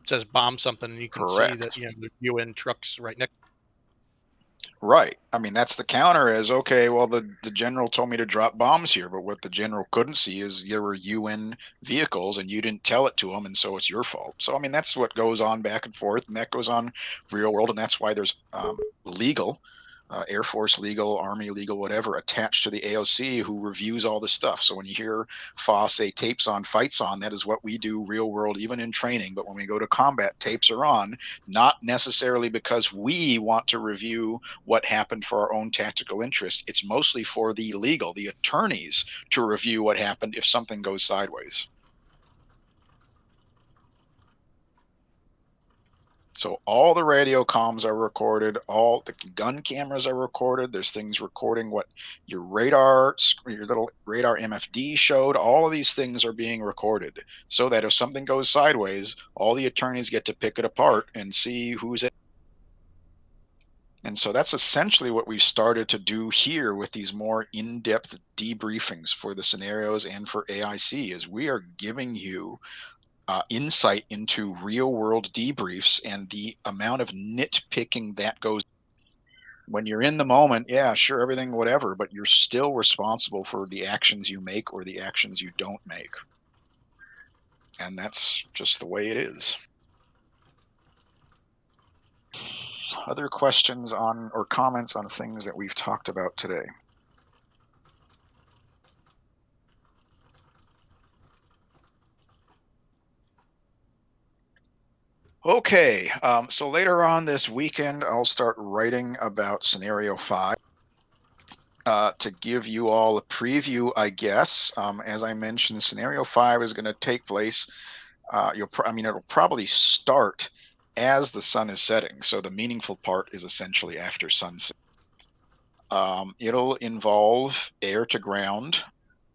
says bomb something and you can see that, you know, the UN trucks right next. Right. I mean, that's the counter is, okay, well, the general told me to drop bombs here, but what the general couldn't see is there were UN vehicles and you didn't tell it to them, and so it's your fault. So, I mean, that's what goes on back and forth, and that goes on real world, and that's why there's legal, Air Force legal, Army legal, whatever, attached to the AOC who reviews all this stuff. So when you hear FOSS say tapes on, fights on, that is what we do real world, even in training. But when we go to combat, tapes are on, not necessarily because we want to review what happened for our own tactical interests. It's mostly for the legal, the attorneys, to review what happened if something goes sideways. So all the radio comms are recorded, all the gun cameras are recorded. There's things recording what your radar, your little radar MFD showed. All of these things are being recorded so that if something goes sideways, all the attorneys get to pick it apart and see who's it. And so that's essentially what we've started to do here with these more in-depth debriefings for the scenarios and for AIC, is we are giving you insight into real-world debriefs and the amount of nitpicking that goes. When you're in the moment, yeah, sure, everything, whatever, but you're still responsible for the actions you make or the actions you don't make. And that's just the way it is. Other questions on or comments on things that we've talked about today? Okay, so later on this weekend, I'll start writing about Scenario 5 to give you all a preview, I guess. As I mentioned, Scenario 5 is going to take place. It'll probably start as the sun is setting. So the meaningful part is essentially after sunset. It'll involve air-to-ground,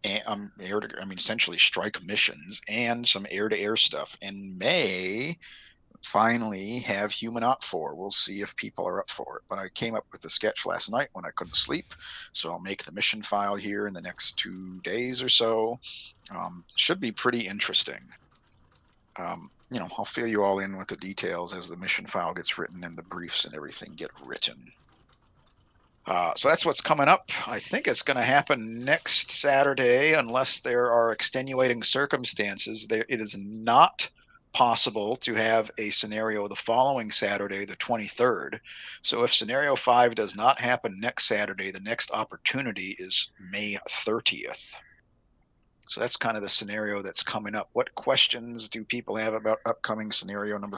essentially strike missions and some air-to-air stuff, and may finally have human op for. We'll see if people are up for it. But I came up with the sketch last night when I couldn't sleep, so I'll make the mission file here in the next 2 days or so. Should be pretty interesting. I'll fill you all in with the details as the mission file gets written and the briefs and everything get written. So that's what's coming up. I think it's going to happen next Saturday, unless there are extenuating circumstances. It is not possible to have a scenario the following Saturday, the 23rd. So if scenario 5 does not happen next Saturday, the next opportunity is May 30th. So that's kind of the scenario that's coming up. What questions do people have about upcoming scenario number